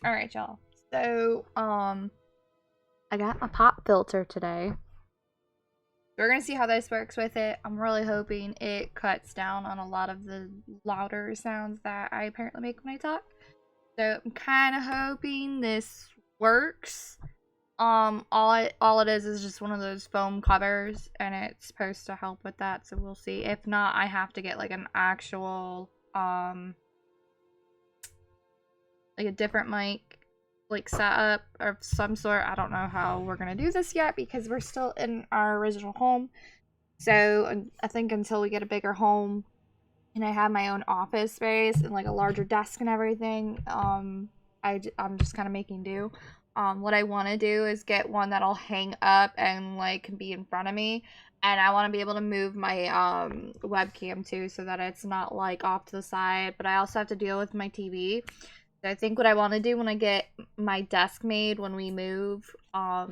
Alright, y'all. So, I got my pop filter today. We're gonna see how this works with it. I'm really hoping it cuts down on a lot of the louder sounds that I apparently make when I talk. So I'm kind of hoping this works. All it is just one of those foam covers, and it's supposed to help with that. So we'll see. If not, I have to get like an actual like a different mic like setup of some sort. I don't know how we're gonna do this yet because we're still in our original home. So I think until we get a bigger home and I have my own office space and like a larger desk and everything, I'm just kind of making do. What I want to do is get one that'll hang up and like can be in front of me, and I want to be able to move my webcam too, so that it's not like off to the side. But I also have to deal with my TV. So I think what I want to do when I get my desk made when we move, I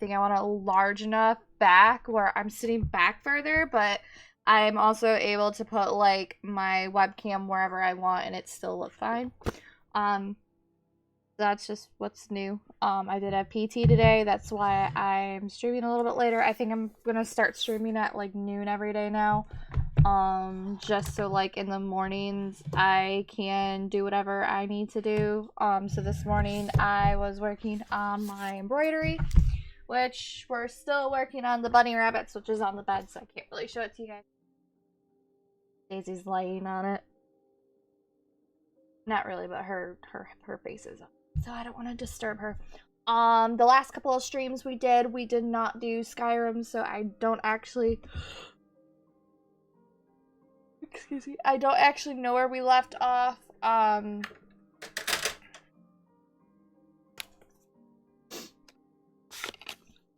think I want a large enough back where I'm sitting back further, but I'm also able to put like my webcam wherever I want and it still look fine. That's just what's new. I did have PT today. That's why I'm streaming a little bit later. I think I'm gonna start streaming at like noon every day now. Just so like in the mornings I can do whatever I need to do. So this morning I was working on my embroidery, which we're still working on the bunny rabbits, which is on the bed, so I can't really show it to you guys. Daisy's laying on it. Not really, but her face is up, so I don't want to disturb her. The last couple of streams we did not do Skyrim, so I don't actually excuse me, I don't actually know where we left off.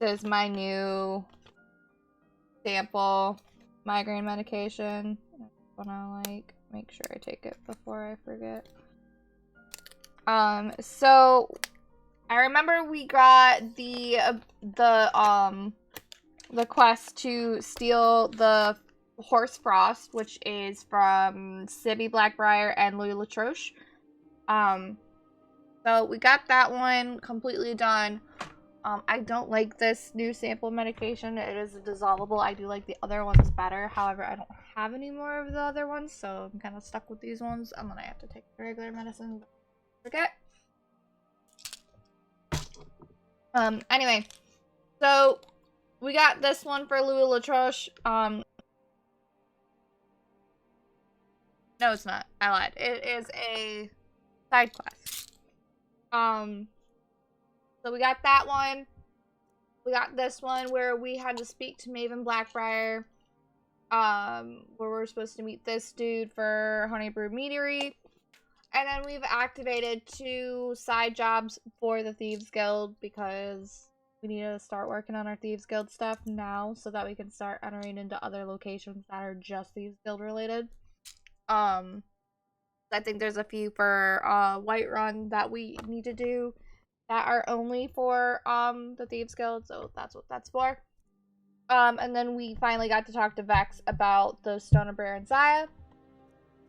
This is my new sample migraine medication. I wanna like make sure I take it before I forget. So I remember we got the quest to steal the Horse Frost, which is from Sibby Blackbriar and Louis Latroche. So we got that one completely done. I don't like this new sample medication. It is dissolvable. I do like the other ones better. However, I don't have any more of the other ones, so I'm kind of stuck with these ones. And then I have to take the regular medicine. Forget. Anyway. So, we got this one for Louis Latroche. No, it's not. I lied. It is a side quest. So we got that one. We got this one where we had to speak to Maven Blackbriar. Where we're supposed to meet this dude for Honeybrewed Meadery. And then we've activated 2 side jobs for the Thieves Guild because we need to start working on our Thieves Guild stuff now so that we can start entering into other locations that are just Thieves Guild related. I think there's a few for Whiterun that we need to do that are only for the Thieves Guild, so that's what that's for. And then we finally got to talk to Vex about the Stone of Bear and Zaya.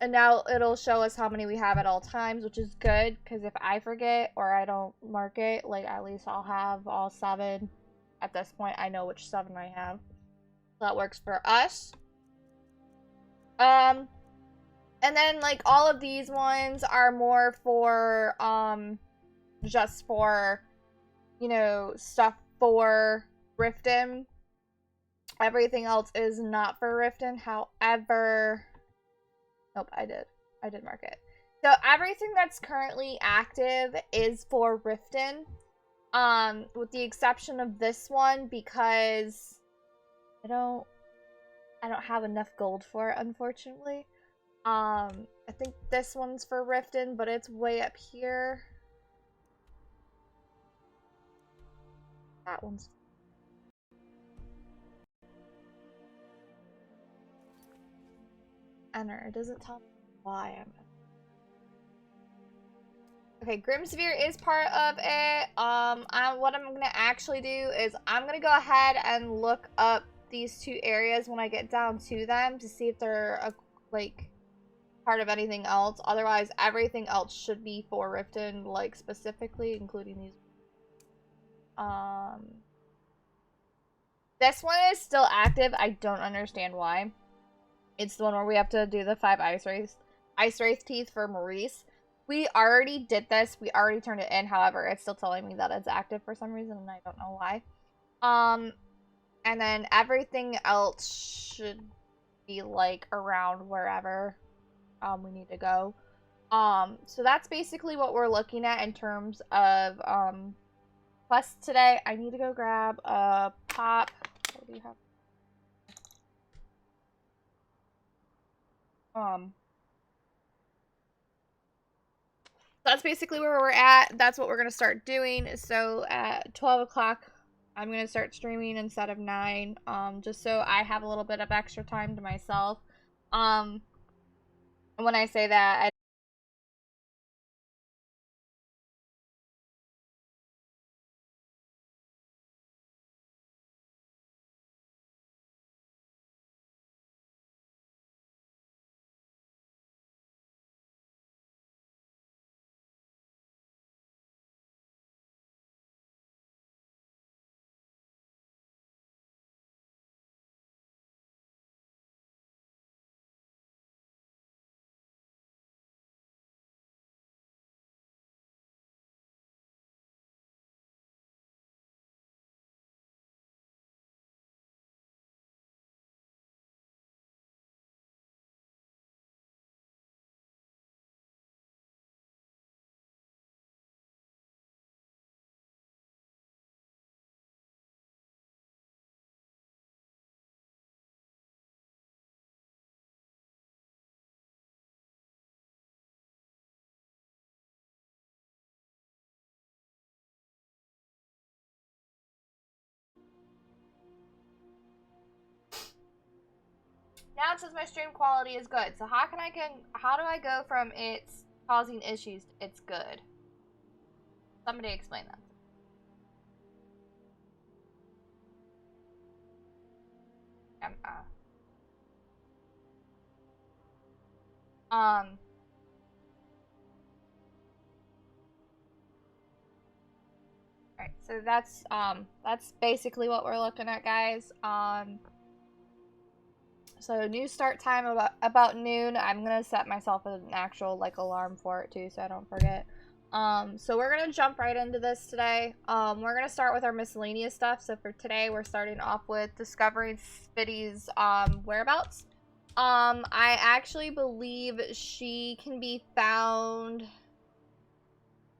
And now it'll show us how many we have at all times, which is good, because if I forget or I don't mark it, like, at least I'll have all 7. At this point, I know which 7 I have. So that works for us. And then, like, all of these ones are more for, just for, you know, stuff for Riften. Everything else is not for Riften. However, nope, I did mark it. So everything that's currently active is for Riften. With the exception of this one because I don't have enough gold for it, unfortunately. I think this one's for Riften, but it's way up here. That one's enter. It doesn't tell me why I'm okay. Grimsphere is part of it. What I'm gonna actually do is I'm gonna go ahead and look up these 2 areas when I get down to them to see if they're like part of anything else. Otherwise, everything else should be for Riften, like, specifically, including these. This one is still active. I don't understand why. It's the one where we have to do the 5 ice wraith teeth for Maurice. We already did this. We already turned it in. However, it's still telling me that it's active for some reason, and I don't know why. And then everything else should be, like, around wherever we need to go. So that's basically what we're looking at in terms of quests today. I need to go grab a pop. What do you have? That's basically where we're at. That's what we're going to start doing. So at 12 o'clock, I'm going to start streaming instead of 9, just so I have a little bit of extra time to myself. And when I say that, now it says my stream quality is good. So how do I go from it's causing issues to it's good? Somebody explain that. Alright, so that's basically what we're looking at, guys. So new start time about noon. I'm gonna set myself an actual, like, alarm for it too, so I don't forget. So we're gonna jump right into this today. We're gonna start with our miscellaneous stuff. So for today, we're starting off with discovering Spitty's whereabouts. I actually believe she can be found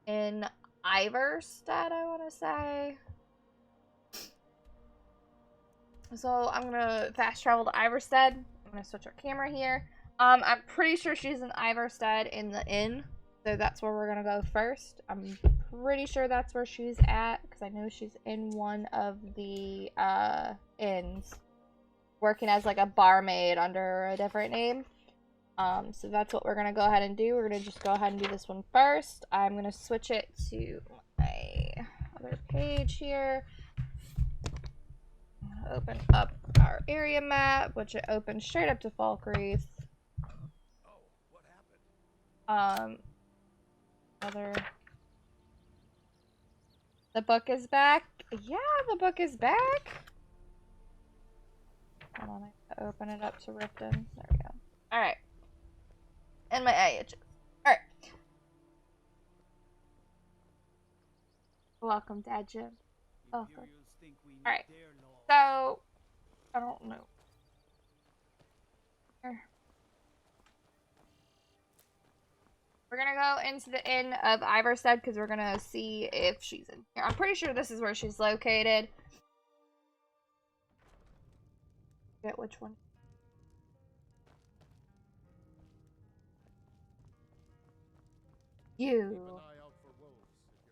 in Iverstead, I want to say. So I'm gonna fast travel to Iverstead. I'm gonna switch our camera here. I'm pretty sure she's in Iverstead in the inn, so that's where we're gonna go first. I'm pretty sure that's where she's at because I know she's in one of the inns, working as like a barmaid under a different name. So that's what we're gonna go ahead and do. We're gonna just go ahead and do this one first. I'm gonna switch it to my other page here. Open up our area map, which it opens straight up to Falkreath. Oh, what happened? The book is back. Yeah, the book is back. Hold on, I have to open it up to Riften. There we go. Alright. And my eye itches. Alright. Welcome, Dad Jim. Welcome. Alright. So, I don't know. Here. We're gonna go into the inn of Iverstead because we're gonna see if she's in here. I'm pretty sure this is where she's located. Get which one? You.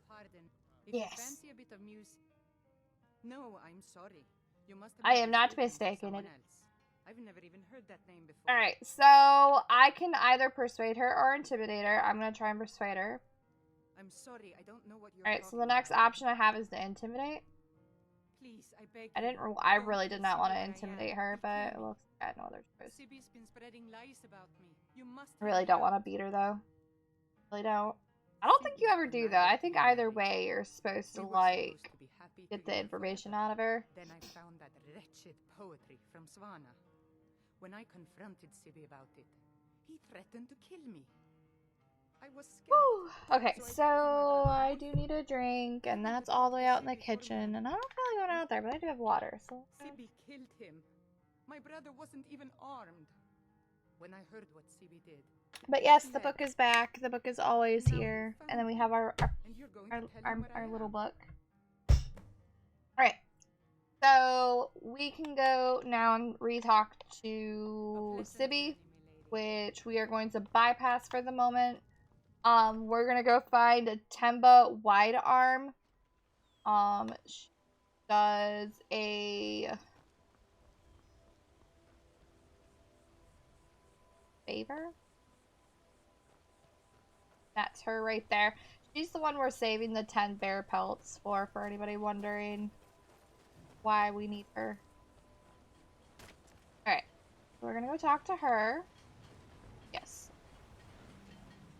Pardon. If Yes. you fancy a bit of music. No, I'm sorry. You must have I am not mistaken. I've never even heard that name before. Alright, so I can either persuade her or intimidate her. I'm gonna try and persuade her. I'm sorry, I don't know what you're Alright, so the talking next about. option I have is to intimidate. Please, I beg I you, didn't. I don't really did not consider want to where I am. intimidate her, You'll but kill it me. looks like I had no other choice. Sibby's been spreading lies about me. You must I really don't want to beat her though. Really don't. I don't think you ever do though. I think either way you're supposed to like get the information out of her. Then I found that wretched poetry from Svana. When I confronted Sibby about it, he threatened to kill me. I was scared. Whew. Okay, so I do need a drink, and that's all the way out in the kitchen, and I don't feel like going out there, but I do have water, so... Sibby killed him. My brother wasn't even armed. When I heard what Sibby did. But yes, the book is back. The book is always here. And then we have our little book. Alright. So, we can go now and re-talk to Sibby, which we are going to bypass for the moment. We're gonna go find a Temba wide arm. She does a favor. That's her right there. She's the one we're saving the 10 bear pelts for anybody wondering why we need her. Alright. So we're gonna go talk to her. Yes.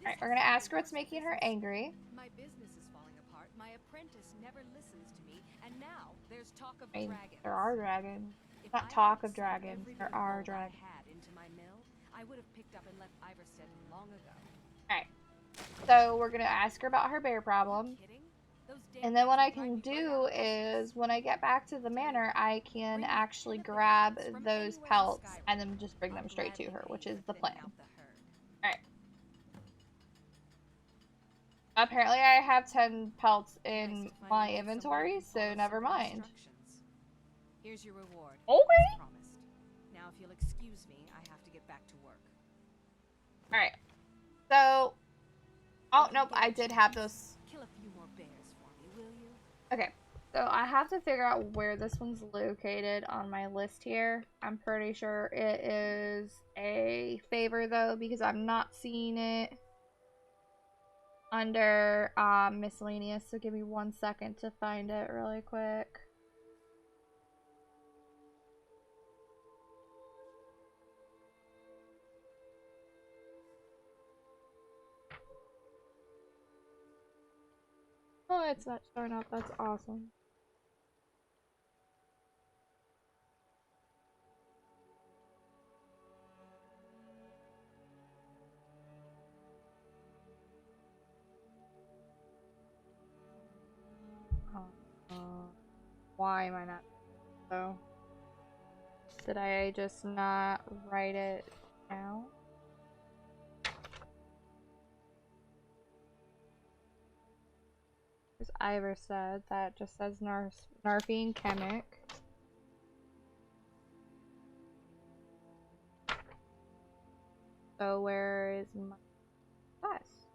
Alright, we're gonna ask her what's making her angry. My business is falling apart. My apprentice never listens to me, and now there's talk of dragons. There are dragons. Not talk of dragons. There are dragons. Into my mill, I would have picked up and left Iverstead long ago. Alright. So we're gonna ask her about her bear problem. And then what I can do is, when I get back to the manor, I can actually grab those pelts and then just bring them straight to her, which is the plan. Alright. Apparently I have 10 pelts in my inventory, so never mind. Here's your reward. Okay. Now if you'll excuse me, I have to get back to work. Alright. So... Oh, nope, I did have those. Kill a few more bears for me, will you? Okay, so I have to figure out where this one's located on my list here. I'm pretty sure it is a favor, though, because I'm not seeing it under miscellaneous. So give me 1 second to find it really quick. Oh, it's not showing up. That's awesome. Why am I not? So, did I just not write it down? Iverstead, that just says Narfian Chemic. So where is my quest?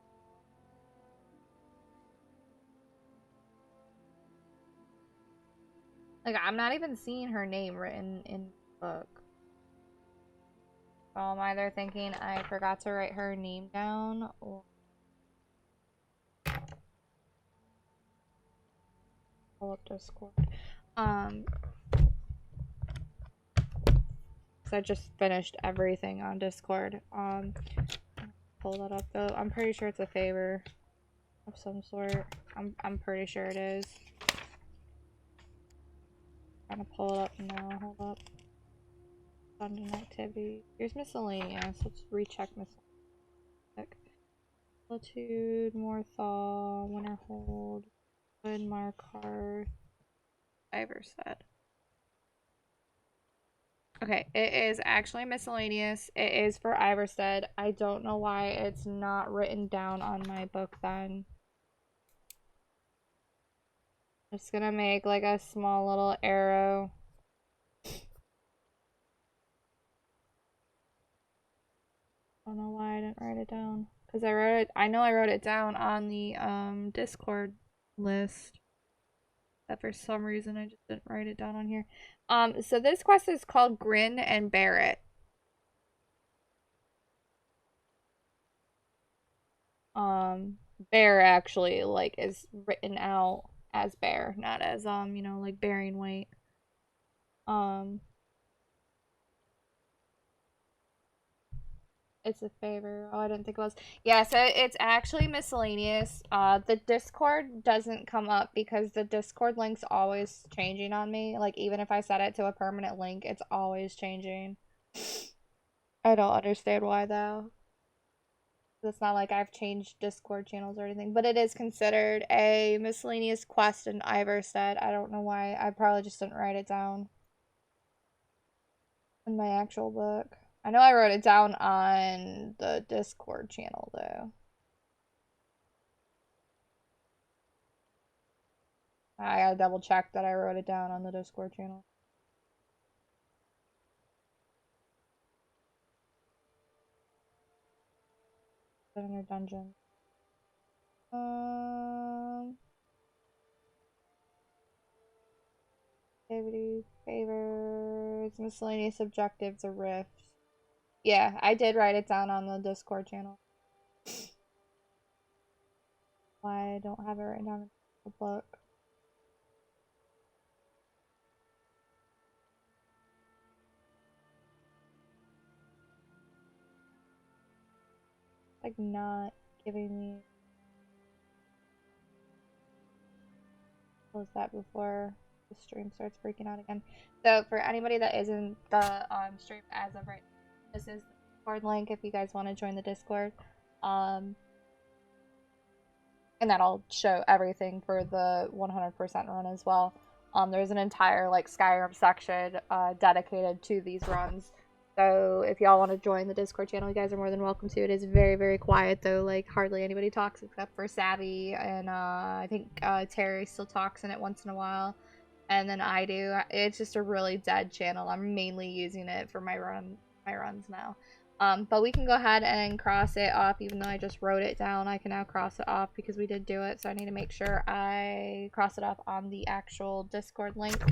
Like, I'm not even seeing her name written in the book. So I'm either thinking I forgot to write her name down, or pull up Discord. So I just finished everything on Discord. Pull that up though. I'm pretty sure it's a favor of some sort. I'm pretty sure it is. Trying to pull it up now. Hold up. Dungeon activity. Here's miscellaneous. Let's recheck miscellaneous. Solitude, Morthal, Winterhold, Wood, Markarth, Iverstead. Okay, it is actually miscellaneous. It is for Iverstead. I don't know why it's not written down on my book then. Just gonna make like a small little arrow. I don't know why I didn't write it down. Because I know I wrote it down on the Discord list. But for some reason I just didn't write it down on here. So this quest is called Grin and Bear It. Bear actually like is written out as bear, not as you know, like bearing weight. It's a favor. Oh, I didn't think it was. Yeah, so it's actually miscellaneous. The Discord doesn't come up because the Discord link's always changing on me. Like, even if I set it to a permanent link, it's always changing. I don't understand why, though. It's not like I've changed Discord channels or anything, but it is considered a miscellaneous quest in Iverstead. I don't know why. I probably just didn't write it down in my actual book. I know I wrote it down on the Discord channel, though. I gotta double check that I wrote it down on the Discord channel. Under dungeon. Activity, favors, miscellaneous objectives, a rift. Yeah, I did write it down on the Discord channel. Why I don't have it written down in the book. Like, not giving me. Close that before the stream starts freaking out again. So for anybody that isn't the stream as of right now, this is the Discord link if you guys want to join the Discord. And that'll show everything for the 100% run as well. There's an entire like Skyrim section dedicated to these runs. So if y'all want to join the Discord channel, you guys are more than welcome to. It is very, very quiet though. Like hardly anybody talks except for Savvy, and I think Terry still talks in it once in a while, and then I do. It's just a really dead channel. I'm mainly using it for my runs now. But we can go ahead and cross it off, even though I just wrote it down. I can now cross it off because we did do it. So I need to make sure I cross it off on the actual Discord link.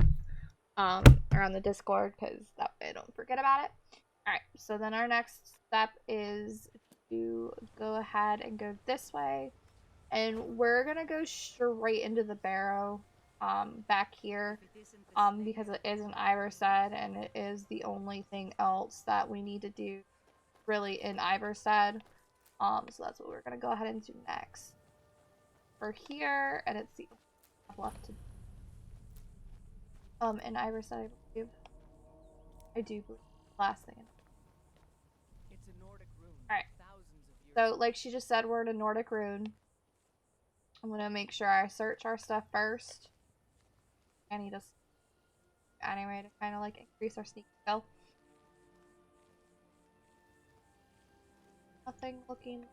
Or on the Discord, because that way I don't forget about it. Alright, so then our next step is to go ahead and go this way. And we're gonna go straight into the barrow, back here, because it is an Iverstead, and it is the only thing else that we need to do really in Iverstead. So that's what we're gonna go ahead and do next. We're here, and it's the left to in Iverstead, I believe. I do believe last thing. It's a Nordic rune. Alright. Thousands of years. So, like she just said, we're in a Nordic rune. I'm gonna make sure I search our stuff first. I need us anyway to kind of like increase our sneak skill. Nothing looking.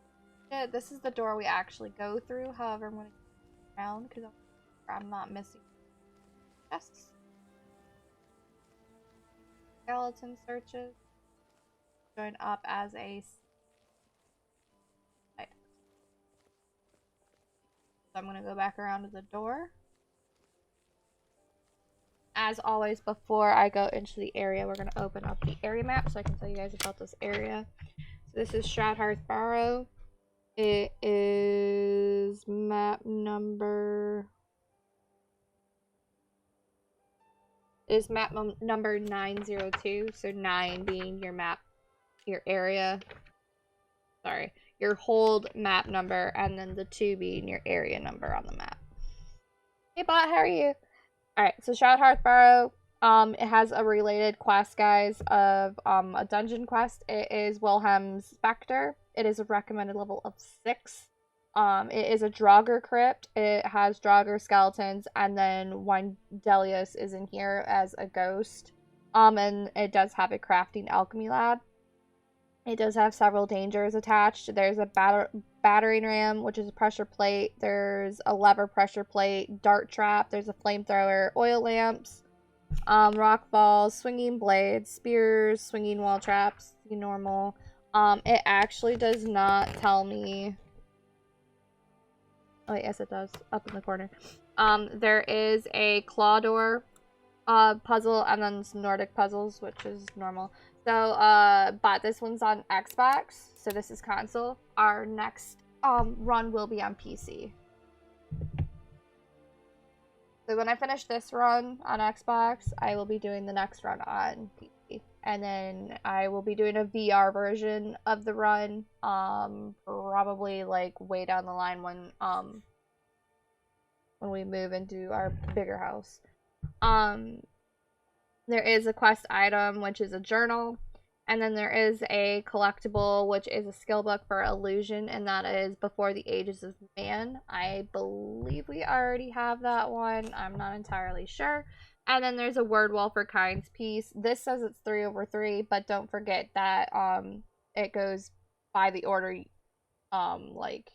Yeah, this is the door we actually go through. However, I'm gonna go around because I'm not missing chests. Skeleton searches. Join up as a. So I'm gonna go back around to the door. As always, before I go into the area, we're gonna open up the area map so I can tell you guys about this area. So this is Shroudhearth Barrow. It is map number. Is map number 902, so 9 being your map, your area, sorry, your hold map number, and then the 2 being your area number on the map. Hey bot, how are you? Alright, so Shroudhearth Barrow, it has a related quest, guys, of a dungeon quest. It is Wilhelm's Spectre. It is a recommended level of 6. It is a Draugr crypt. It has Draugr skeletons, and then Wendelius is in here as a ghost. And it does have a crafting alchemy lab. It does have several dangers attached. There's a battering ram, which is a pressure plate. There's a lever pressure plate, dart trap. There's a flamethrower, oil lamps, rock falls, swinging blades, spears, swinging wall traps, the normal. It actually does not tell me. Oh, yes, it does. Up in the corner. There is a claw door puzzle, and then some Nordic puzzles, which is normal. So, but this one's on Xbox, so this is console. Our next run will be on PC. So when I finish this run on Xbox, I will be doing the next run on PC. And then I will be doing a VR version of the run, probably like way down the line when we move into our bigger house. There is a quest item, which is a journal. And then there is a collectible, which is a skill book for illusion, and that is Before the Ages of Man. I believe we already have that one. I'm not entirely sure. And then there's a word wall for Kind's piece. This says it's 3/3, but don't forget that it goes by the order, like,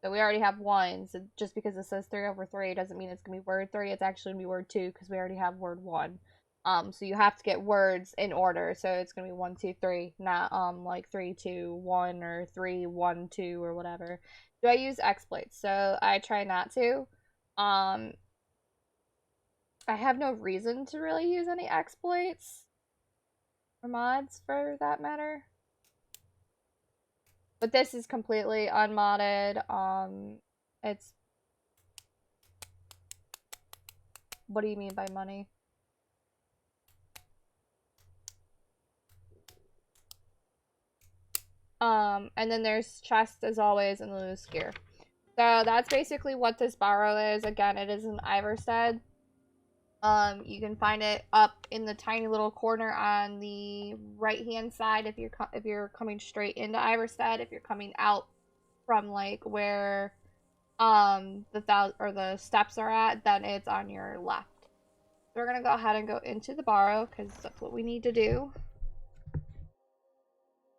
so we already have one. So just because it says 3/3 doesn't mean it's gonna be word 3. It's actually gonna be word 2 because we already have word 1. So you have to get words in order. So it's gonna be 1, 2, 3, not like 3, 2, 1 or 3, 1, 2 or whatever. Do I use exploits? So I try not to. I have no reason to really use any exploits or mods for that matter. But this is completely unmodded. It's, what do you mean by money? And then there's chests as always and the loose gear. So that's basically what this borrow is. Again, it is in Iverstead. You can find it up in the tiny little corner on the right hand side if you're coming straight into Iverstead. If you're coming out from like where the steps are at, then it's on your left. So we're gonna go ahead and go into the borrow because that's what we need to do.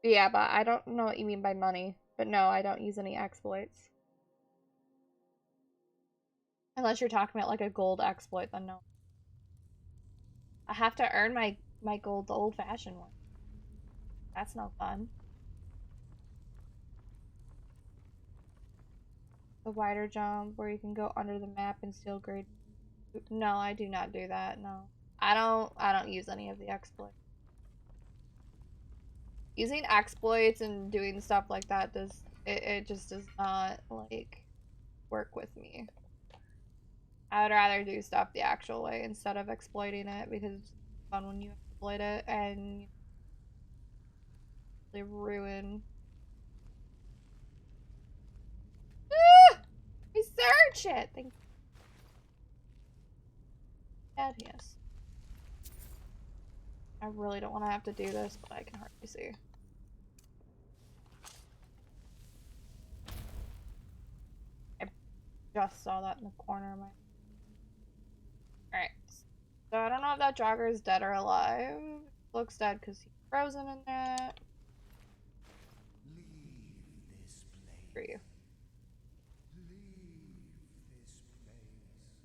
Yeah, but I don't know what you mean by money. But no, I don't use any exploits. Unless you're talking about like a gold exploit, then no. I have to earn my gold the old-fashioned one. That's no fun. The wider jump where you can go under the map and steal grade. No, I do not do that. No. I don't use any of the exploits. Using exploits and doing stuff like that it just does not like work with me. I would rather do stuff the actual way instead of exploiting it because it's fun when you exploit it and they ruin. Ah! Research it! Thank you. Dad, yes. I really don't want to have to do this, but I can hardly see. I just saw that in the corner of my... Alright. So I don't know if that jogger is dead or alive. Looks dead because he's frozen in that. Leave this place. For you. Leave this place.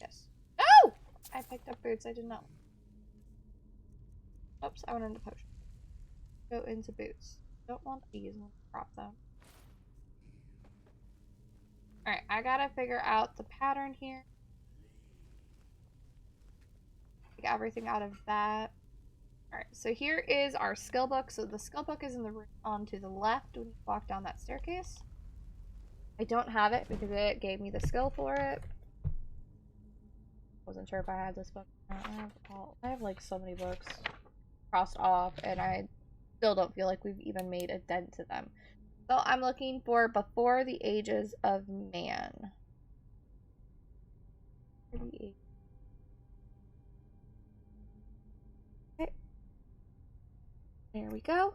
Yes. No! I picked up boots. I did not. Oops, I went into potion. Go into boots. Don't want these. I want to drop them. Alright, I gotta figure out the pattern here. Take everything out of that. Alright, so here is our skill book. So the skill book is in the room on to the left when you walk down that staircase. I don't have it because it gave me the skill for it. Wasn't sure if I had this book. I have like so many books crossed off and I still don't feel like we've even made a dent to them. So I'm looking for Before the Ages of Man. Okay. There we go.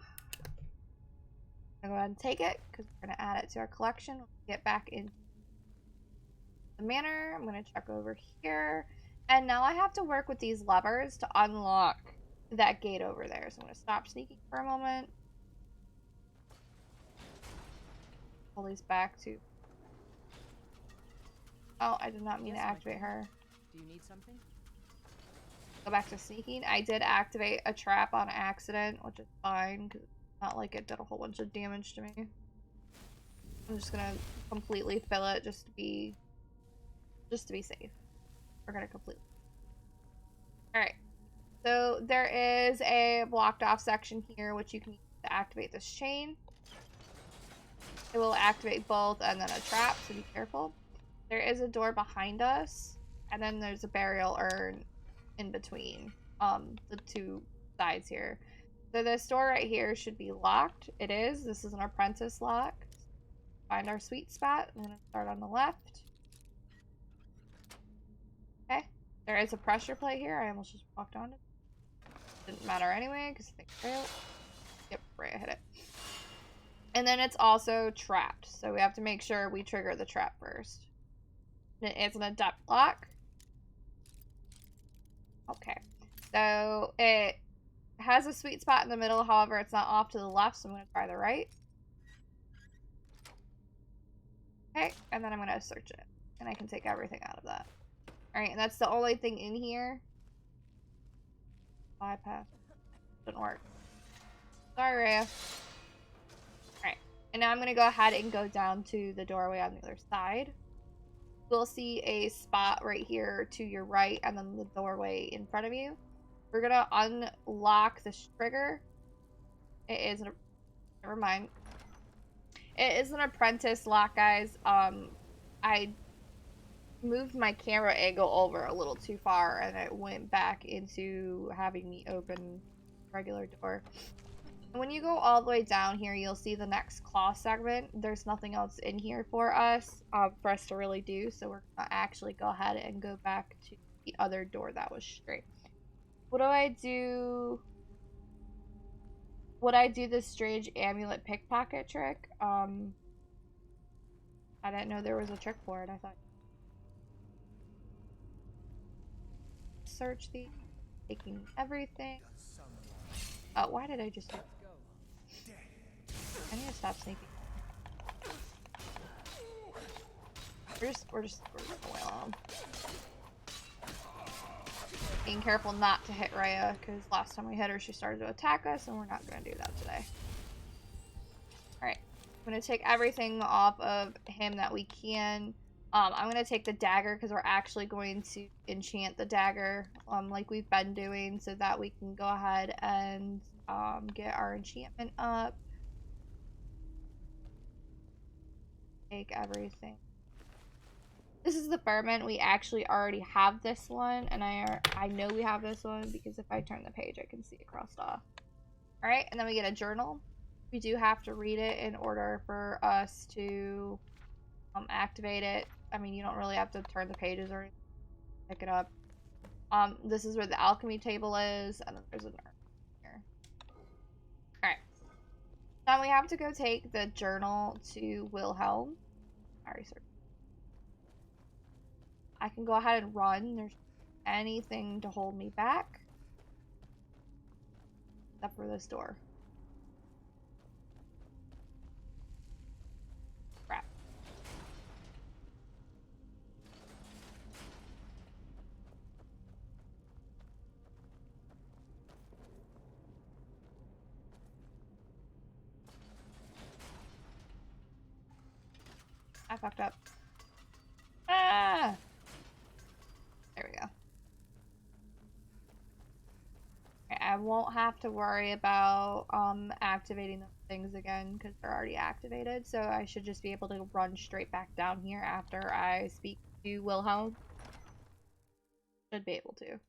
I'm gonna go ahead and take it because we're gonna add it to our collection. We'll get back in the manor. I'm gonna check over here. And now I have to work with these levers to unlock that gate over there. So I'm gonna stop sneaking for a moment. Pull these back to... Oh, I did not mean to activate her. Do you need something? Go back to sneaking. I did activate a trap on accident, which is fine, because it's not like it did a whole bunch of damage to me. I'm just gonna completely fill it just to be safe. We're gonna completely. Alright. So there is a blocked off section here which you can use to activate this chain. It will activate both and then a trap, so be careful. There is a door behind us, And then there's a burial urn in between the two sides here. So this door right here should be locked. It is. This is an apprentice lock. Find our sweet spot. I'm gonna start on the left. Okay. There is a pressure plate here. I almost just walked on it. Didn't matter anyway because I think failed. Yep, right, I hit it. And then it's also trapped. So we have to make sure we trigger the trap first. It's an adept lock. Okay. So it has a sweet spot in the middle, however, it's not off to the left, so I'm going to try the right. Okay, and then I'm going to search it. And I can take everything out of that. Alright, and that's the only thing in here. Bypass. Didn't work. Sorry, Rhea. Alright, and now I'm going to go ahead and go down to the doorway on the other side. You'll see a spot right here to your right, and then the doorway in front of you. We're gonna unlock this trigger. It is an... Never mind. It is an apprentice lock, guys. I moved my camera angle over a little too far, and it went back into having me open regular door. And when you go all the way down here, you'll see the next claw segment. There's nothing else in here for us to really do, so we're gonna actually go ahead and go back to the other door that was straight. What do I do? Would I do this strange amulet pickpocket trick? I didn't know there was a trick for it. I thought search the taking everything. Oh, why did I just do? I need to stop sneaking. We're just going along. Being careful not to hit Rhea, because last time we hit her, she started to attack us, and we're not going to do that today. Alright. I'm going to take everything off of him that we can. I'm going to take the dagger, because we're actually going to enchant the dagger, like we've been doing, so that we can go ahead and get our enchantment up. Take everything. This is the ferment. We actually already have this one, and I know we have this one because if I turn the page, I can see it crossed off. All right, and then we get a journal. We do have to read it in order for us to activate it. I mean, you don't really have to turn the pages or anything. Pick it up. This is where the alchemy table is, and then there's an urn here. All right. Now we have to go take the journal to Wilhelm. Sorry, sir. I can go ahead and run. There's anything to hold me back. Except for this door. Crap. I fucked up. Ah! There we go. Okay, I won't have to worry about activating those things again because they're already activated, so I should just be able to run straight back down here after I speak to Wilhelm. Should be able to.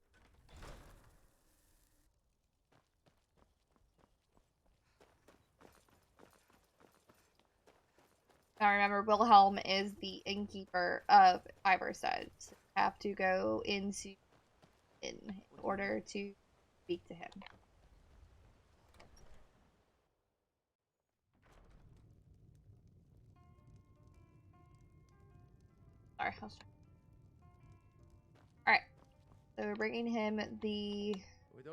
Now remember, Wilhelm is the innkeeper of Iverstead, so I have to go in order to speak to him. Sorry, Alright, so we're bringing him the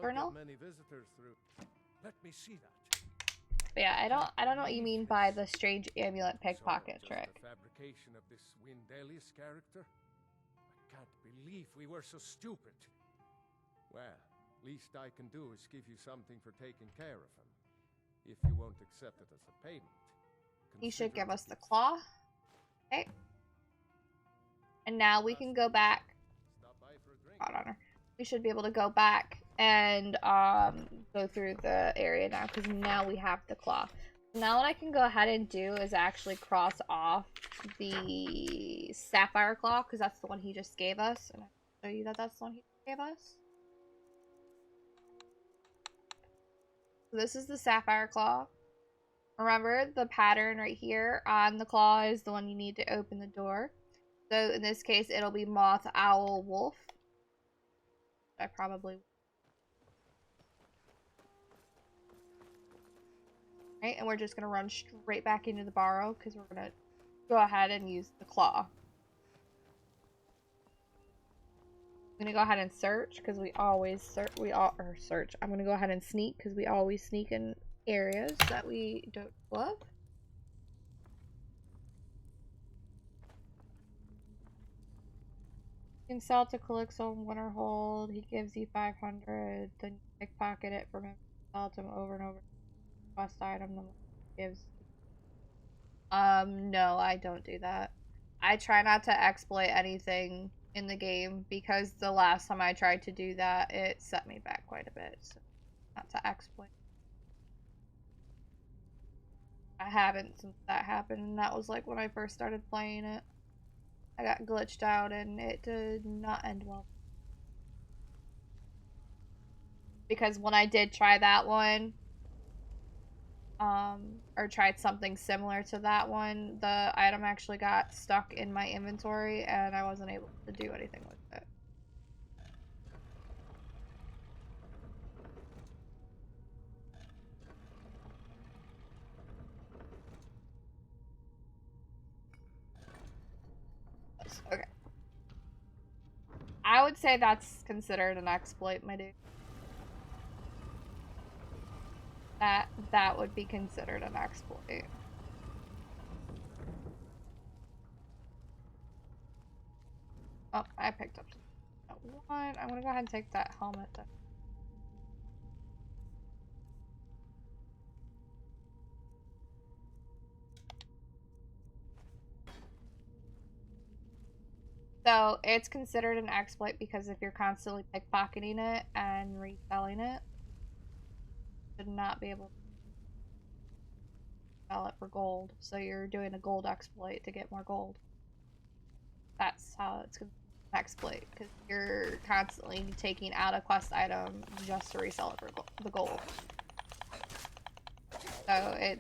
journal. Many visitors through. Let me see that. But yeah, I don't know what you mean by the strange amulet pickpocket trick. The fabrication of this Windelius character? I can't believe we were so stupid. Well, least I can do is give you something for taking care of him. If you won't accept it as a payment. He should give us the claw. Okay. And now we can go back. Stop by for a drink. God honor. We should be able to go back and go through the area now because now we have the claw. Now what I can go ahead and do is actually cross off the sapphire claw because that's the one he just gave us. And show you that that's the one he gave us. So this is the sapphire claw. Remember, the pattern right here on the claw is the one you need to open the door. So in this case, it'll be moth, owl, wolf. I probably... Right, and we're just going to run straight back into the barrow because we're going to go ahead and use the claw. I'm going to go ahead and search because we always search. I'm going to go ahead and sneak because we always sneak in areas that we don't love. You can sell to Calixto and Winter Hold. He gives you 500. Then you pickpocket it from him. Sell it to him over and over. Quest item the gives. No, I don't do that. I try not to exploit anything in the game because the last time I tried to do that, it set me back quite a bit. So, not to exploit. I haven't since that happened, and that was like when I first started playing it. I got glitched out, and it did not end well. Because when I did try that one, or tried something similar to that one, the item actually got stuck in my inventory and I wasn't able to do anything with it. Okay. I would say that's considered an exploit, my dude. That would be considered an exploit. Oh, I picked up one. I'm gonna go ahead and take that helmet then. So it's considered an exploit because if you're constantly pickpocketing it and reselling it, should not be able to sell it for gold. So you're doing a gold exploit to get more gold. That's how it's an exploit, because you're constantly taking out a quest item just to resell it for the gold. So it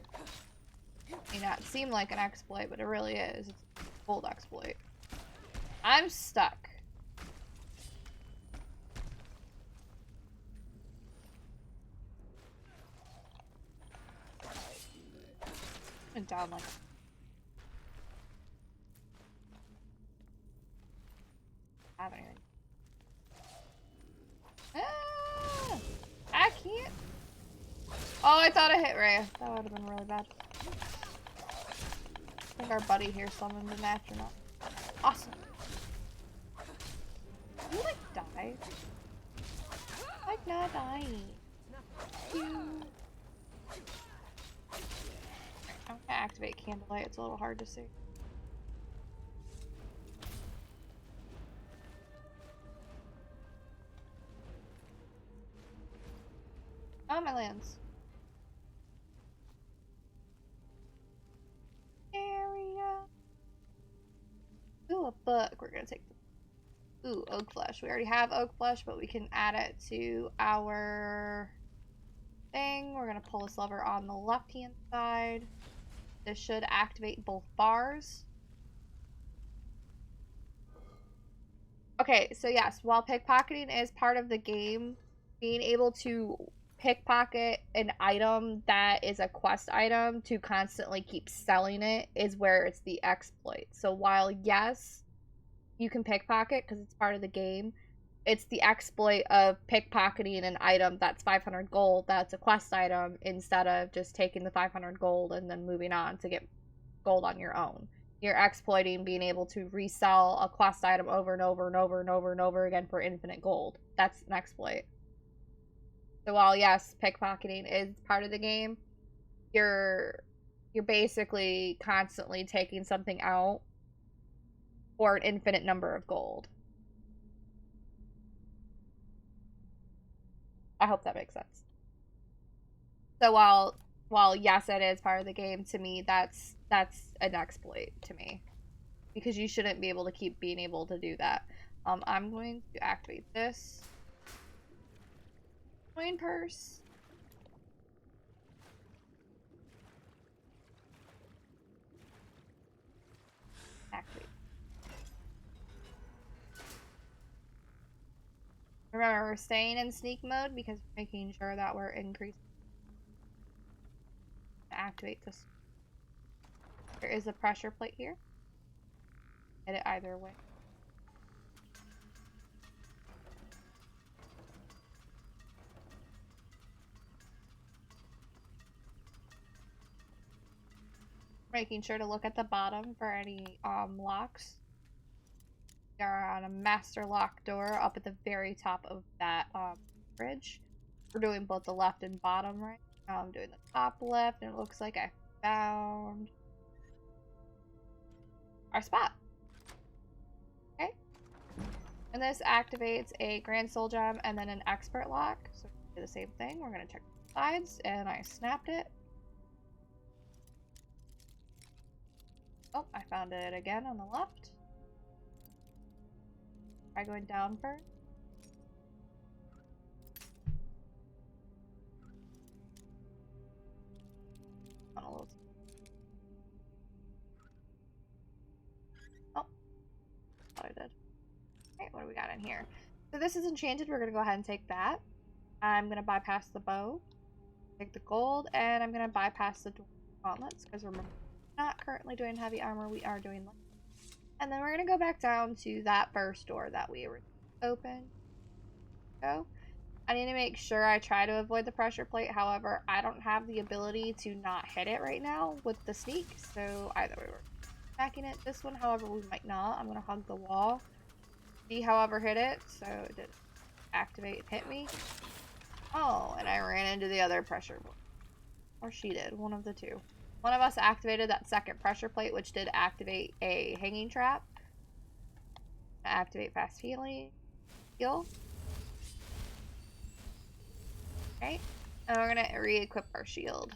may not seem like an exploit, but it really is. It's a gold exploit. I'm stuck. And down like have anything. Ah, I can't. Oh, I thought I hit Rhea. That would have been really bad. I think our buddy here summoned an astronaut. Awesome. You like die? Like not dying. You. I'm gonna activate Candlelight. It's a little hard to see. Oh, my lands. Area. Ooh, a book. We're gonna take the... Ooh, oak flesh. We already have oak flesh, but we can add it to our thing. We're gonna pull this lever on the left-hand side. This should activate both bars. Okay, so yes, while pickpocketing is part of the game, being able to pickpocket an item that is a quest item to constantly keep selling it is where it's the exploit. So while, yes, you can pickpocket because it's part of the game, it's the exploit of pickpocketing an item that's 500 gold that's a quest item instead of just taking the 500 gold and then moving on to get gold on your own. You're exploiting being able to resell a quest item over and over and over and over and over again for infinite gold. That's an exploit. So while, yes, pickpocketing is part of the game, you're basically constantly taking something out for an infinite number of gold. I hope that makes sense. So while yes, it is part of the game, to me, that's an exploit to me. Because you shouldn't be able to keep being able to do that. I'm going to activate this coin purse. Activate. Remember, we're staying in sneak mode because we're making sure that we're increasing. Activate this. There is a pressure plate here. Hit it either way. Making sure to look at the bottom for any locks. We are on a master lock door up at the very top of that bridge. We're doing both the left and bottom right. Now I'm doing the top left, and it looks like I found our spot. Okay. And this activates a Grand Soul Gem and then an Expert Lock. So we do the same thing. We're going to check the sides, and I snapped it. Oh, I found it again on the left. Try going down first. On a little. Oh, thought I did. Okay, what do we got in here? So this is enchanted. We're gonna go ahead and take that. I'm gonna bypass the bow, take the gold, and I'm gonna bypass the gauntlets because remember, we're not currently doing heavy armor. We are doing light. And then we're gonna go back down to that first door that we opened. Go. I need to make sure I try to avoid the pressure plate. However, I don't have the ability to not hit it right now with the sneak. So either way, we're attacking it. This one, however, we might not. I'm gonna hug the wall. See, however, hit it. So it did activate and hit me. Oh, and I ran into the other pressure plate. Or she did. One of the two. One of us activated that second pressure plate, which did activate a hanging trap. Activate fast healing. Heal. Okay. And we're gonna re-equip our shield.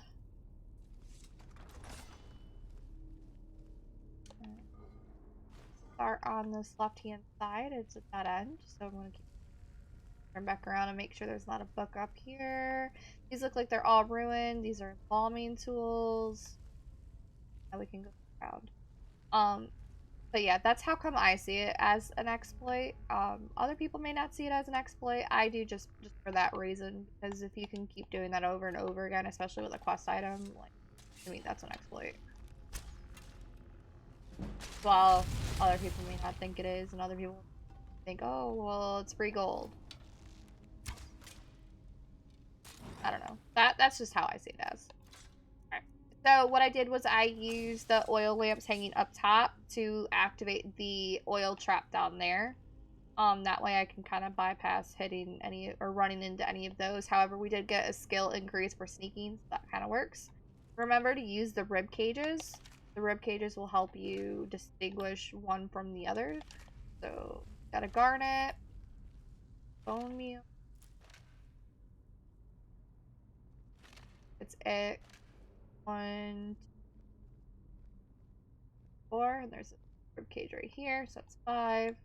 Start on this left-hand side. It's at that end. So I'm gonna turn back around and make sure there's not a book up here. These look like they're all ruined. These are embalming tools. Now we can go around. But yeah, that's how come I see it as an exploit. Other people may not see it as an exploit. I do just for that reason, because if you can keep doing that over and over again, especially with a quest item, like, I mean, that's an exploit. While other people may not think it is, and other people think, oh, well, it's free gold. I don't know. That's just how I see it as. So what I did was I used the oil lamps hanging up top to activate the oil trap down there. That way I can kind of bypass hitting any or running into any of those. However, we did get a skill increase for sneaking, so that kind of works. Remember to use the rib cages. The rib cages will help you distinguish one from the other. So, got a garnet, bone meal. It's it. 1, 4, and there's a rib cage right here, so that's 5.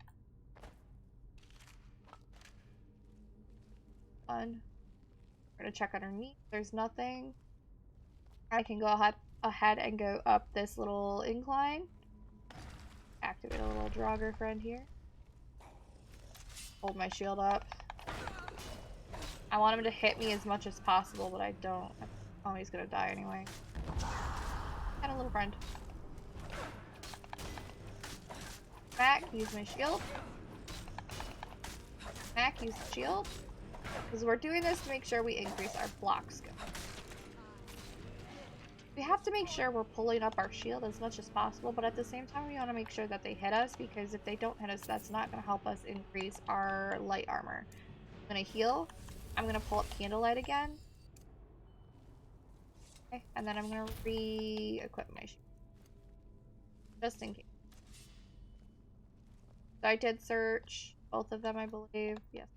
1. We're gonna check underneath. There's nothing. I can go ahead and go up this little incline. Activate a little Draugr friend here. Hold my shield up. I want him to hit me as much as possible, but I don't. Oh, he's gonna die anyway. And a little friend. Back, use my shield. Back, use the shield. Because we're doing this to make sure we increase our block skill. We have to make sure we're pulling up our shield as much as possible, but at the same time we want to make sure that they hit us, because if they don't hit us, that's not going to help us increase our light armor. I'm going to heal. I'm going to pull up Candlelight again. Okay, and then I'm going to re-equip my shield. Just in case. So I did search both of them, I believe. Yes.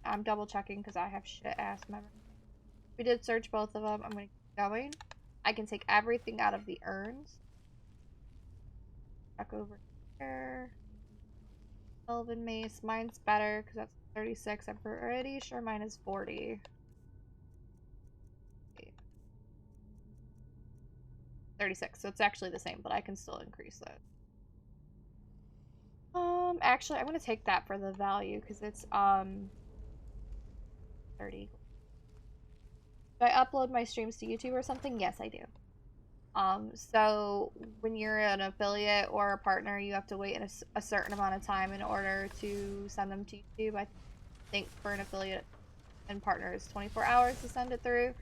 I'm double checking because I have shit-ass memory. We did search both of them. I'm going to keep going. I can take everything out of the urns. Back over here. Elven Mace. Mine's better because that's 36. I'm pretty sure mine is 40. 36, so it's actually the same, but I can still increase that. Actually, I'm gonna take that for the value because it's 30. Do I upload my streams to YouTube or something? Yes, I do. So when you're an affiliate or a partner, you have to wait a certain amount of time in order to send them to YouTube. I think for an affiliate and partner is 24 hours to send it through.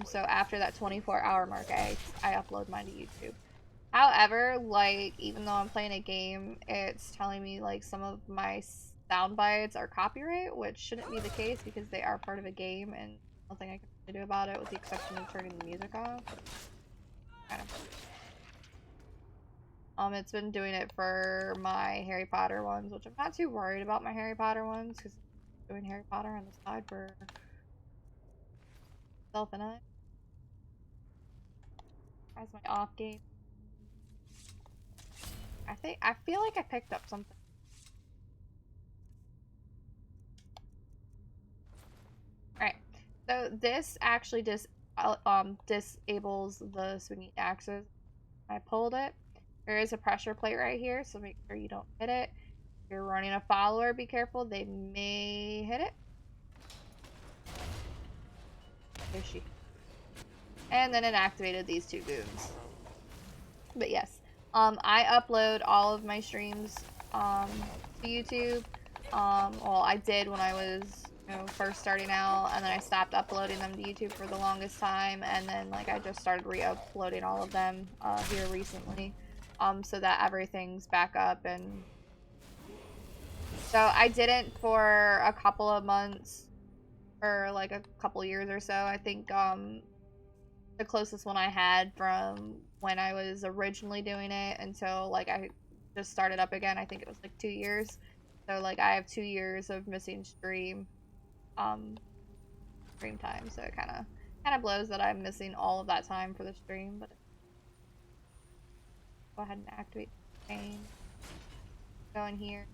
So after that 24-hour mark, I upload mine to YouTube. However, like, even though I'm playing a game, it's telling me, like, some of my sound bites are copyright, which shouldn't be the case because they are part of a game and nothing I can really do about it with the exception of turning the music off. Kind of. It's been doing it for my Harry Potter ones, which I'm not too worried about my Harry Potter ones because I'm doing Harry Potter on the side for myself and I. As my off game. I feel like I picked up something. Alright. So this actually disables the swinging axes. I pulled it. There is a pressure plate right here, so make sure you don't hit it. If you're running a follower, be careful. They may hit it. There she. And then it activated these two goons. But yes. I upload all of my streams to YouTube. Well, I did when I was, first starting out, and then I stopped uploading them to YouTube for the longest time, and then, like, I just started re-uploading all of them here recently, so that everything's back up. And so I didn't for a couple of months, or like a couple years or so. I think the closest one I had from when I was originally doing it until, like, I just started up again, I think it was like 2 years. So, like, I have 2 years of missing stream time, so it kind of blows that I'm missing all of that time for the stream. But go ahead and activate the game. Go in here.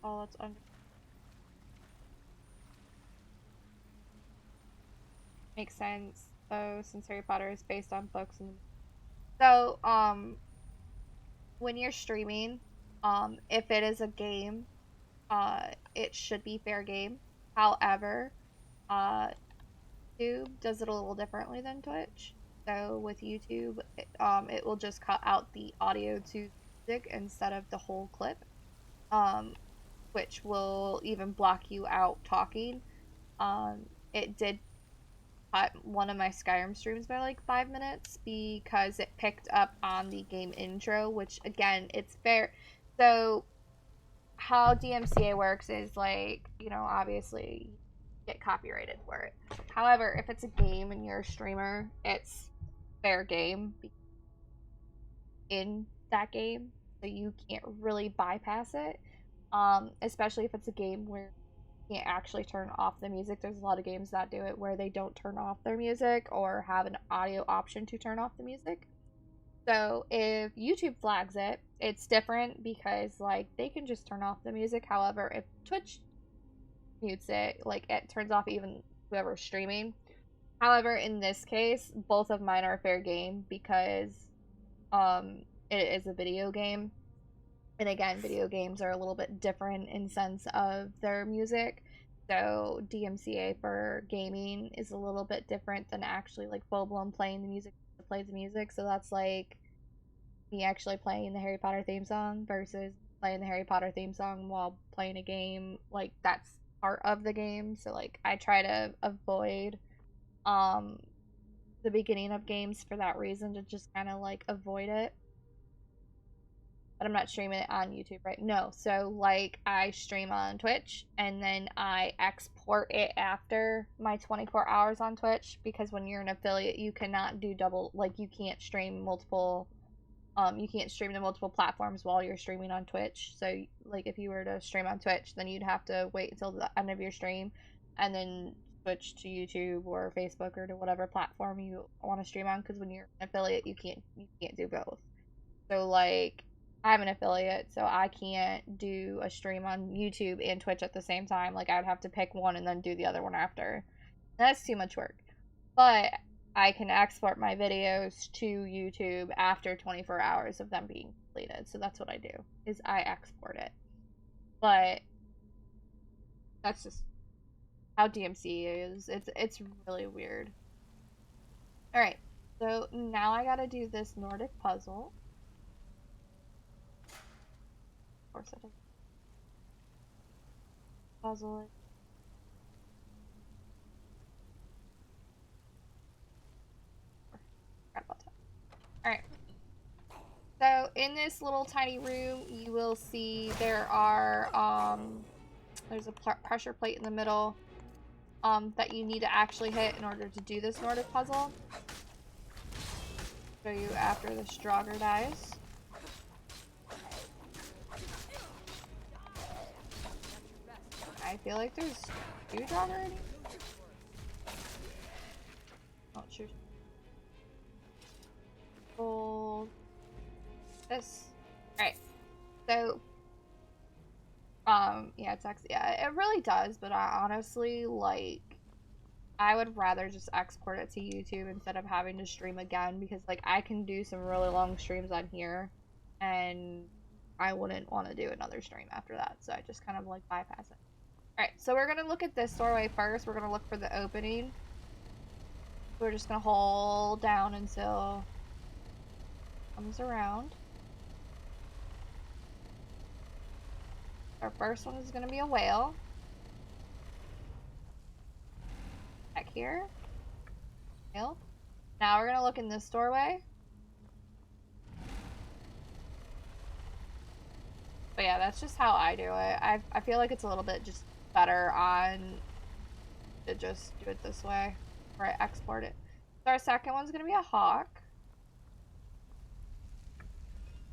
Oh, it's under. Makes sense, though, since Harry Potter is based on books. And so, when you're streaming, if it is a game, it should be fair game. However, YouTube does it a little differently than Twitch. So with YouTube, it will just cut out the audio to music instead of the whole clip, which will even block you out talking. It did cut one of my Skyrim streams by like 5 minutes because it picked up on the game intro, which, again, it's fair. So how DMCA works is, like, obviously you get copyrighted for it. However, if it's a game and you're a streamer, it's fair game in that game, so you can't really bypass it, especially if it's a game where can't actually turn off the music. There's a lot of games that do it where they don't turn off their music or have an audio option to turn off the music. So if YouTube flags it, it's different because, like, they can just turn off the music. However, if Twitch mutes it, like, it turns off even whoever's streaming. However, in this case, both of mine are fair game because it is a video game. And again, video games are a little bit different in sense of their music. So DMCA for gaming is a little bit different than actually, like, full-blown playing the music to play the music. So that's like me actually playing the Harry Potter theme song versus playing the Harry Potter theme song while playing a game. Like, that's part of the game. So, like, I try to avoid the beginning of games for that reason, to just kind of, like, avoid it. But I'm not streaming it on YouTube, right? No. So, like, I stream on Twitch, and then I export it after my 24 hours on Twitch, because when you're an affiliate, you cannot do double, like, you can't stream multiple, you can't stream to multiple platforms while you're streaming on Twitch. So, like, if you were to stream on Twitch, then you'd have to wait until the end of your stream, and then Twitch to YouTube or Facebook or to whatever platform you want to stream on, because when you're an affiliate you can't do both. So like I'm an affiliate, so I can't do a stream on YouTube and Twitch at the same time. Like I would have to pick one and then do the other one after. That's too much work. But I can export my videos to YouTube after 24 hours of them being completed. So that's what I do, is I export it. But that's just how DMC is. It's really weird. Alright, so now I gotta do this Nordic puzzle. Of course I did. Puzzle it. Alright. So in this little tiny room, you will see there are there's a pressure plate in the middle that you need to actually hit in order to do this Nordic puzzle. Show you after the Strogger dies. I feel like there's two Strogger in here. Not sure. Hold this. Alright. So yeah, yeah, it really does, but I honestly, like, I would rather just export it to YouTube instead of having to stream again, because, like, I can do some really long streams on here, and I wouldn't want to do another stream after that, so I just kind of, like, bypass it. Alright, so we're gonna look at this doorway first. We're gonna look for the opening. We're just gonna hold down until it comes around. Our first one is going to be a whale. Back here. Whale. Now we're going to look in this doorway. But yeah, that's just how I do it. I feel like it's a little bit just better on to just do it this way. Or I export it. So our second one's going to be a hawk.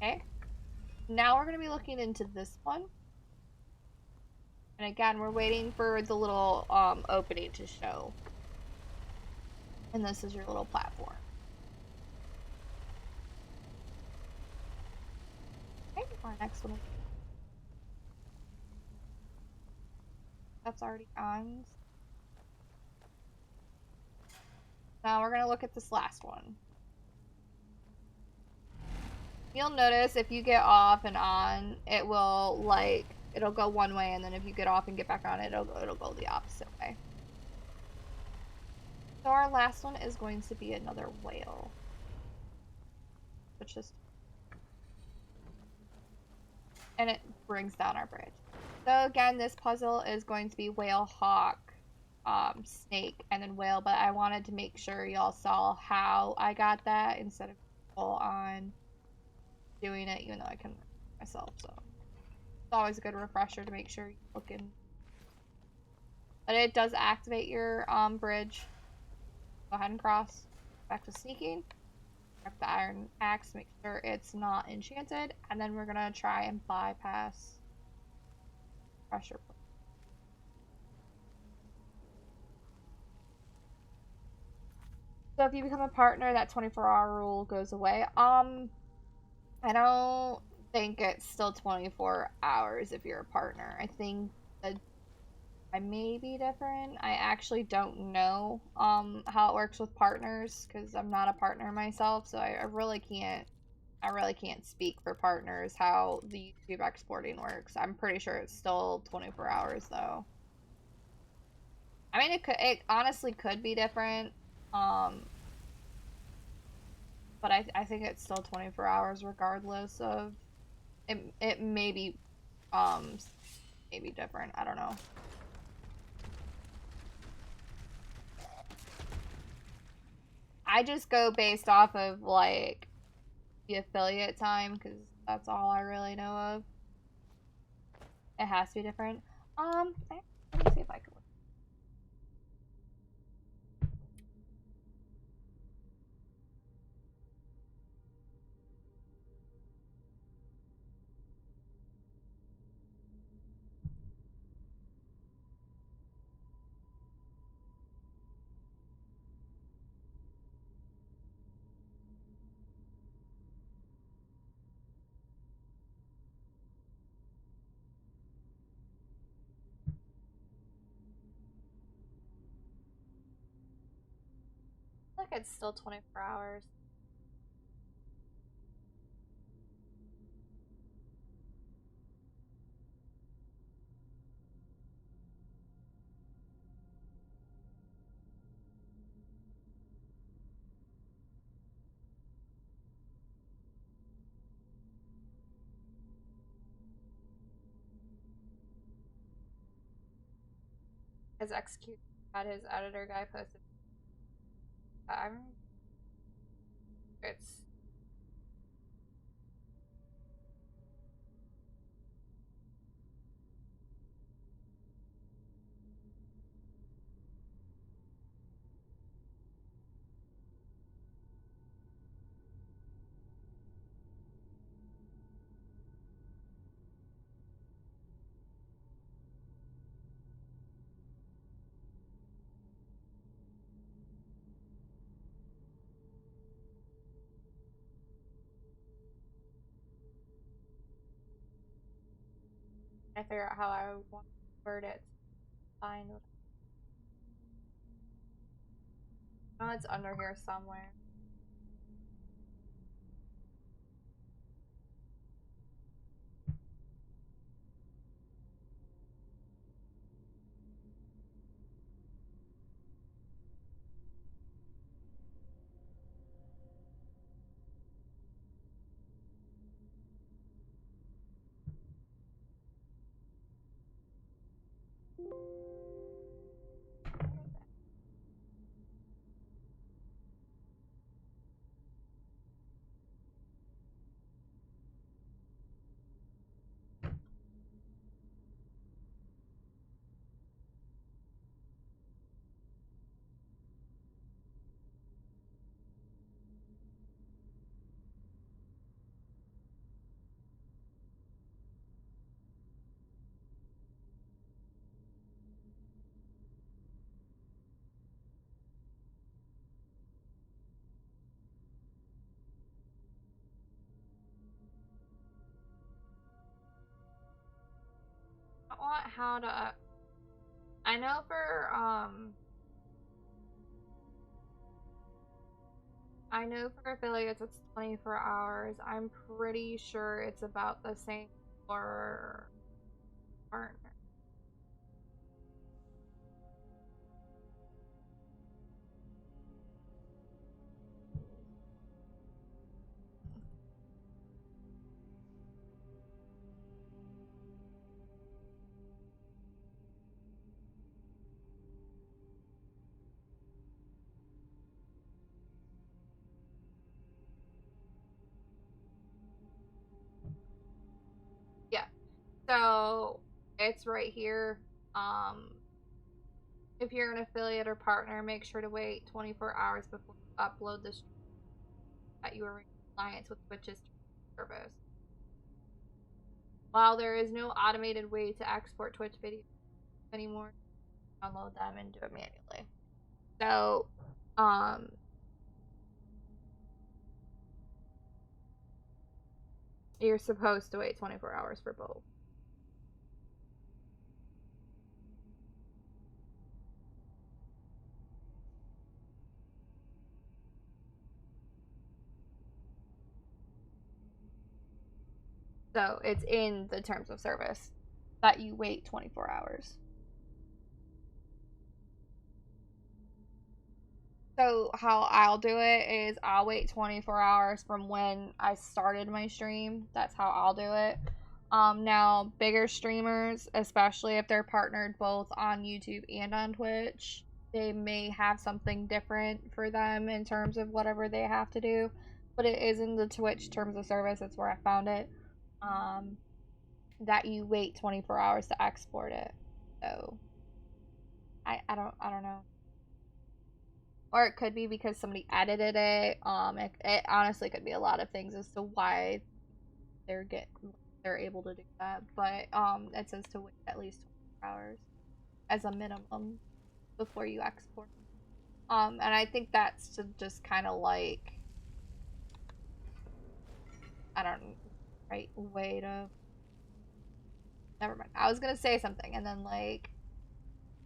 Okay. Now we're going to be looking into this one. And again, we're waiting for the little opening to show. And this is your little platform. Okay, our next one. That's already on. Now we're going to look at this last one. You'll notice if you get off and on, it will, like, it'll go one way, and then if you get off and get back on it, it'll go the opposite way. So our last one is going to be another whale. Which is... and it brings down our bridge. So again, this puzzle is going to be whale, hawk, snake, and then whale, but I wanted to make sure y'all saw how I got that instead of full on doing it, even though I can myself, so it's always a good refresher to make sure you're looking. But it does activate your bridge. Go ahead and cross. Back to sneaking. Back to iron axe, make sure it's not enchanted, and then we're gonna try and bypass pressure plate. So if you become a partner, that 24-hour rule goes away. I don't think it's still 24 hours if you're a partner. I think that I may be different. I actually don't know how it works with partners, because I'm not a partner myself, so I really can't speak for partners how the YouTube exporting works. I'm pretty sure it's still 24 hours though. I mean, it honestly could be different. But I think it's still 24 hours regardless of it may be maybe different. I don't know. I just go based off of like the affiliate time, because that's all I really know of. It has to be different. Let me see if I can. like it's still 24 hours. His execute had his editor guy posted. It's I figure out how I would want to word it. Fine. Oh, it's under here somewhere. I want how to. I know for I know for affiliates it's 24 hours. I'm pretty sure it's about the same for partner. Yeah. So it's right here. If you're an affiliate or partner, make sure to wait 24 hours before you upload the stream that you are in compliance with Twitch's service. While there is no automated way to export Twitch videos anymore, download them and do it manually. So, you're supposed to wait 24 hours for both. So it's in the terms of service that you wait 24 hours. So how I'll do it is I'll wait 24 hours from when I started my stream. That's how I'll do it. Now bigger streamers, especially if they're partnered both on YouTube and on Twitch, they may have something different for them in terms of whatever they have to do. But it is in the Twitch terms of service. That's where I found it. That you wait 24 hours to export it. So I don't know. Or it could be because somebody edited it. It honestly could be a lot of things as to why they're able to do that. But it says to wait at least 24 hours as a minimum before you export. And I think that's to just kind of like, I don't know, right way to. Never mind. I was gonna say something and then like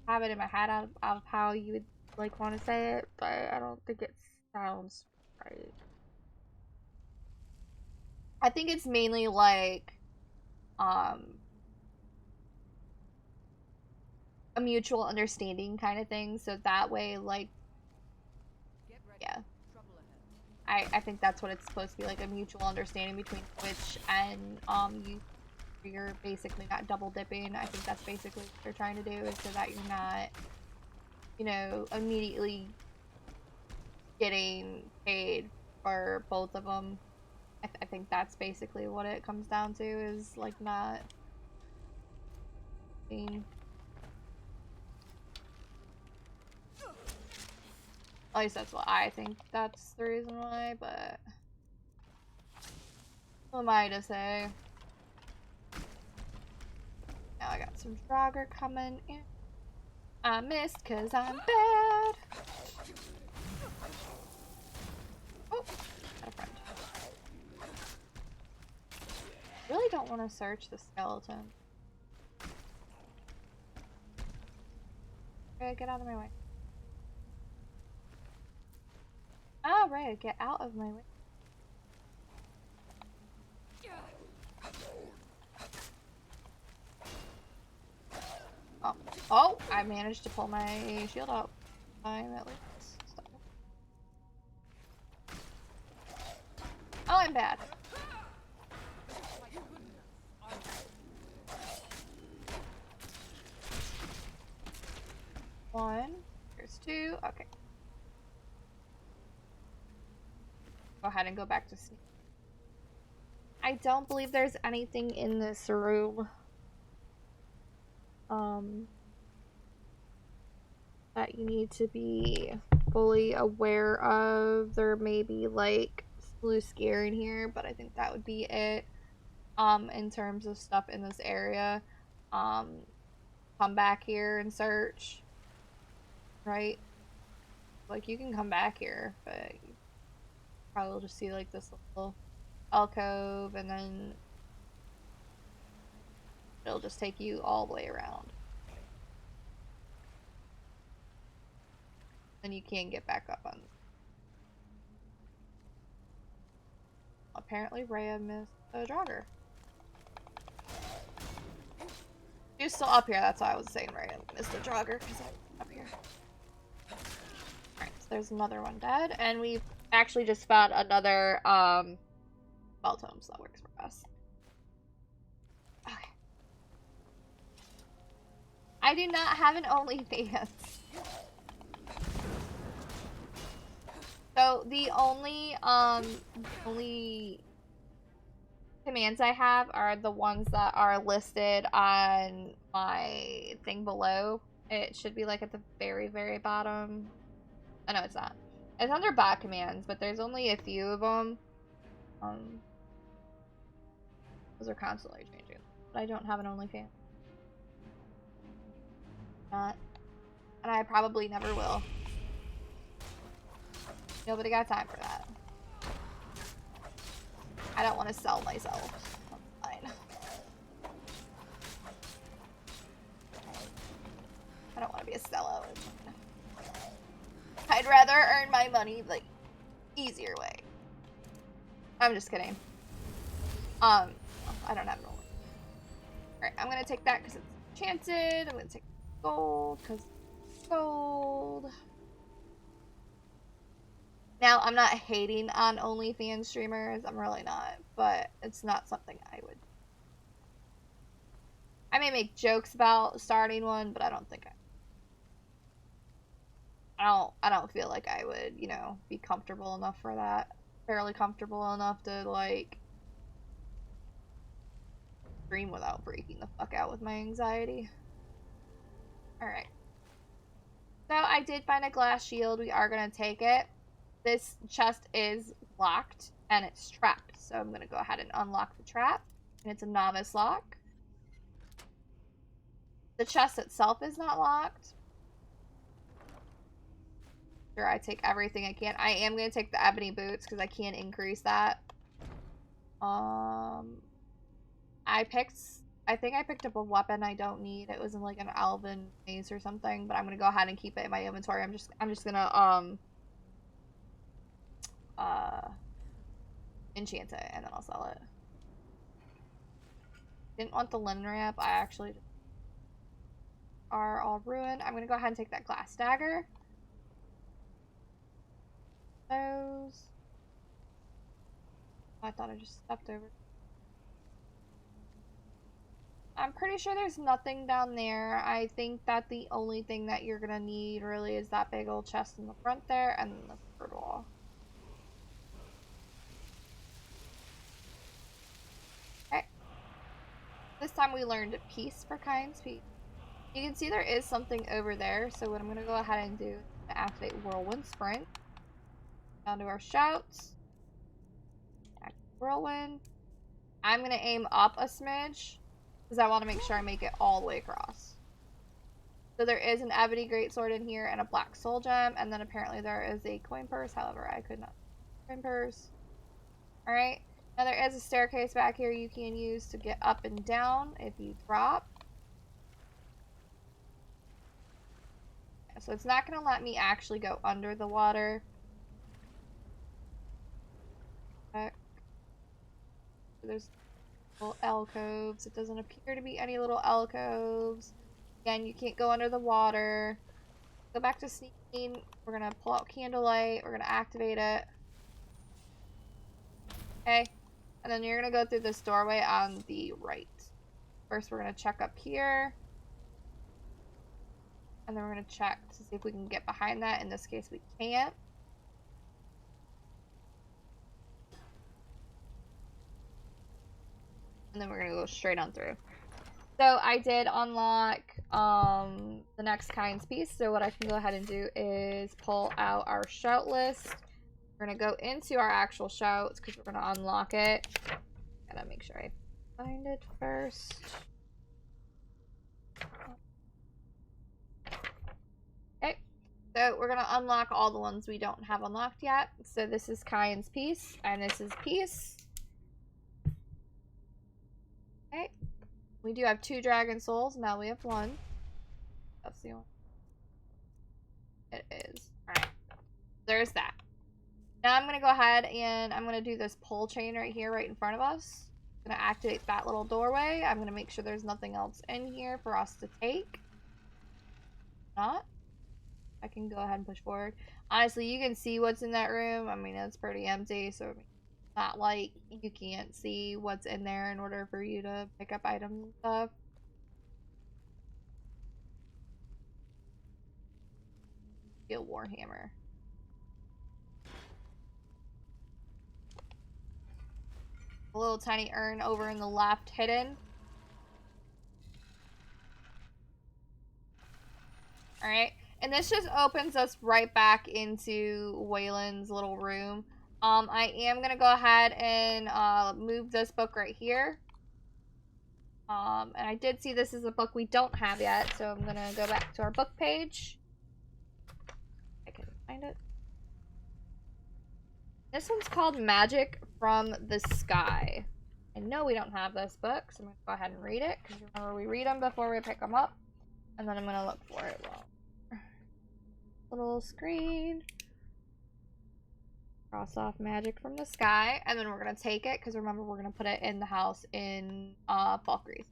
have it in my head of how you would like want to say it, but I don't think it sounds right. I think it's mainly like a mutual understanding kind of thing, so that way, like, Get ready. yeah, Trouble ahead. I think that's what it's supposed to be, like a mutual understanding between Twitch and you're basically not double dipping. I think that's basically what they're trying to do, is so that you're not, you know, immediately getting paid for both of them. I think that's basically what it comes down to, is like not being. At least that's what I think. That's the reason why, but who am I to say? Now I got some Draugr coming in. I missed because I'm bad. Oh, got a friend. Really don't want to search the skeleton. Okay, get out of my way. Oh, right, get out of my way. Oh, oh, I managed to pull my shield out. I'm at least. So. Oh, I'm bad. One. Here's two. Okay. Go ahead and go back to sleep. I don't believe there's anything in this room. That you need to be fully aware of. There may be like loose gear in here, but I think that would be it. In terms of stuff in this area. Come back here and search. Right? Like, you can come back here, but you probably will just see like this little alcove, and then it'll just take you all the way around. Then you can't get back up on. Apparently Rhea missed a Draugr. She was still up here, that's why I was saying Rhea missed a Draugr, because I'm up here. Alright, so there's another one dead, and we've actually just found another spell tome, so that works for us. Okay. I do not have an OnlyFans. So the only commands I have are the ones that are listed on my thing below. It should be like at the very, very bottom. Oh, no, it's not. It's under bot commands, but there's only a few of them. Those are constantly changing. But I don't have an OnlyFans. Not. And I probably never will. Nobody got time for that. I don't want to sell myself. That's fine. I don't want to be a sellout. I'd rather earn my money the easier way. I'm just kidding. I don't have an only. Alright, I'm gonna take that because it's enchanted. I'm gonna take gold because it's gold. Now, I'm not hating on OnlyFans streamers. I'm really not. But it's not something I would. I may make jokes about starting one, but I don't think I don't feel like I would, you know, be comfortable enough for that. Fairly comfortable enough to, like, stream without freaking the fuck out with my anxiety. Alright. So, I did find a glass shield. We are going to take it. This chest is locked, and it's trapped. So I'm going to go ahead and unlock the trap. And it's a novice lock. The chest itself is not locked. Sure, I take everything I can. I am going to take the ebony boots, because I can increase that. I picked I think I picked up a weapon I don't need. It was in like an elven mace or something, but I'm gonna go ahead and keep it in my inventory. I'm just gonna enchant it and then I'll sell it. Didn't want the linen wrap. I actually are all ruined. I'm gonna go ahead and take that glass dagger. Those. I thought I just stepped over. I'm pretty sure there's nothing down there. I think that the only thing that you're gonna need really is that big old chest in the front there and the third wall. Okay. This time we learned peace for Kyne's Peace. You can see there is something over there, so what I'm gonna go ahead and do is activate Whirlwind Sprint. Down to our shouts. Activate Whirlwind. I'm gonna aim up a smidge, because I want to make sure I make it all the way across. So there is an ebony greatsword in here and a black soul gem, and then apparently there is a coin purse. However, I could not. Coin purse. Alright. Now there is a staircase back here you can use to get up and down if you drop. So it's not going to let me actually go under the water. Okay. There's little alcoves. It doesn't appear to be any little alcoves. Again, you can't go under the water. Go back to sneaking. We're going to pull out candlelight. We're going to activate it. Okay. And then you're going to go through this doorway on the right. First, we're going to check up here. And then we're going to check to see if we can get behind that. In this case, we can't. And then we're going to go straight on through. So I did unlock the next Kyne's Peace. So what I can go ahead and do is pull out our shout list. We're going to go into our actual shouts because we're going to unlock it. Gotta make sure I find it first. Okay. So we're going to unlock all the ones we don't have unlocked yet. So this is Kyne's Peace and this is Peace. Okay. We do have 2 dragon souls. Now we have 1. That's the one. It is. Alright. There's that. Now I'm going to go ahead and I'm going to do this pull chain right here, right in front of us. I'm going to activate that little doorway. I'm going to make sure there's nothing else in here for us to take. Not. I can go ahead and push forward. Honestly, you can see what's in that room. I mean, it's pretty empty, so it's not like you can't see what's in there in order for you to pick up items and stuff. Steel Warhammer. A little tiny urn over in the left hidden. Alright. And this just opens us right back into Waylon's little room. I am going to go ahead and move this book right here. And I did see this is a book we don't have yet, so I'm going to go back to our book page. I can find it. This one's called Magic from the Sky. I know we don't have this book, so I'm going to go ahead and read it, because remember we read them before we pick them up. And then I'm going to look for it. Little screen. Cross off Magic from the Sky, and then we're going to take it, because remember we're going to put it in the house in Falkreath.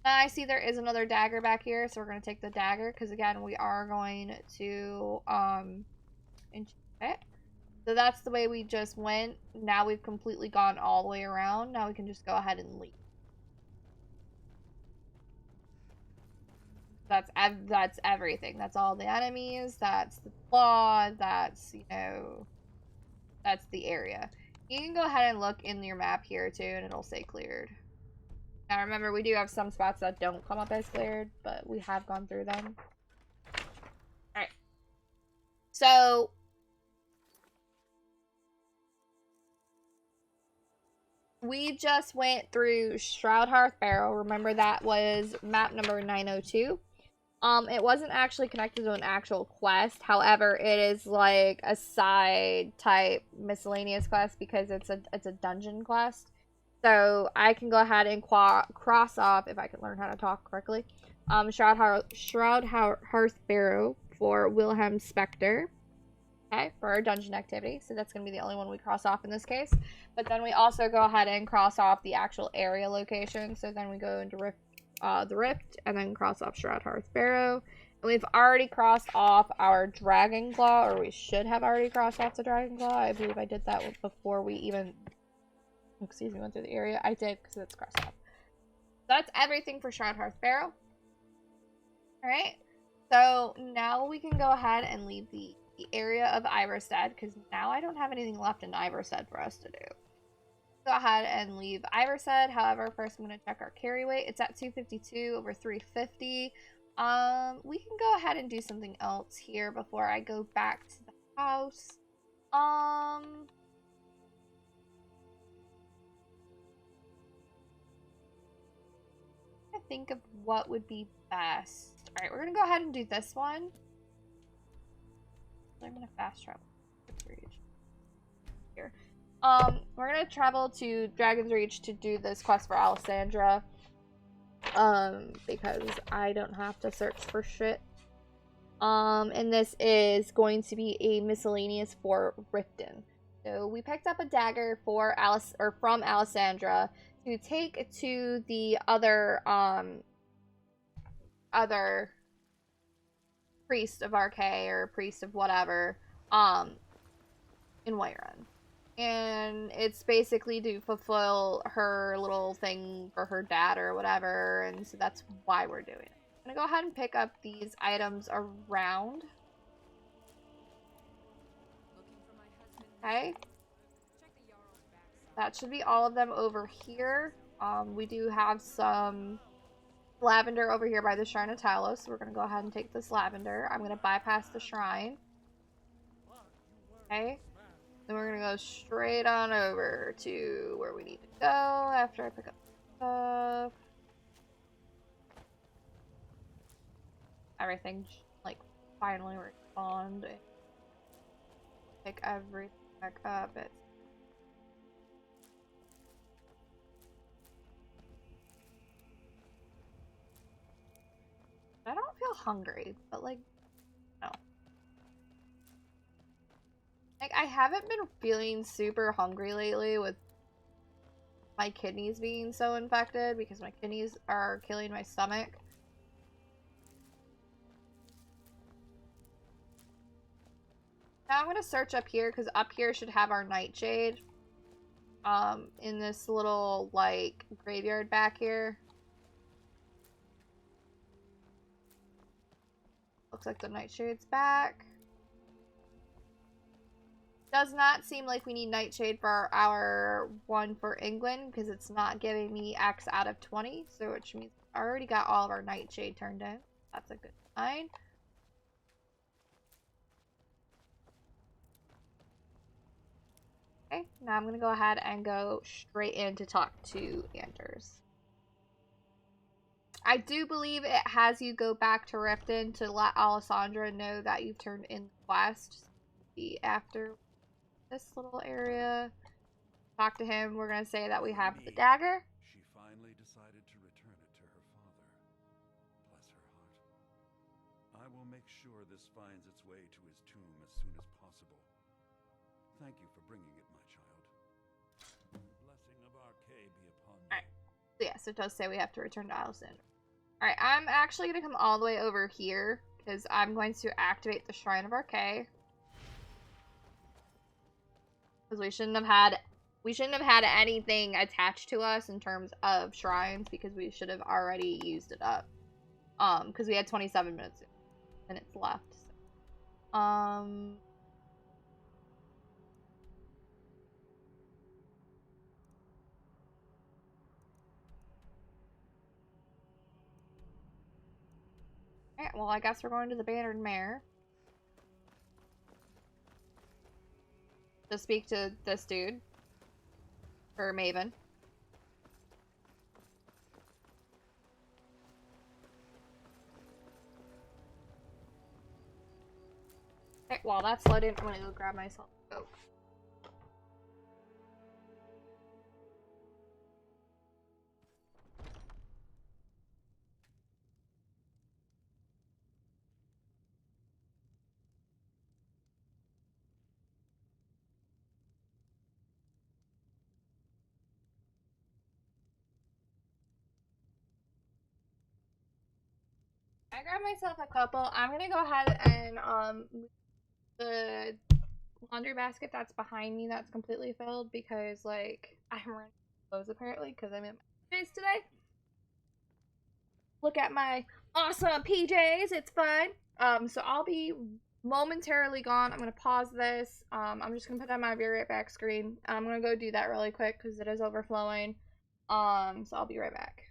Now I see there is another dagger back here, so we're going to take the dagger, because again, we are going to enchant it. So that's the way we just went. Now we've completely gone all the way around. Now we can just go ahead and leave. That's everything. That's all the enemies. That's the claw. That's, you know, that's the area. You can go ahead and look in your map here too, and it'll say cleared. Now remember, we do have some spots that don't come up as cleared, but we have gone through them. Alright. So we just went through Shroudhearth Barrow. Remember, that was map number 902. It wasn't actually connected to an actual quest. However, it is like a side type miscellaneous quest because it's a dungeon quest. So I can go ahead and cross off, if I can learn how to talk correctly, Shroud Hearthbarrow for Wilhelm Spectre. Okay, for our dungeon activity. So that's going to be the only one we cross off in this case. But then we also go ahead and cross off the actual area location. So then we go into the Rift and then cross off Shroud Hearthbarrow. And we've already crossed off our Dragon Claw, or we should have already crossed off the Dragon Claw. I believe I did that before we even, went through the area. I did, because it's crossed off. So that's everything for Shroud Hearthbarrow. Alright, so now we can go ahead and leave the area of Iverstead, because now I don't have anything left in Iverstead for us to do. Go ahead and leave Iverstead. However, first I'm going to check our carry weight. It's at 252 over 350. We can go ahead and do something else here before I go back to the house. I think of what would be best. Alright, we're going to go ahead and do this one. I'm going to fast travel. Here. We're going to travel to Dragon's Reach to do this quest for Alessandra. Because I don't have to search for shit. And this is going to be a miscellaneous for Riften. So we picked up a dagger for from Alessandra to take to the other priest of RK or priest of whatever in Whiterun. And it's basically to fulfill her little thing for her dad or whatever, and so that's why we're doing it. I'm gonna go ahead and pick up these items around. Okay. That should be all of them over here. We do have some lavender over here by the Shrine of Talos, so we're going to go ahead and take this lavender. I'm going to bypass the shrine. Okay. Then we're going to go straight on over to where we need to go after I pick up stuff. Everything, like, finally respawned. Pick everything back up. I don't feel hungry, but like, no. Like, I haven't been feeling super hungry lately with my kidneys being so infected because my kidneys are killing my stomach. Now I'm gonna search up here because up here should have our nightshade. In this little, like, graveyard back here. Looks like the Nightshade's back. Does not seem like we need Nightshade for our one for England because it's not giving me X out of 20, so which means I already got all of our Nightshade turned in. That's a good sign. Okay, now I'm gonna go ahead and go straight in to talk to Anders. I do believe it has you go back to Riften to let Alessandra know that you've turned in the quest. Be after this little area. Talk to him. We're going to say that we have the dagger. She finally decided to return it to her father. Bless her heart. I will make sure this finds its way to his tomb as soon as possible. Thank you for bringing it, my child. The blessing of RK be upon you. Alright. So yes, it does say we have to return to Alessandra. Alright, I'm actually going to come all the way over here because I'm going to activate the Shrine of RK. Because we shouldn't have had anything attached to us in terms of shrines because we should have already used it up. Because we had 27 minutes left. So. Alright, well, I guess we're going to the Bannered Mare. To speak to this dude. Or Maven. Okay, while that's loading, I'm gonna go grab myself a Coke. I grabbed myself a couple. I'm gonna go ahead and move the laundry basket that's behind me that's completely filled because like I'm running out of clothes apparently because I'm in my PJs today. Look at my awesome PJs. It's fun. So I'll be momentarily gone. I'm gonna pause this. I'm just gonna put on my be right back screen. I'm gonna go do that really quick because it is overflowing. So I'll be right back.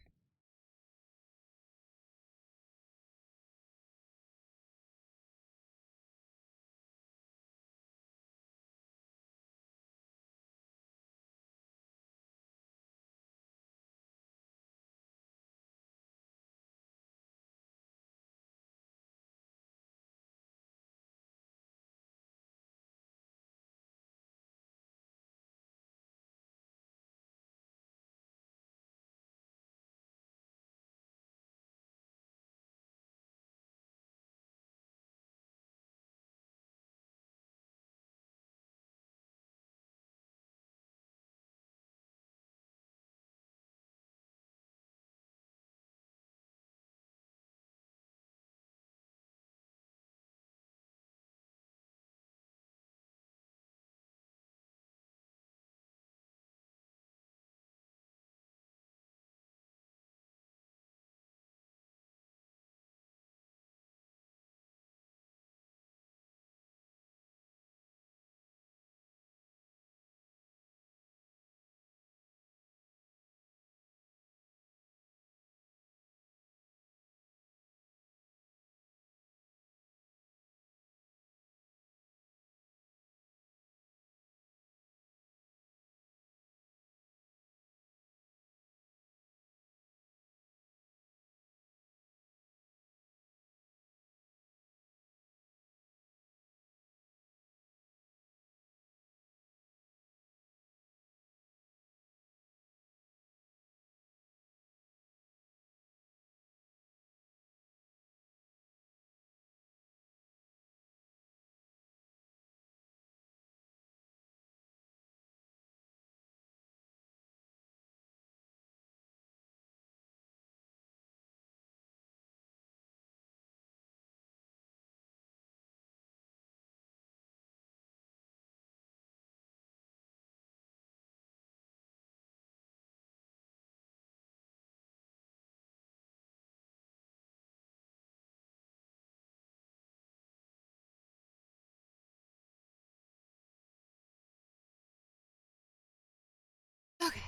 Okay.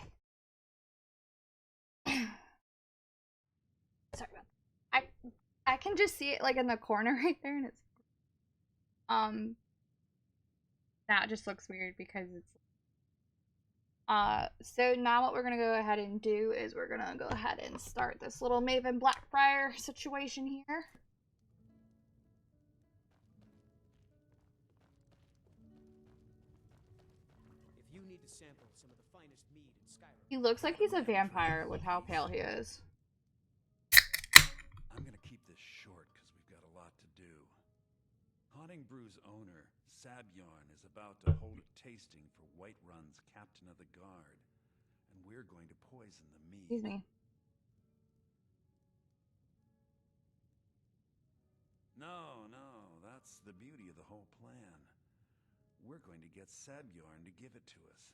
Sorry about that. I can just see it like in the corner right there, and it's that just looks weird because it's so now what we're gonna go ahead and do is we're gonna go ahead and start this little Maven Blackbriar situation here. If you need to sample some of the finest mead in Skyrim, He looks like he's a vampire with how pale he is. I'm gonna keep this short because we've got a lot to do. Haunting Brew's owner, Sabjorn, is about to hold a tasting for Whiterun's captain of the guard, and we're going to poison the mead. Excuse me. No, that's the beauty of the whole plan. We're going to get Sabjorn to give it to us.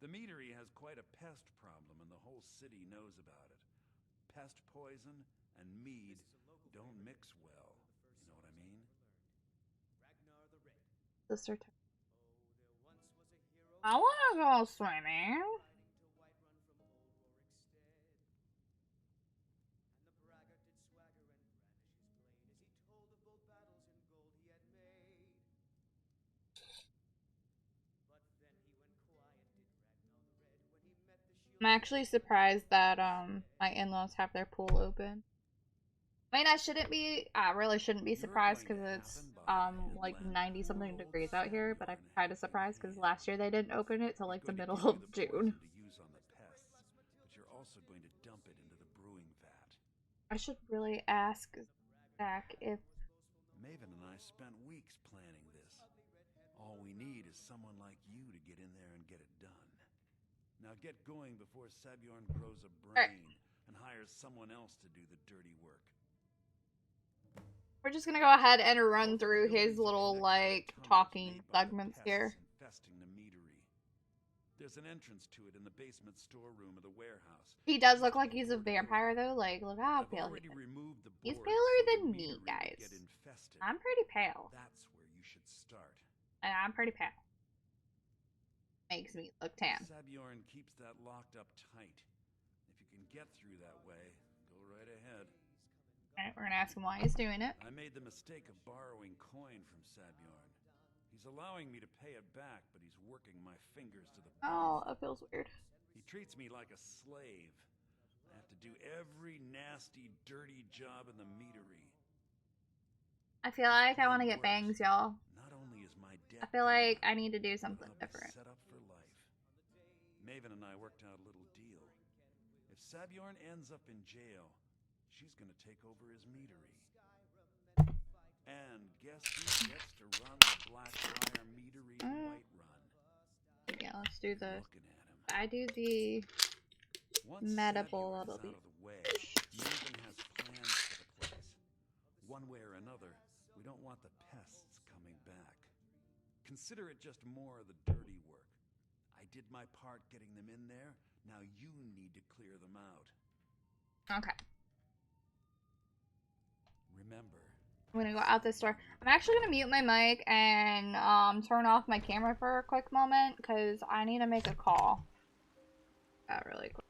The meadery has quite a pest problem, and the whole city knows about it. Pest poison and mead don't mix well. You know what I mean? Ragnar the Red. Sister. Oh, there once was a hero. I wanna go swimming. Fighting to Whiterun from old Rorikstead. And the braggart did swagger and brandish his blade as he told of bold battles in gold he had made. But then he went quiet, did Ragnar the Red, when he met the shield. I'm actually surprised that my in-laws have their pool open. I mean, I really shouldn't be surprised because it's like 90 something degrees out here, but I'm kind of surprised because last year they didn't open it till like the middle of June. To use on the pests, but you're also going to dump it into the brewing vat. I should really ask Zach if Maven and I spent weeks planning this. All we need is someone like you to get in there and get it done. Now get going before Sabjorn grows a brain and hires someone else to do the dirty work. We're just gonna go ahead and run through his little, like, talking segments here. Infesting the meadery. There's an entrance to it in the basement storeroom of the warehouse. He does look like he's a vampire, though. Like, look how I've pale he already is. removed the He's boards paler so the than me, meadery would guys. get infested. I'm pretty pale. That's where you should start. And I'm pretty pale. Makes me look tan. Sabjorn keeps that locked up tight. If you can get through that way, go right ahead. Alright, we're gonna ask him why he's doing it. I made the mistake of borrowing coin from Sabjorn. He's allowing me to pay it back, but he's working my fingers to the bone. Oh, that feels weird. He treats me like a slave. I have to do every nasty, dirty job in the meadery. I feel like I want to get bangs, y'all. Not only is my debt I feel like paid, I need to do something but I'll be different. set up for life. Maven and I worked out a little deal. If Sabjorn ends up in jail, she's gonna take over his meadery. And guess who gets to run the Blackfire meadery in Whiterun? Yeah, let's do the... Looking at him. I do the Once meta Sabjorn bowl, is that'll out be... of the way, Maven has plans for the place. One way or another, we don't want the pests coming back. Consider it just more of the dirty work. I did my part getting them in there. Now you need to clear them out. Okay. Remember, I'm gonna go out this door. I'm actually gonna mute my mic and turn off my camera for a quick moment because I need to make a call. Really quick.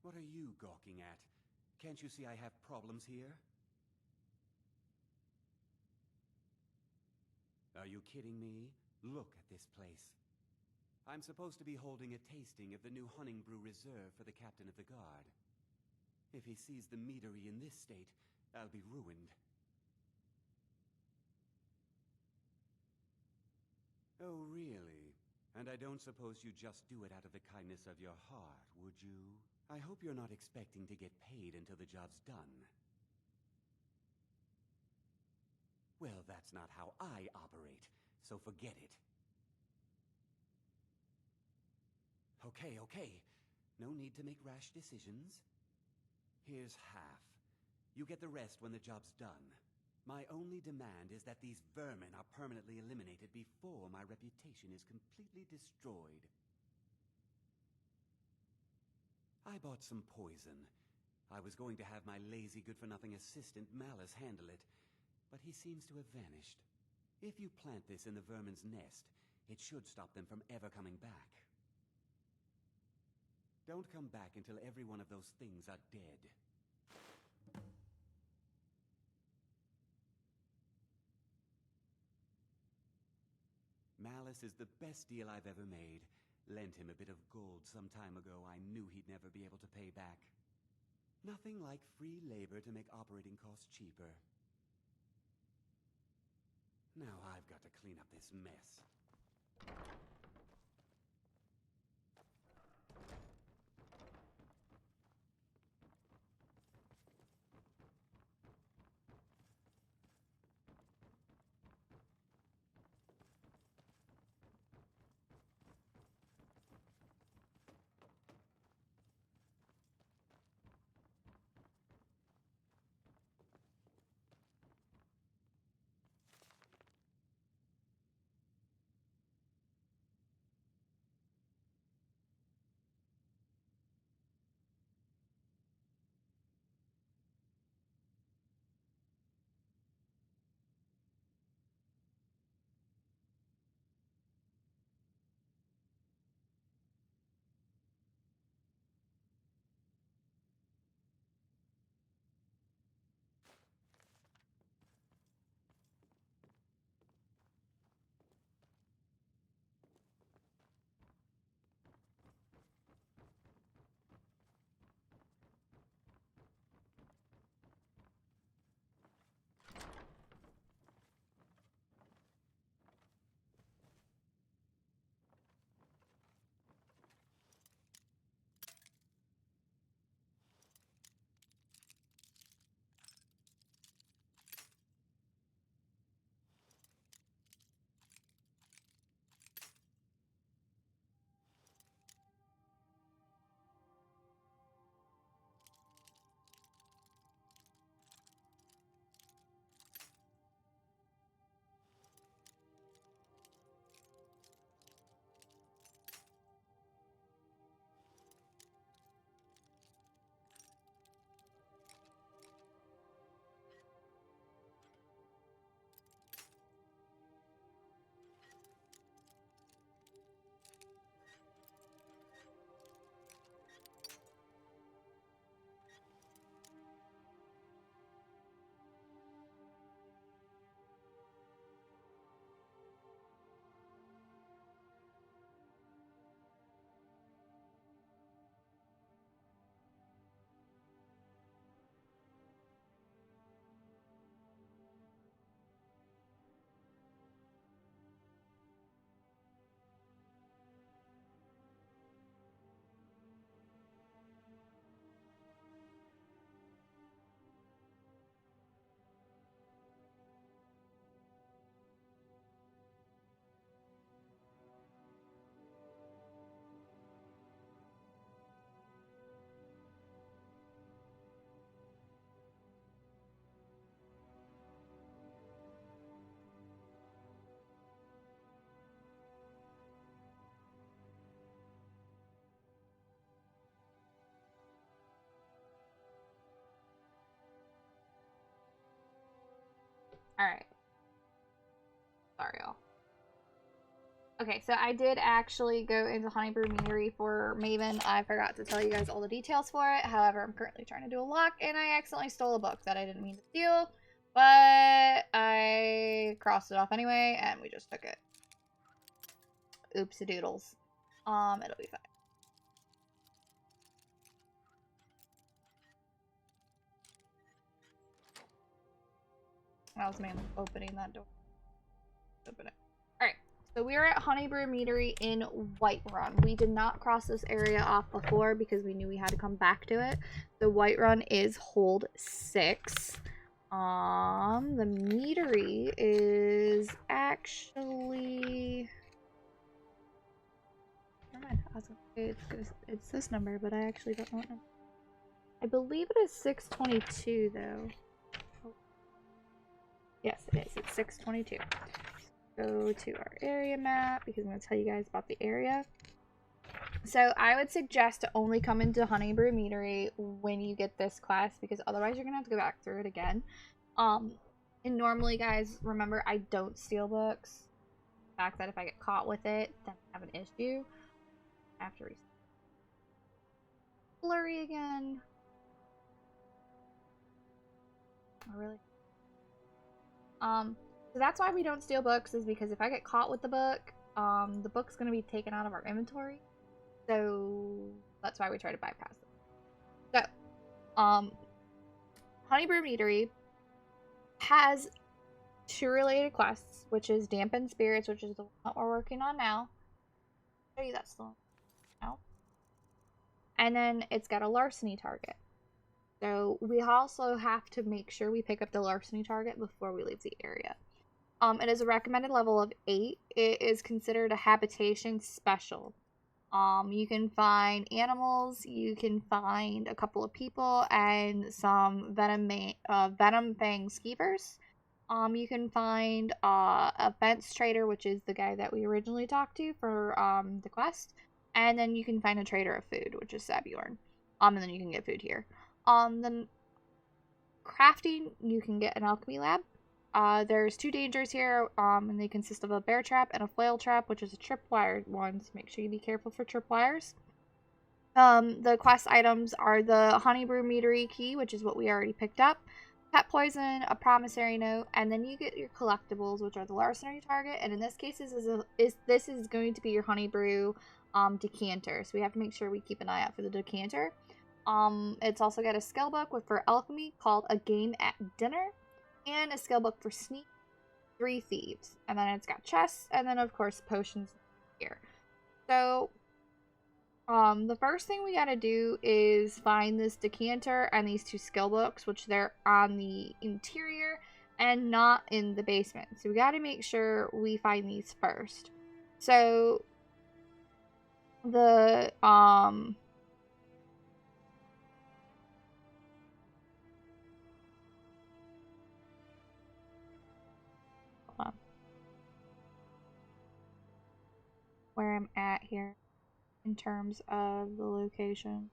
What are you gawking at? Can't you see I have problems here? Are you kidding me? Look at this place. I'm supposed to be holding a tasting of the new Honningbrew Reserve for the captain of the guard. If he sees the meadery in this state, I'll be ruined. Oh, really? And I don't suppose you just do it out of the kindness of your heart, would you? I hope you're not expecting to get paid until the job's done. Well, that's not how I operate, so forget it. Okay. No need to make rash decisions. Here's half. You get the rest when the job's done. My only demand is that these vermin are permanently eliminated before my reputation is completely destroyed. I bought some poison. I was going to have my lazy good-for-nothing assistant Malice handle it, but he seems to have vanished. If you plant this in the vermin's nest, it should stop them from ever coming back. Don't come back until every one of those things are dead. Malice is the best deal I've ever made. Lent him a bit of gold some time ago I knew he'd never be able to pay back. Nothing like free labor to make operating costs cheaper. Now I've got to clean up this mess. Alright. Sorry, y'all. Okay, so I did actually go into Honeybrew Meadery for Maven. I forgot to tell you guys all the details for it. However, I'm currently trying to do a lock, and I accidentally stole a book that I didn't mean to steal. But I crossed it off anyway, and we just took it. Oopsie doodles. It'll be fine. That was me opening that door. Open it. Alright, so we are at Honeybrew Meadery in Whiterun. We did not cross this area off before because we knew we had to come back to it. The Whiterun is hold 6. The Meadery is actually... Never mind. I was gonna say it's this number, but I actually don't know what number. I believe it is 622 though. Yes, it is. It's 622. Go to our area map because I'm going to tell you guys about the area. So I would suggest to only come into Honeybrew Meadery when you get this quest because otherwise you're going to have to go back through it again. And normally, guys, remember, I don't steal books. The fact that if I get caught with it, then I have an issue. I have to restart. Blurry again. Oh, really? So that's why we don't steal books, is because if I get caught with the book's gonna be taken out of our inventory. So that's why we try to bypass it. So, Honeybrew Meadery has 2 related quests, which is Dampened Spirits, which is the one that we're working on now. I'll show you that still now. And then it's got a larceny target. So we also have to make sure we pick up the larceny target before we leave the area. It is a recommended level of 8. It is considered a habitation special. You can find animals, you can find a couple of people, and some venom fang skeevers. You can find a fence trader, which is the guy that we originally talked to for the quest. And then you can find a trader of food, which is Sabjorn. And then you can get food here. Then crafting, you can get an alchemy lab. There's 2 dangers here, and they consist of a bear trap and a flail trap, which is a tripwire one, so make sure you be careful for tripwires. The quest items are the Honeybrew Meadery key, which is what we already picked up, pet poison, a promissory note, and then you get your collectibles, which are the larceny target, and in this case, this is going to be your Honeybrew decanter, so we have to make sure we keep an eye out for the decanter. It's also got a skill book for alchemy called A Game at Dinner, and a skill book for sneak, 3 thieves, and then it's got chests, and then of course potions here. So, the first thing we gotta do is find this decanter and these 2 skill books, which they're on the interior and not in the basement. So we gotta make sure we find these first. So, the, where I'm at here in terms of the location.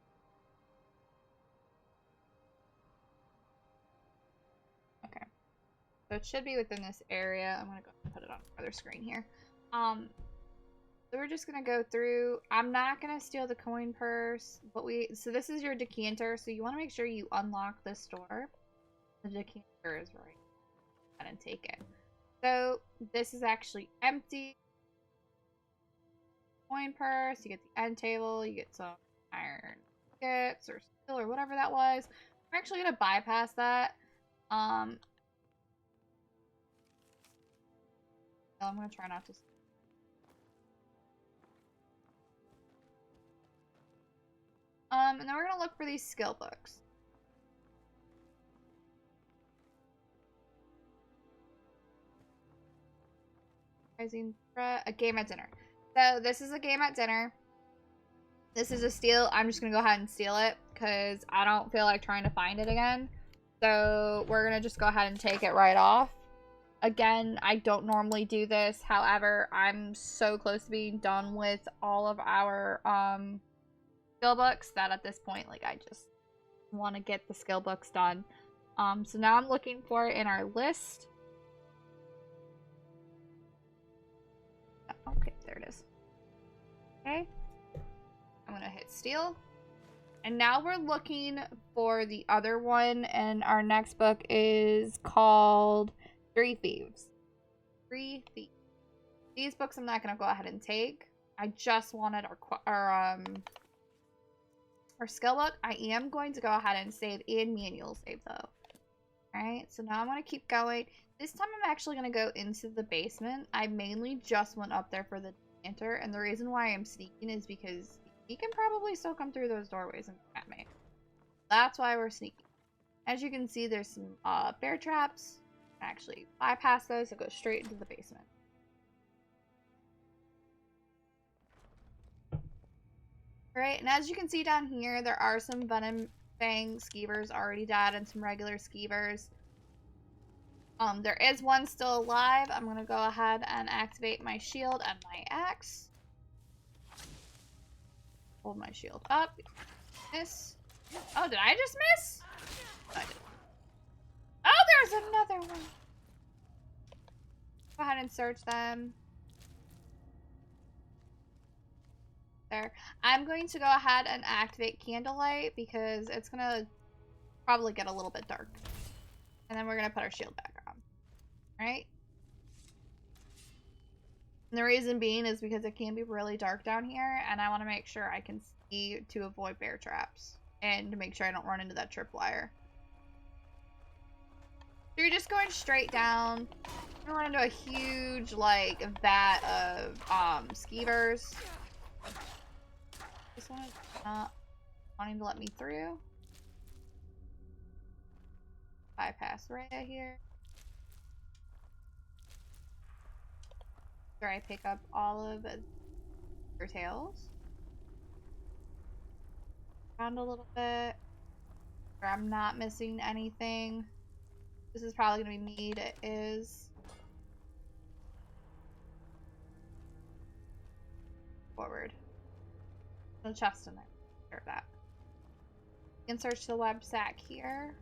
Okay. So it should be within this area. I'm gonna go and put it on another screen here. So we're just gonna go through. I'm not gonna steal the coin purse, but so this is your decanter, so you wanna make sure you unlock this door. The decanter is right. And take it. So this is actually empty. Coin purse, you get the end table, you get some iron nuggets or steel or whatever that was. I'm actually gonna bypass that. I'm gonna try not to. And then we're gonna look for these skill books. Rising threat, a game at dinner. So this is a game at dinner. This is a steal. I'm just going to go ahead and steal it because I don't feel like trying to find it again. So we're going to just go ahead and take it right off. Again, I don't normally do this. However, I'm so close to being done with all of our skill books that at this point, like, I just want to get the skill books done. So now I'm looking for it in our list. Okay. I'm gonna hit steal. And now we're looking for the other one, and our next book is called Three Thieves. Three Thieves. These books I'm not gonna go ahead and take. I just wanted our skill book. I am going to go ahead and save and manual save though. Alright, so now I'm gonna keep going. This time I'm actually gonna go into the basement. I mainly just went up there for the decanter, and the reason why I'm sneaking is because he can probably still come through those doorways and come at me. That's why we're sneaking. As you can see, there's some bear traps. Actually, bypass those, so go straight into the basement. Alright, and as you can see down here, there are some Venom Fang skeevers already dead and some regular skeevers. There is one still alive. I'm gonna go ahead and activate my shield and my axe. Hold my shield up. Miss. Oh, did I just miss? I did. Oh, there's another one. Go ahead and search them. There. I'm going to go ahead and activate candlelight because it's gonna probably get a little bit dark. And then we're gonna put our shield back on. Right? And the reason being is because it can be really dark down here, and I want to make sure I can see to avoid bear traps. And to make sure I don't run into that tripwire. So you're just going straight down. You're gonna run into a huge, like, vat of, skeevers. This one is not wanting to let me through. Bypass Rhea here. Sure, I pick up all of their tails. Around a little bit. Where I'm not missing anything. This is probably gonna be mead. It is. Forward. No chest in there. Sure that. You can search the web sack here.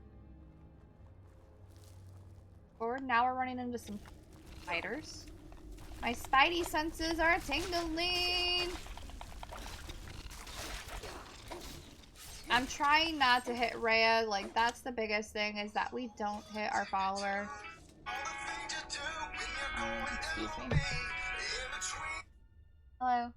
Forward. Now we're running into some spiders. My spidey senses are tingling. I'm trying not to hit Rhea. Like, that's the biggest thing, is that we don't hit our follower. Excuse me. Hello.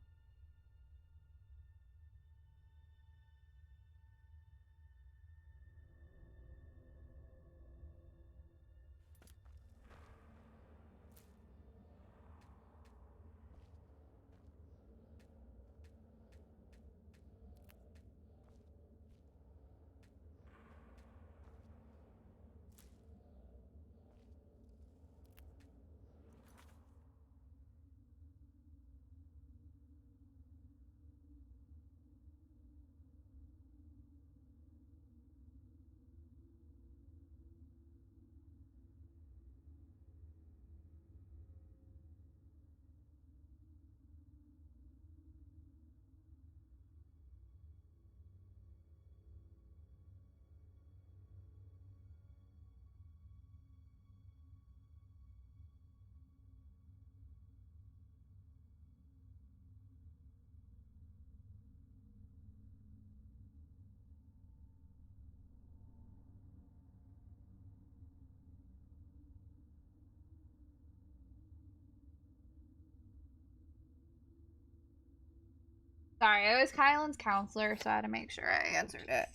Sorry, it was Kylan's counselor, so I had to make sure I answered it.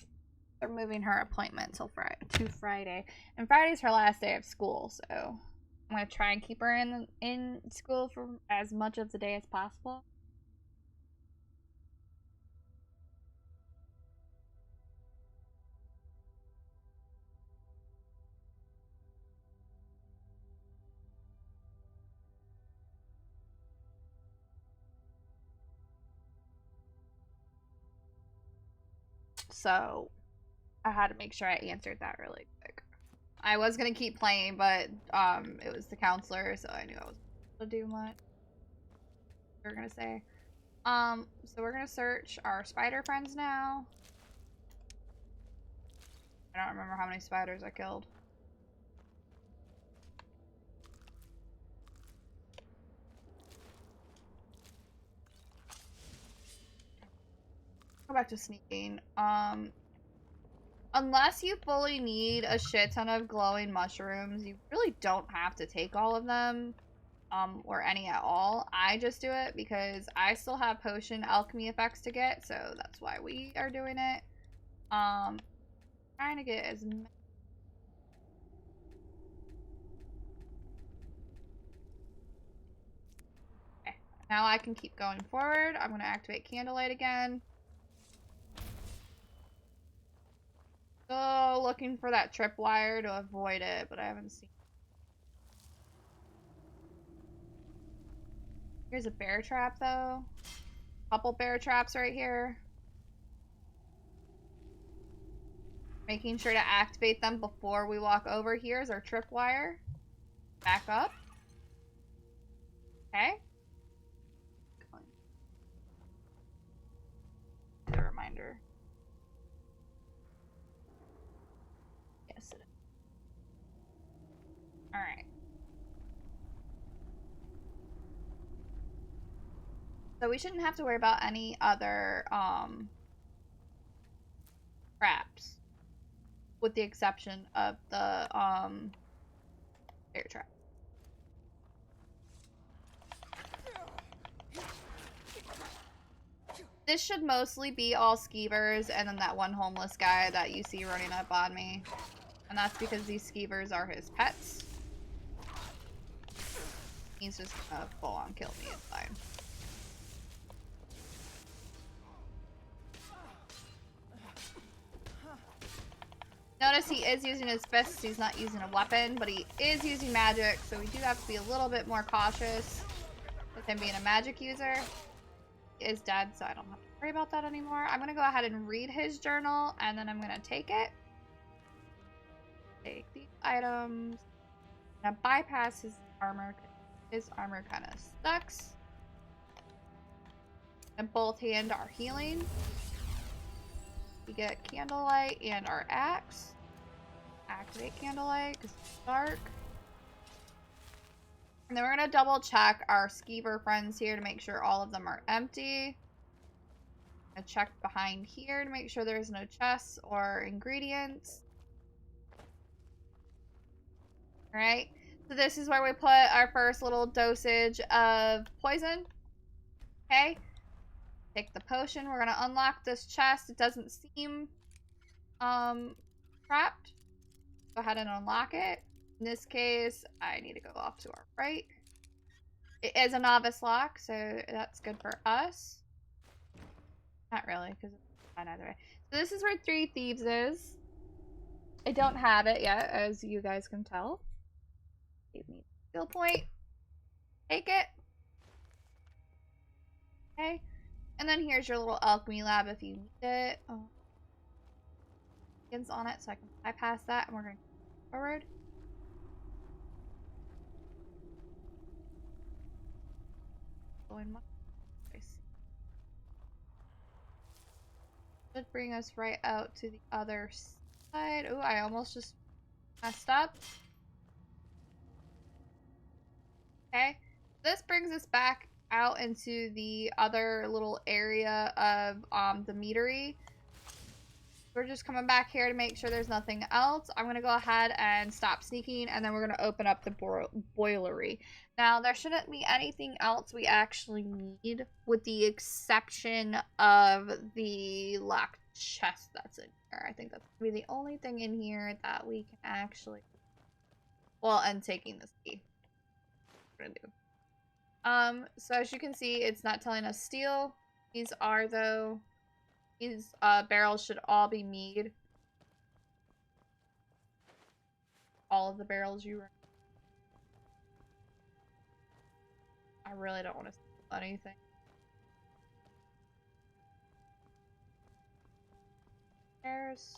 They're moving her appointment till Friday. And Friday's her last day of school, so I'm gonna try and keep her in school for as much of the day as possible. So I had to make sure I answered that really quick. I was gonna keep playing, but it was the counselor, so I knew I wasn't able to do much. We're gonna say. So we're gonna search our spider friends now. I don't remember how many spiders I killed. back to sneaking. Unless you fully need a shit ton of glowing mushrooms, you really don't have to take all of them, or any at all. I just do it because I still have potion alchemy effects to get, so that's why we are doing it. Trying to get as many. Okay, now I can keep going forward. I'm gonna activate candlelight again. Still looking for that tripwire to avoid it, but I haven't seen. Here's a bear trap, though. Couple bear traps right here. Making sure to activate them before we walk over. Here's our tripwire. Back up. Okay. The reminder. Yes, it is. Alright. So we shouldn't have to worry about any other traps. With the exception of the bear trap. This should mostly be all skeevers and then that one homeless guy that you see running up on me. And that's because these skeevers are his pets. He's just gonna full on kill me, it's fine. Notice he is using his fists, he's not using a weapon, but he is using magic, so we do have to be a little bit more cautious with him being a magic user. He is dead, so I don't have to worry about that anymore. I'm gonna go ahead and read his journal, and then I'm gonna take it. Take these items. I'm gonna bypass his armor. His armor kind of sucks. And both hand our healing. We get candlelight and our axe. Activate candlelight because it's dark. And then we're going to double check our skeever friends here to make sure all of them are empty. I check behind here to make sure there's no chests or ingredients. Alright, so this is where we put our first little dosage of poison. Okay. Take the potion. We're going to unlock this chest. It doesn't seem trapped. Go ahead and unlock it. In this case, I need to go off to our right. It is a novice lock, so that's good for us. Not really, because it's fine either way. So this is where 3 Thieves is. I don't have it yet, as you guys can tell. Give me a skill point. Take it. Okay. And then here's your little alchemy lab if you need it. Oh. Skins on it, so I can bypass that, and we're going to go forward. Going much. Should bring us right out to the other side. Oh, I almost just messed up. Okay. This brings us back out into the other little area of the meadery. We're just coming back here to make sure there's nothing else. I'm going to go ahead and stop sneaking, and then we're going to open up the boilery. Now, there shouldn't be anything else we actually need, with the exception of the locked chest that's in here. I think that's going to be the only thing in here that we can actually... Well, and taking this key. We're going to do. So as you can see, it's not telling us steel. These are, though. These barrels should all be mead. All of the barrels you run. I really don't want to steal anything. There's...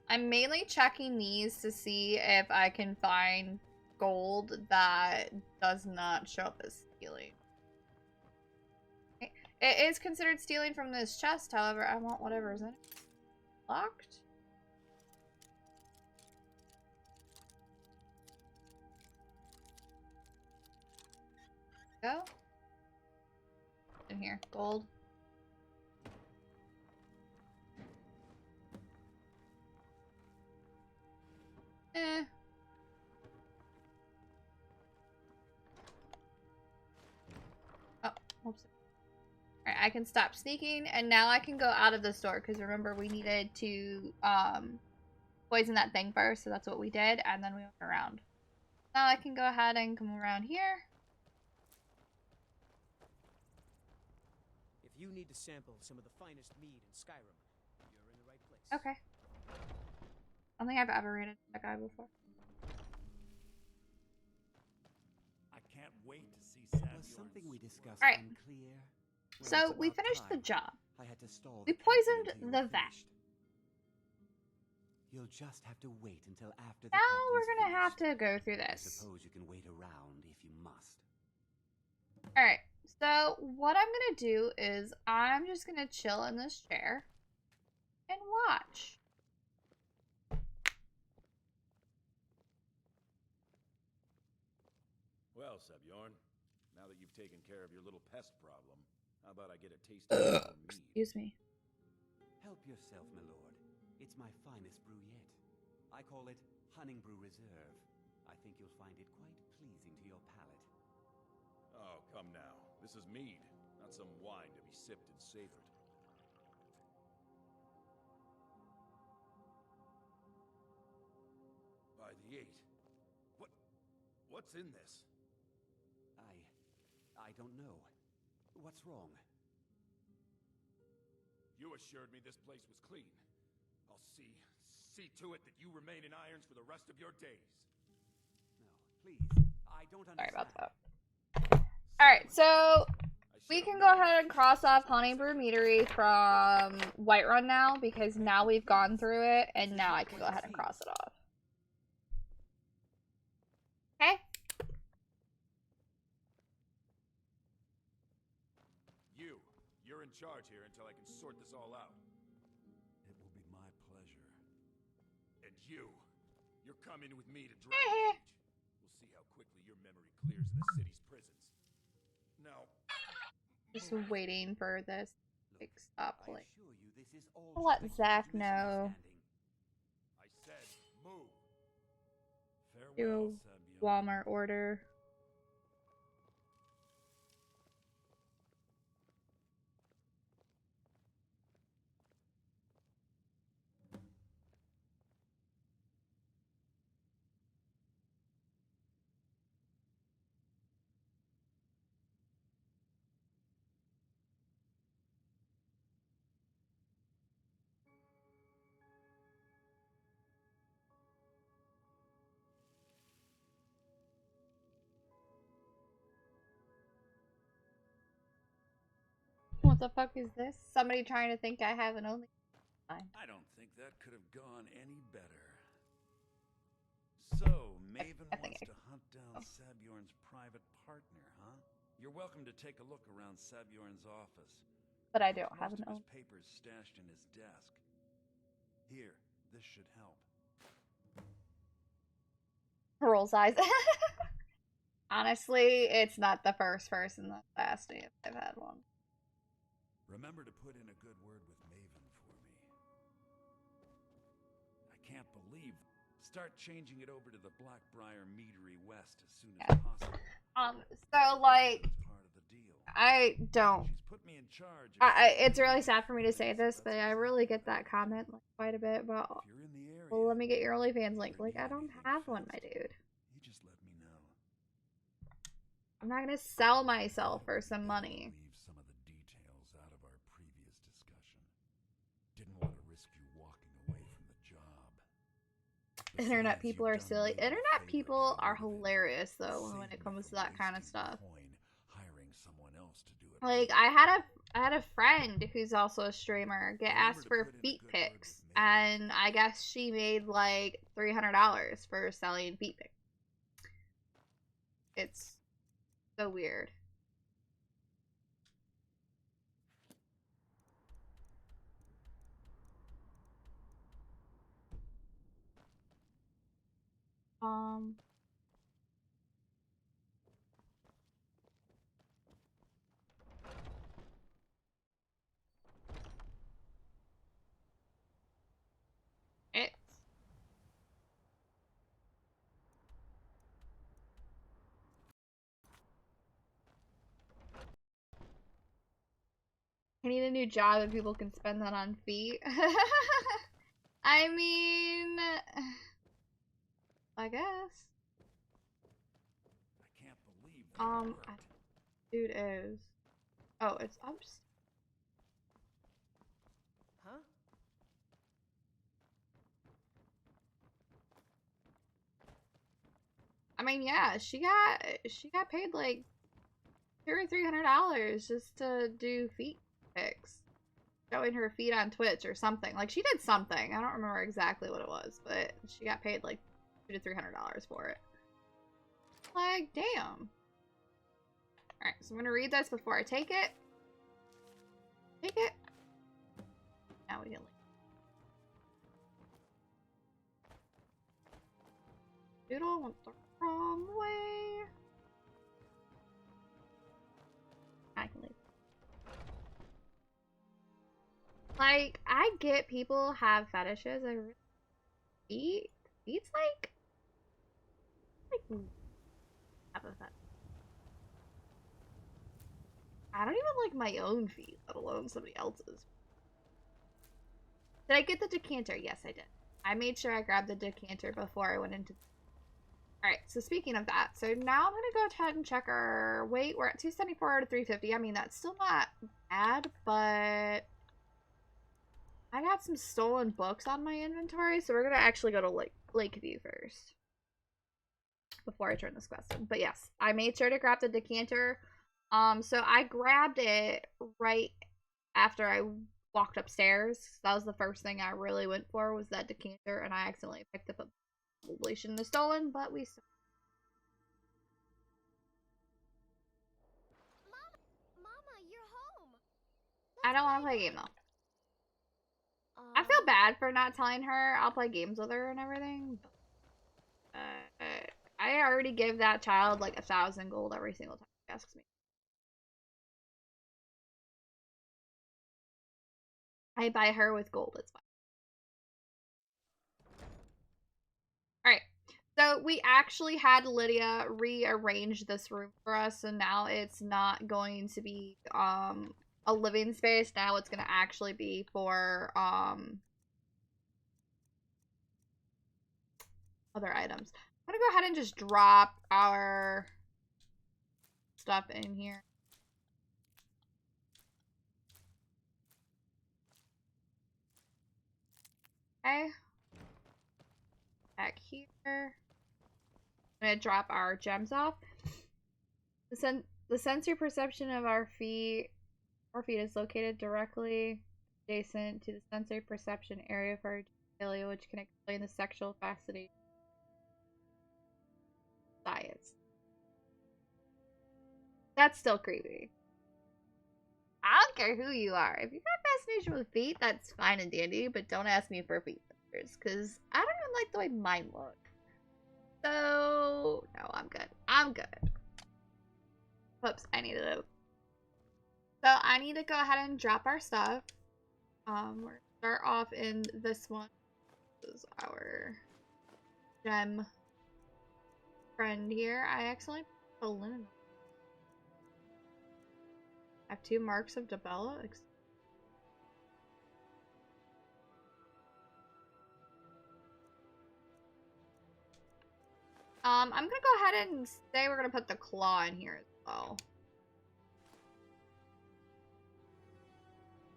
I'm mainly checking these to see if I can find gold that does not show up as stealing. It is considered stealing from this chest, however, I want whatever's in it. Locked? Go. And here? Gold. Eh. Oh, oops. Alright, I can stop sneaking, and now I can go out of this door, because remember, we needed to, poison that thing first, so that's what we did, and then we went around. Now I can go ahead and come around here. If you need to sample some of the finest mead in Skyrim, you're in the right place. Okay. I don't think I've ever raided that guy before. I can't wait to see Samuel. Was something we discussed Alright. unclear? Well, So, it's we about finished the time. job. I had to stall We the captain poisoned until you the were vet. finished. You'll just have to wait until after the Now we're captain's gonna have finished. to go through I this. suppose you can wait around if you must. Alright, so what I'm gonna do is I'm just gonna chill in this chair and watch. Well, Sebjorn, now that you've taken care of your little pest problem, how about I get a taste of your mead? Excuse me. Help yourself, my lord. It's my finest brew yet. I call it Honningbrew Reserve. I think you'll find it quite pleasing to your palate. Oh, come now. This is mead, not some wine to be sipped and savored. By the 8. What's in this? I don't know. What's wrong? You assured me this place was clean. I'll see to it that you remain in irons for the rest of your days. No, please. I don't Sorry understand. about that. Alright, so we can go ahead and cross off Honningbrew Meadery from Whiterun now, because now we've gone through it, and now I can go ahead and cross it off. Okay? You're in charge here until I can sort this all out. It will be my pleasure. And you're coming with me to Dragon Age. We'll see how quickly your memory clears in the city's prisons. Now, Just waiting for this to stop I playing. assure you this is all I'll let just a Zach huge know. misunderstanding. I said move. Do Farewell, a Walmart order. What the fuck is this? Somebody trying to think I have an only. Fine. I don't think that could have gone any better. So, Maven I think wants to hunt down Sabjorn's private partner, huh? You're welcome to take a look around Sabjorn's office. But I don't have Most an of only. his papers stashed in his desk. Here, this should help. Rolls eyes. Honestly, it's not the first person that's asked me if I've had one. Remember to put in a good word with Maven for me. I can't believe. Start changing it over to the Blackbriar Meadery West as soon as possible. So like, That's part of the deal. I don't. She's put me in charge. It's really sad for me to say this, but I really get that comment like quite a bit about. If you're in the area, Well, let me get your OnlyFans link. Like, I don't have one, my dude. you just let me know. I'm not gonna sell myself for some money. Leave some of the details out of our previous discussion. Didn't want to risk you walking away from the job. Internet Besides, people you've are done silly. me a Internet favor people getting are rid of it. hilarious though when Saved it me comes to from that kind of wasting stuff. coin hiring someone else to do it. Like, I had a friend who's also a streamer get Remember asked to for put in a feet good word pics, with me. and I guess she made like $300 for selling feet pics. It's so weird. need a new job and people can spend that on feet. I mean, I guess. I can't believe that worked. Dude is. Oh, it's upstairs. Huh? I mean, yeah, she got paid like $200 or $300 just to do feet pics, showing her feet on Twitch or something. Like, she did something. I don't remember exactly what it was, but she got paid like $200 to $300 for it. Like, damn. Alright, so I'm gonna read this before I take it. Take it. Now we can leave. Doodle went the wrong way. I can leave. Like, I get people have fetishes. I really feet's like have a fetish. I don't even like my own feet, let alone somebody else's. Did I get the decanter? Yes, I did. I made sure I grabbed the decanter before I went into. Alright, so speaking of that, so now I'm gonna go ahead and check our weight. We're at 274 out of 350. I mean, that's still not bad, but I got some stolen books on my inventory, so we're gonna actually go to Lakeview first before I turn this quest in. But yes, I made sure to grab the decanter. So I grabbed it right after I walked upstairs. That was the first thing I really went for, was that decanter, and I accidentally picked up a probably shouldn't have stolen, but we still. Mama, you're home. I don't want to play a game though. I feel bad for not telling her I'll play games with her and everything. But, I already give that child like 1,000 gold every single time she asks me. I buy her with gold, it's fine. Alright, so we actually had Lydia rearrange this room for us, so now it's not going to be a living space. Now it's going to actually be for other items. I'm going to go ahead and just drop our stuff in here. Okay. Back here. I'm going to drop our gems off. The sensory perception of our feet is located directly adjacent to the sensory perception area of our genitalia, which can explain the sexual fascination. Science. That's still creepy. I don't care who you are. If you got fascination with feet, that's fine and dandy, but don't ask me for feet pictures, because I don't even like the way mine look. So, no, I'm good. I'm good. Whoops, I needed to. So, I need to go ahead and drop our stuff. We're gonna start off in this one. This is our gem friend here. I accidentally put a linen. I have 2 marks of Debella. I'm gonna go ahead and say we're gonna put the claw in here as well.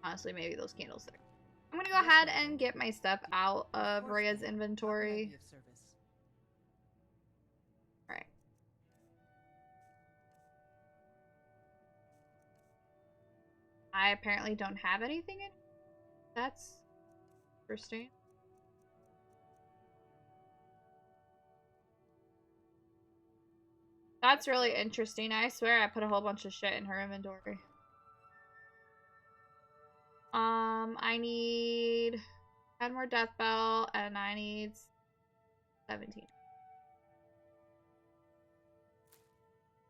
Honestly, maybe those candlesticks. I'm gonna go ahead and get my stuff out of Rhea's inventory. Alright. I apparently don't have anything in. That's interesting. That's really interesting. I swear I put a whole bunch of shit in her inventory. I need 10 more death bell, and I need 17.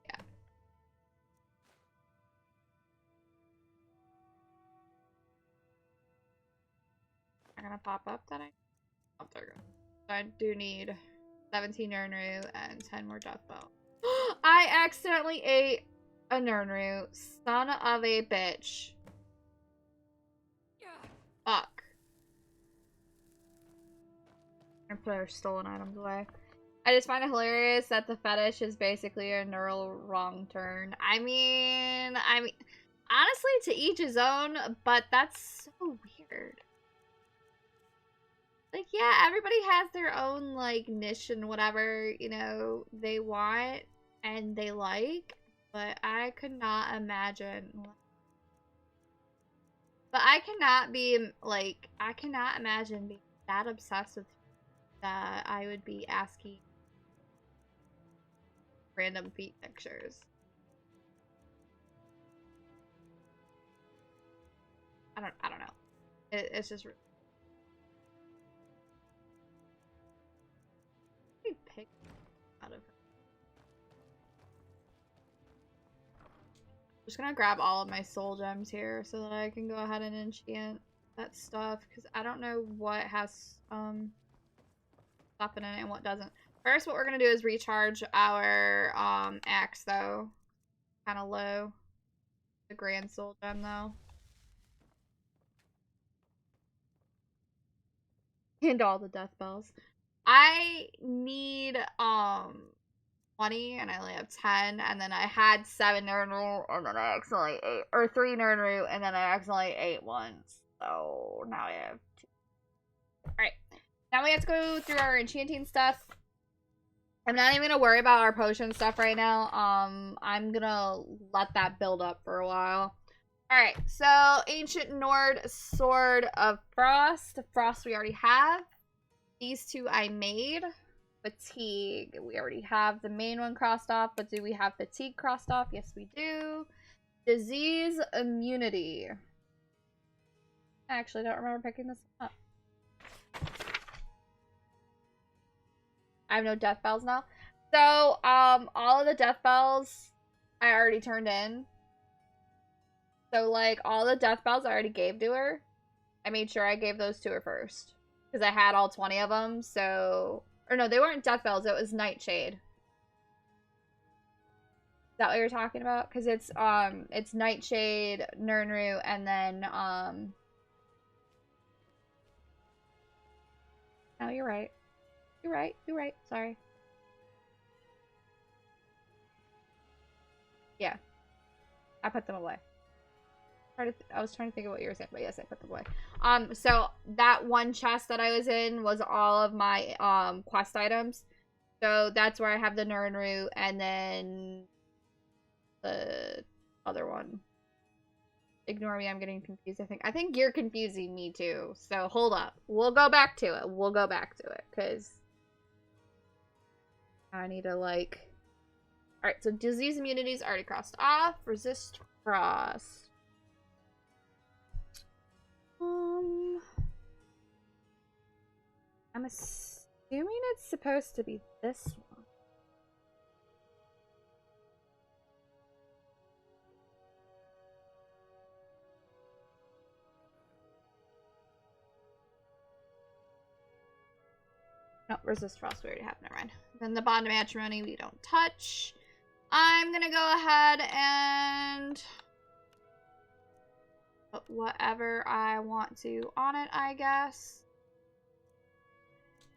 Yeah. They're gonna pop up that oh, there we go. So I do need 17 Nernru and 10 more death bell. I accidentally ate a Nernru. Son of a bitch. And put our stolen items away. I just find it hilarious that the fetish is basically a neural wrong turn. I mean, honestly, to each his own, but that's so weird. Like, yeah, everybody has their own, like, niche and whatever, you know, they want and they like, but I could not imagine. But I cannot be, like, I cannot imagine being that obsessed with that I would be asking random feet pictures. I don't know. It's just pick out of her. I'm just gonna grab all of my soul gems here so that I can go ahead and enchant that stuff, because I don't know what has stuff in it and what doesn't. First, what we're gonna do is recharge our axe, though. Kind of low. The grand soul gem, though. And all the death bells. I need 20 and I only have 10, and then I had 7 Nernru and then I accidentally ate, or 3 Nernru and then I accidentally ate once. So now I have 2. Alright. Now we have to go through our enchanting stuff. I'm not even gonna worry about our potion stuff right now. I'm gonna let that build up for a while. Alright, so Ancient Nord Sword of Frost. Frost we already have. These 2 I made. Fatigue. We already have the main one crossed off, but do we have fatigue crossed off? Yes, we do. Disease immunity. I actually don't remember picking this up. I have no death bells now. So, all of the death bells I already turned in. So, like, all the death bells I already gave to her. I made sure I gave those to her first. Because I had all 20 of them, so... Or no, they weren't death bells, it was Nightshade. Is that what you're talking about? Because it's Nightshade, Nernru, and then, No, you're right. You're right, sorry. Yeah. I put them away. I was trying to think of what you were saying, but yes, I put them away. So that one chest that I was in was all of my quest items. So that's where I have the Nernru and then the other one. Ignore me, I'm getting confused. I think you're confusing me too. So hold up. We'll go back to it. Because I need to, like... Alright, so disease immunity's already crossed off. Resist frost. I'm assuming it's supposed to be this one. No, resist frost we already have, never mind. Then the bond of matrimony we don't touch. I'm gonna go ahead and put whatever I want to on it, I guess.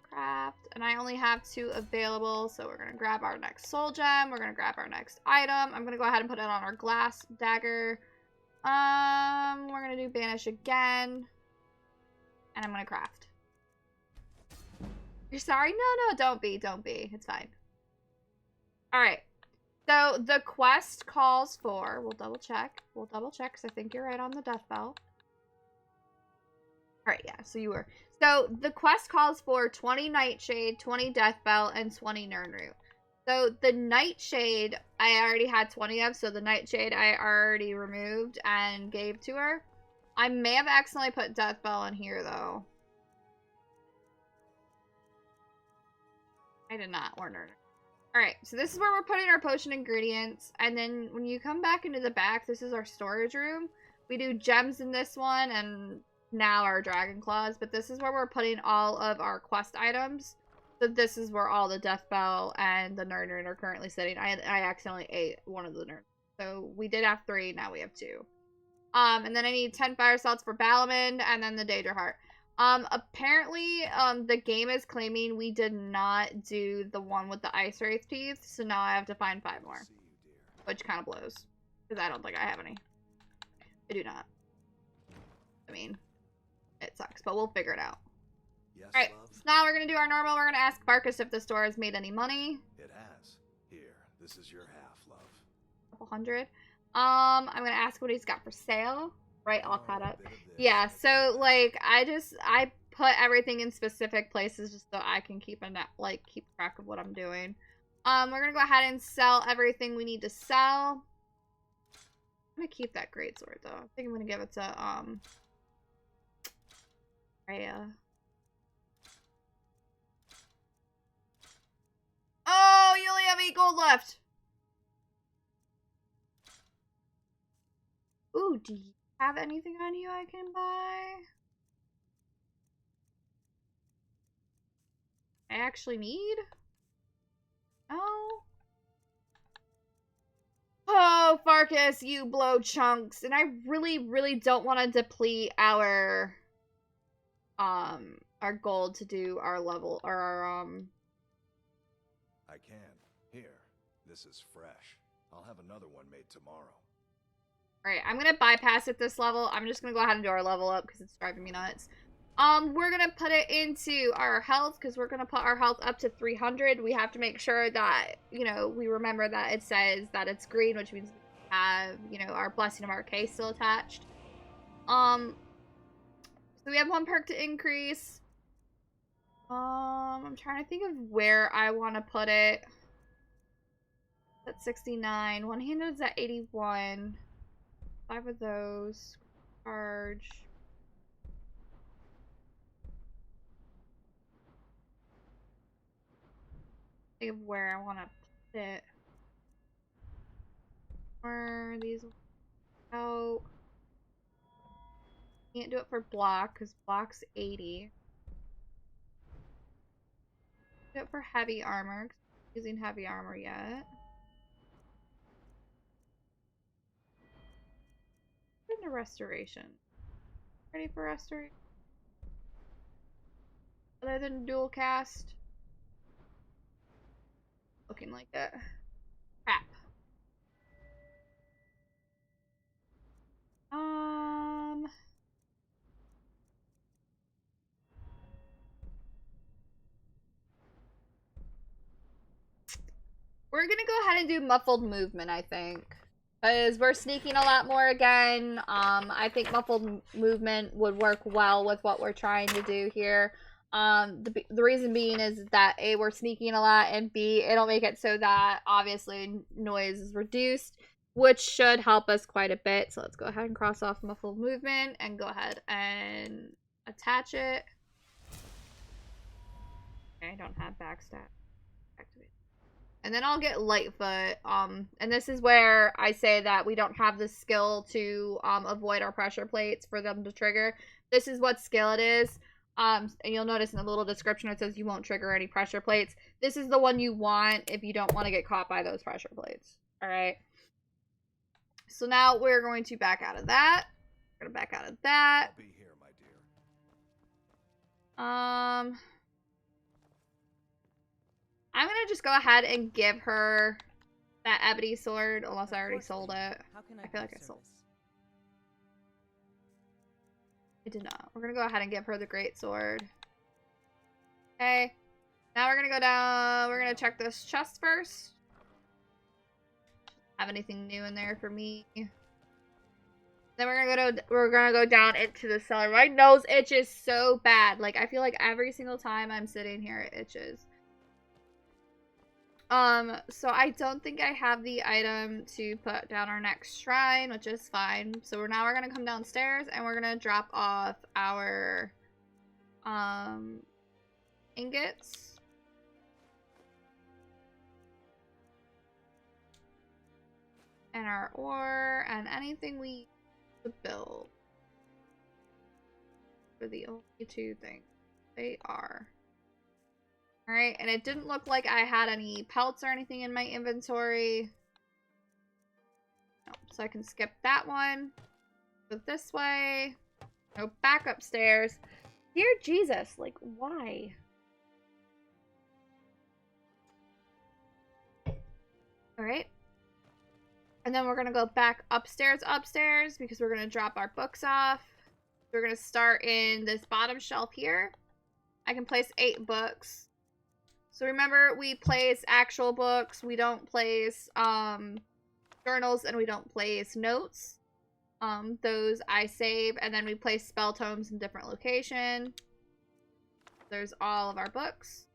Craft. And I only have 2 available, so we're gonna grab our next soul gem. We're gonna grab our next item. I'm gonna go ahead and put it on our glass dagger. We're gonna do banish again. And I'm gonna craft. You're sorry? No, don't be. It's fine. Alright. So, the quest calls for... We'll double check, because I think you're right on the death bell. Alright, yeah, so you were. So, the quest calls for 20 Nightshade, 20 Death Bell, and 20 Nernru. So, the Nightshade, I already had 20 of, so the Nightshade I already removed and gave to her. I may have accidentally put Death Bell in here, though. I did not, or Nernru. Alright, so this is where we're putting our potion ingredients, and then when you come back into the back, this is our storage room. We do gems in this one, and now our dragon claws, but this is where we're putting all of our quest items. So this is where all the death bell and the Nernru are currently sitting. I accidentally ate one of the Nernru. So we did have 3, now we have 2. And then I need 10 fire salts for Balamond, and then the Daedra Heart. Apparently, the game is claiming we did not do the one with the ice wraith teeth, so now I have to find 5 more. Which kind of blows. Because I don't think I have any. I do not. I mean, it sucks, but we'll figure it out. Yes, Alright, love? so now we're gonna do our normal. We're gonna ask Barkus if the store has made any money. It has. Here, this is your half, love. Couple hundred. I'm gonna ask what he's got for sale. Right, all caught up. Yeah, so like I put everything in specific places just so I can keep track of what I'm doing. We're gonna go ahead and sell everything we need to sell. I'm gonna keep that greatsword though. I think I'm gonna give it to Rhea. Oh, you only have 8 gold left. Ooh, do you have anything on you I can buy? I actually need? No. Oh, Farkas, you blow chunks. And I really, really don't want to deplete our gold to do our level, or our, I can. Here, this is fresh. I'll have another one made tomorrow. Alright, I'm gonna bypass it this level. I'm just gonna go ahead and do our level up because it's driving me nuts. We're gonna put it into our health because we're gonna put our health up to 300. We have to make sure that, you know, we remember that it says that it's green, which means we have, you know, our Blessing of Arcay still attached. So we have 1 perk to increase. I'm trying to think of where I want to put it. That's 69. One-handed is at 81. 5 of those. Charge. Think of where I want to put it. Where these out. Can't do it for block because block's 80. Do it for heavy armor. 'Cause I'm not using heavy armor yet. Into restoration. Ready for restoration? Other than dual cast? Looking like it. Crap. We're gonna go ahead and do muffled movement, I think. Because we're sneaking a lot more again. I think muffled movement would work well with what we're trying to do here. The reason being is that A, we're sneaking a lot, and B, it'll make it so that obviously noise is reduced, which should help us quite a bit. So let's go ahead and cross off muffled movement and go ahead and attach it. Okay, I don't have backstab activated. And then I'll get Lightfoot. And this is where I say that we don't have the skill to avoid our pressure plates for them to trigger. This is what skill it is. And you'll notice in the little description it says you won't trigger any pressure plates. This is the one you want if you don't want to get caught by those pressure plates. Alright. So now we're going to back out of that. We're going to back out of that. I'll be here, my dear. I'm going to just go ahead and give her that ebony sword, unless I already sold it. I feel like I sold it. I did not. We're going to go ahead and give her the great sword. Okay. Now we're going to go down. We're going to check this chest first. Have anything new in there for me? Then we're gonna go down into the cellar. My nose itches so bad. Like, I feel like every single time I'm sitting here it itches. So I don't think I have the item to put down our next shrine, which is fine. So now we're gonna come downstairs and we're gonna drop off our ingots. And our ore and anything we need to build. For the only 2 things they are. Alright, and it didn't look like I had any pelts or anything in my inventory. No, so I can skip that one. Go this way. Go back upstairs. Dear Jesus, like, why? Alright. And then we're gonna go back upstairs because we're gonna drop our books off. We're gonna start in this bottom shelf here. I can place 8 books. So remember, we place actual books. We don't place journals, and we don't place notes. Those I save, and then we place spell tomes in different location. There's all of our books.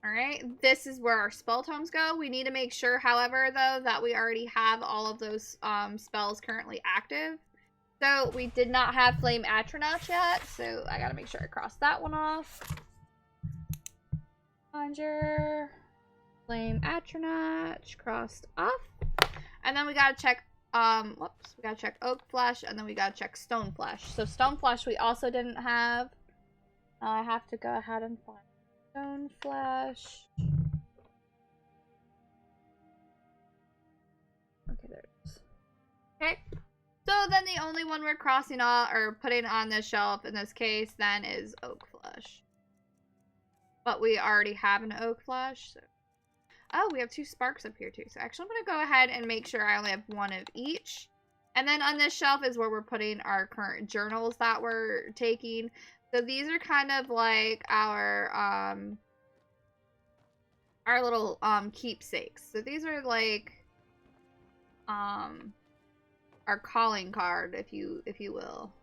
Alright, this is where our spell tomes go. We need to make sure, however, though, that we already have all of those spells currently active. So, we did not have Flame Atronach yet, so I gotta make sure I cross that one off. Conjure, Flame Atronach, crossed off. And then we gotta check, we gotta check Oak Flesh, and then we gotta check Stone Flesh. So, Stone Flesh we also didn't have. I have to go ahead and find Stone Flesh. Okay, there it is. Okay. So then the only one we're crossing off or putting on this shelf in this case then is Oak Flesh. But we already have an Oak Flesh. So. Oh, we have 2 sparks up here too. So actually I'm going to go ahead and make sure I only have 1 of each. And then on this shelf is where we're putting our current journals that we're taking. So these are kind of like our little keepsakes. So these are like our calling card, if you will,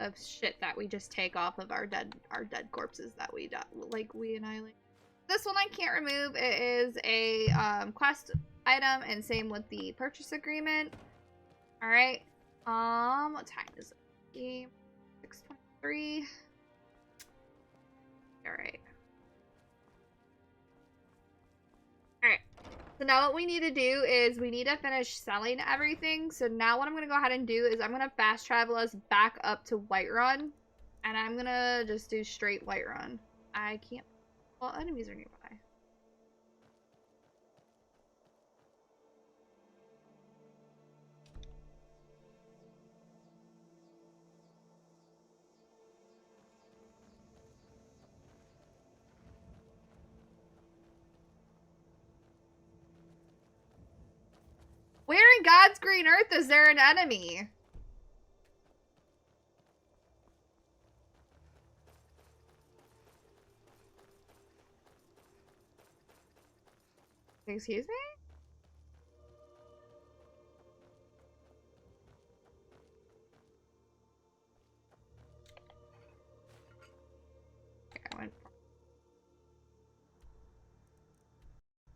of shit that we just take off of our dead corpses that we annihilate. This one I can't remove. It is a quest item, and same with the purchase agreement. All right. What time is it? 6:23. All right. Alright, so now what we need to do is we need to finish selling everything. So now what I'm going to go ahead and do is I'm going to fast travel us back up to Whiterun. And I'm going to just do straight Whiterun. I can't... Well, enemies are nearby. Where in God's green earth is there an enemy? Excuse me?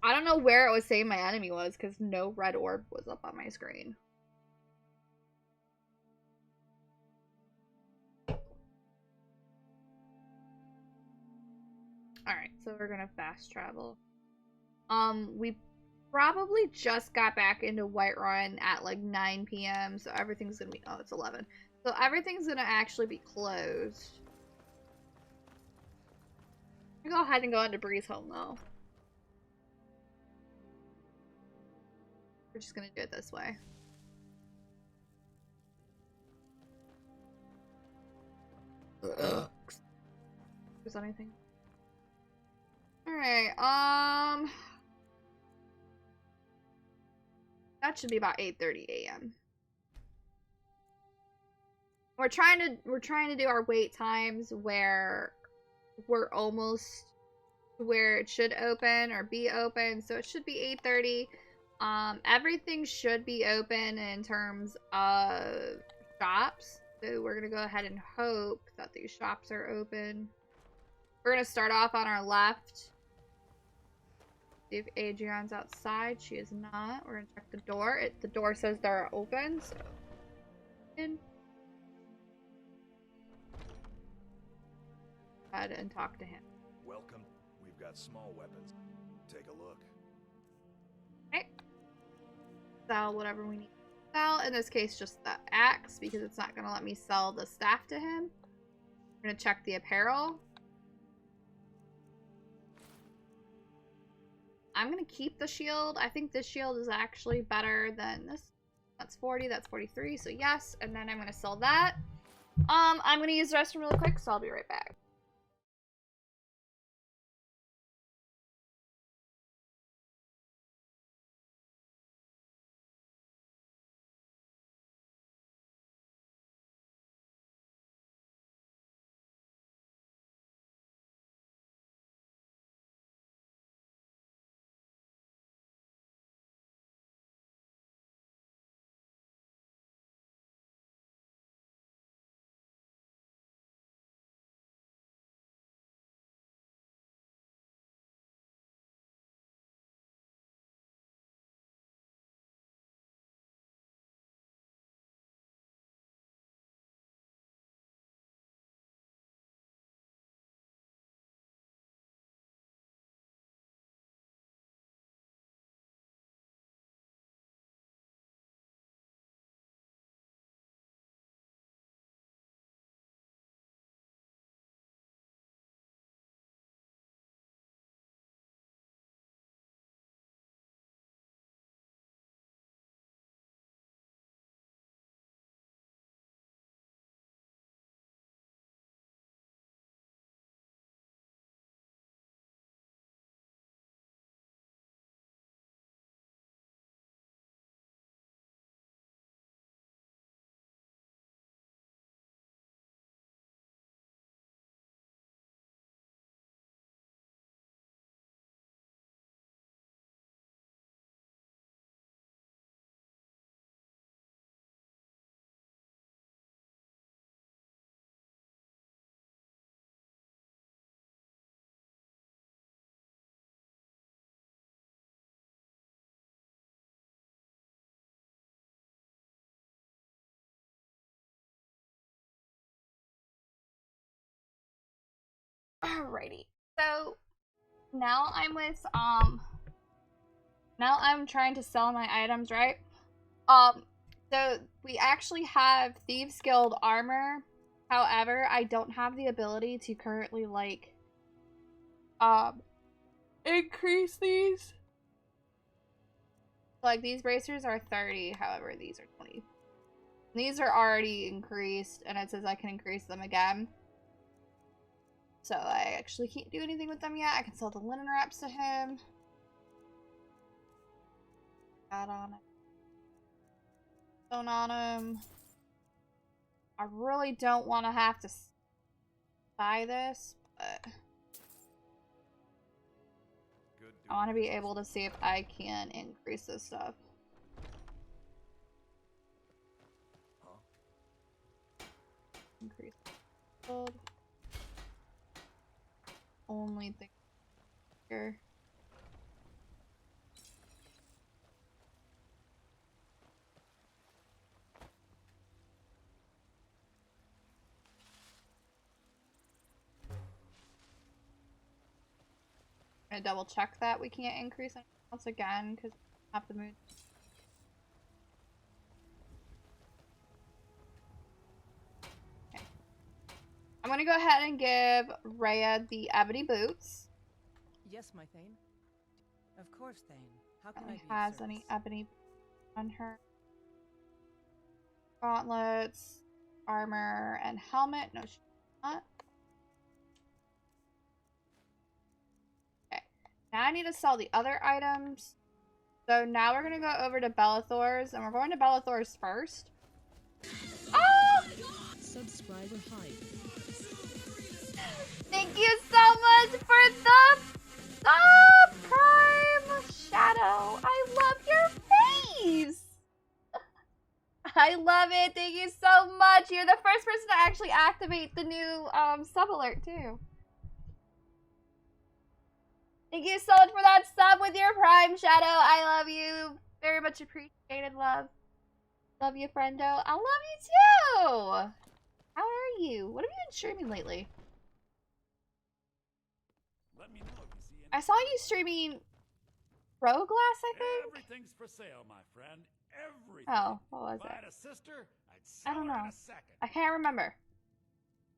I don't know where it was saying my enemy was because no red orb was up on my screen. Alright, so we're gonna fast travel. We probably just got back into Whiterun at like 9 p.m. So everything's gonna be... Oh, it's 11. So everything's gonna actually be closed. I'm gonna go ahead and go into Bree's home though. We're just gonna do it this way. Is anything? Alright, that should be about 8:30 a.m. We're trying to do our wait times where we're almost where it should open or be open, so it should be 8:30. Everything should be open in terms of shops. So we're going to go ahead and hope that these shops are open. We're going to start off on our left. See if Adrian's outside. She is not. We're going to check the door. The door says they're open. So in. Go ahead and talk to him. Welcome. We've got small weapons. Take a look. Okay. Sell whatever we need to sell. In this case, just the axe, because it's not going to let me sell the staff to him. We're going to check the apparel. I'm going to keep the shield. I think this shield is actually better than this. That's 40, that's 43, so yes. And then I'm going to sell that. I'm gonna use the restroom really quick, so I'll be right back. Alrighty. So now I'm trying to sell my items, right? So we actually have Thieves Guild armor. However, I don't have the ability to currently like increase these. Like these bracers are 30, however these are 20. These are already increased and it says I can increase them again. So I actually can't do anything with them yet. I can sell the linen wraps to him. Got on it. Stone on him. I really don't want to have to buy this, but I want to be able to see if I can increase this stuff. Increase gold. Only thing here. I'm gonna double check that we can't increase it once again because I have the mood. Okay. I'm gonna go ahead and give Rhea the ebony boots. Yes, my Thane. Of course, Thane. How can I be of Has service? any ebony on her? Gauntlets, armor, and helmet. No, she's not. Okay. Now I need to sell the other items. So now we're gonna go over to Bellathor's, and we're going to Bellathor's first. Oh! Subscriber hype. Thank you so much for the Prime Shadow. I love your face. I love it. Thank you so much. You're the first person to actually activate the new sub alert too. Thank you so much for that sub with your Prime Shadow. I love you. Very much appreciated, love. Love you, friendo. I love you too. How are you? What have you been streaming lately? Let me know if you see any. I saw you streaming Pro Glass, I think. Everything's for sale, my friend. Everything. Oh, what was If I it? had a sister, I'd sell I don't her know. in a second. I can't remember.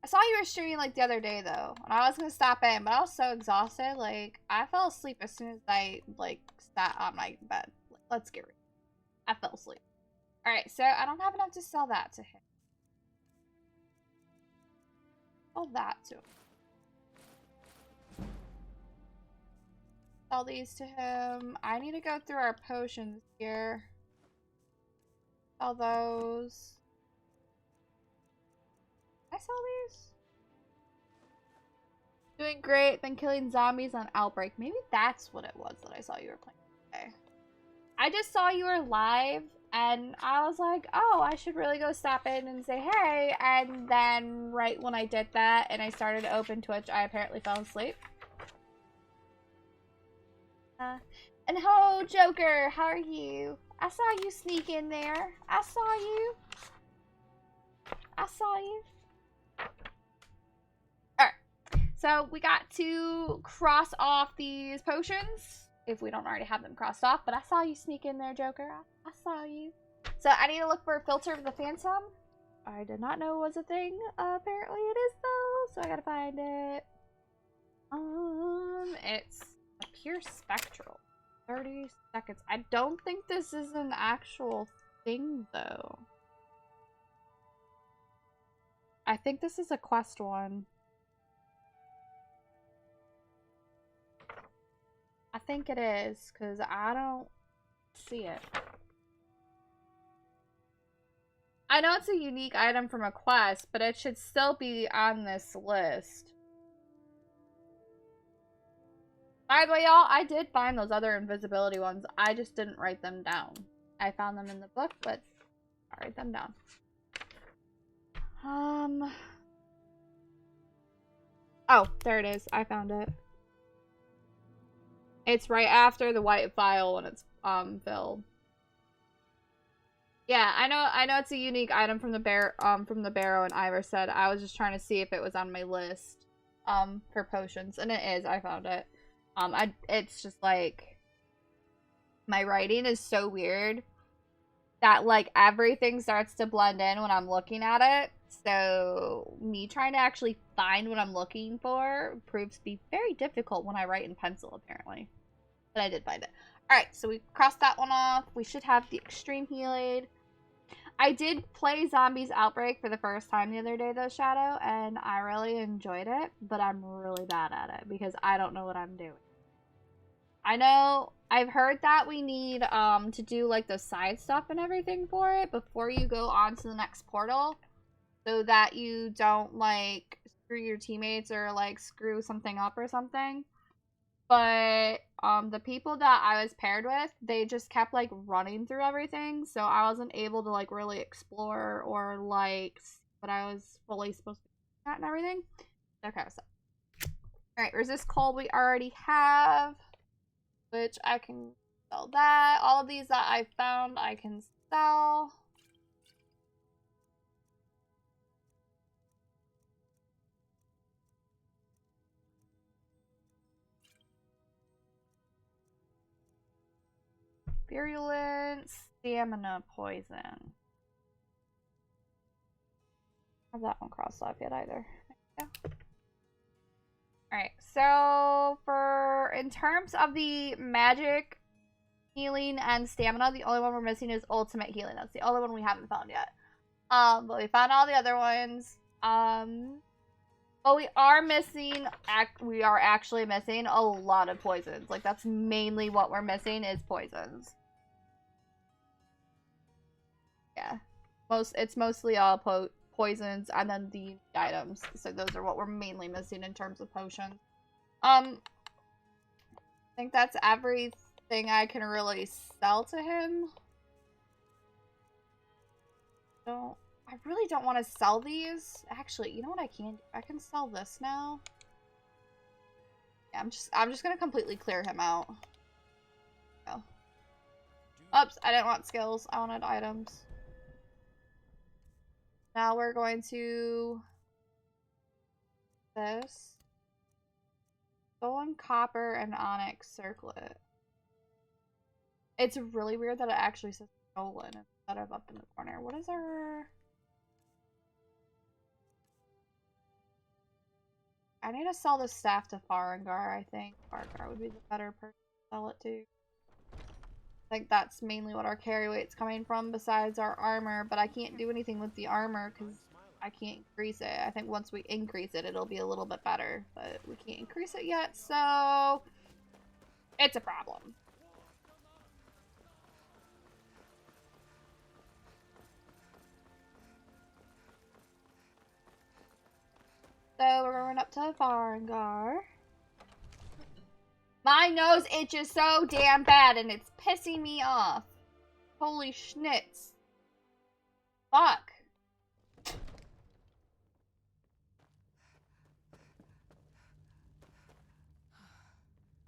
I saw you were streaming like the other day though, and I was gonna stop in, but I was so exhausted. Like I fell asleep as soon as I like sat on my bed. Let's get real. I fell asleep. All right, so I don't have enough to sell that to him. Sell that to him. Sell these to him. I need to go through our potions here. Sell those. Can I sell these? Doing great. Been killing zombies on Outbreak. Maybe that's what it was that I saw you were playing today. I just saw you were live, and I was like, oh, I should really go stop in and say hey. And then right when I did that and I started to open Twitch, I apparently fell asleep. And ho, Joker, how are you? I saw you sneak in there. I saw you. I saw you. Alright. So we got to cross off these potions. If we don't already have them crossed off. But I saw you sneak in there, Joker. I saw you. So I need to look for a filter of the Phantom. I did not know it was a thing. Apparently it is though. So I gotta find it. It's a pure spectral. 30 seconds. I don't think this is an actual thing though. I think this is a quest one. I think it is, because I don't see it. I know it's a unique item from a quest, but it should still be on this list. By the way, y'all, I did find those other invisibility ones. I just didn't write them down. I found them in the book, but I'll write them down. Oh, there it is. I found it. It's right after the white file when it's filled. Yeah, I know it's a unique item from the Barrow, and Ivor said I was just trying to see if it was on my list for potions, and it is. I found it. It's just like my writing is so weird that like everything starts to blend in when I'm looking at it. So me trying to actually find what I'm looking for proves to be very difficult when I write in pencil, apparently. But I did find it. Alright, so we crossed that one off. We should have the extreme heal aid. I did play Zombies Outbreak for the first time the other day, though, Shadow, and I really enjoyed it, but I'm really bad at it because I don't know what I'm doing. I know I've heard that we need to do like the side stuff and everything for it before you go on to the next portal, so that you don't like screw your teammates or like screw something up or something. But the people that I was paired with, they just kept like running through everything, so I wasn't able to like really explore or like see what I was fully supposed to be at and everything. Okay, so alright, resist cold we already have, which I can sell that. All of these that I found I can sell. Virulent, stamina poison. I have that one crossed off yet either. Yeah. Alright, so in terms of the magic healing and stamina, the only one we're missing is ultimate healing. That's the only one we haven't found yet. But we found all the other ones. But we are missing, we are actually missing a lot of poisons. Like, that's mainly what we're missing is poisons. Yeah. It's mostly all poisons and then the items. So those are what we're mainly missing in terms of potions. I think that's everything I can really sell to him. I really don't want to sell these. Actually, you know what I can do? I can sell this now. Yeah, I'm just gonna completely clear him out. Oh. Oops, I didn't want skills. I wanted items. Now we're going to this. Stolen copper and onyx circlet. It's really weird that it actually says stolen instead of up in the corner. What is our... I need to sell this staff to Farengar, I think. Farengar would be the better person to sell it to. I think that's mainly what our carry weight's coming from besides our armor, but I can't do anything with the armor because I can't increase it. I think once we increase it, it'll be a little bit better. But we can't increase it yet, so it's a problem. So we're going up to Varangar. My nose itches so damn bad and it's pissing me off. Holy schnitz. Fuck.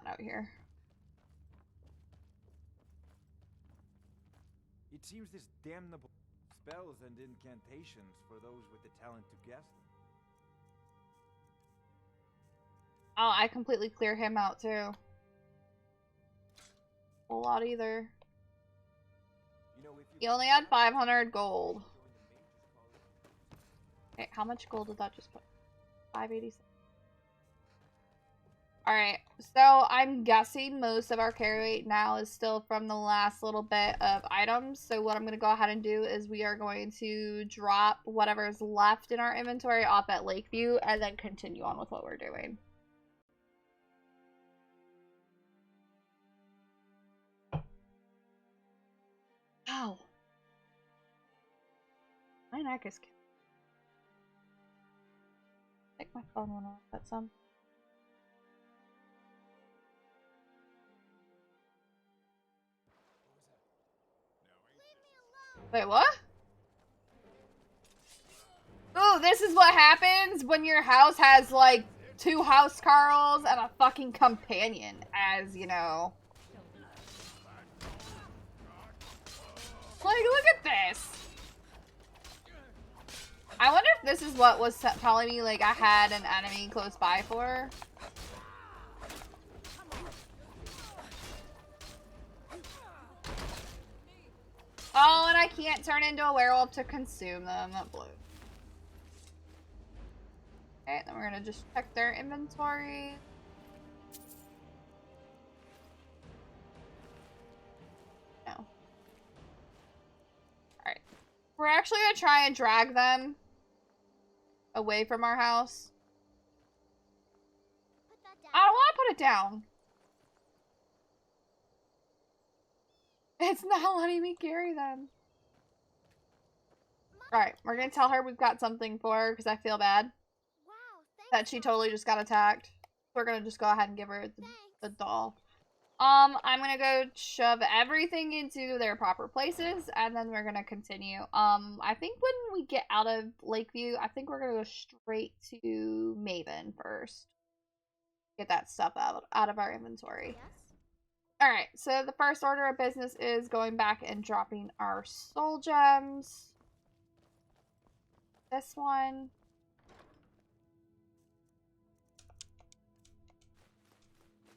Out here. It seems this damnable spells and incantations for those with the talent to guess them. Oh, I completely clear him out too. A lot either. You know, if He only had 500 gold. Okay, how much gold did that just put? 587. Alright, so I'm guessing most of our carry weight now is still from the last little bit of items. So what I'm going to go ahead and do is we are going to drop whatever's left in our inventory off at Lakeview and then continue on with what we're doing. Ow. My neck is killing. Take my phone one off. That's some. Wait, what? Ooh, this is what happens when your house has like 2 house carls and a fucking companion, as you know. Like, look at this. I wonder if this is what was telling me, like, I had an enemy close by for. Oh, and I can't turn into a werewolf to consume them. That blew. Okay, then we're gonna just check their inventory. No. Alright. We're actually gonna try and drag them away from our house. I don't want to put it down. It's not letting me carry them. Alright, we're gonna tell her we've got something for her because I feel bad. That she totally just got attacked. We're gonna just go ahead and give her the doll. I'm gonna go shove everything into their proper places, and then we're gonna continue. I think when we get out of Lakeview, I think we're gonna go straight to Maven first. Get that stuff out of our inventory. Yes? Alright, so the first order of business is going back and dropping our soul gems. This one.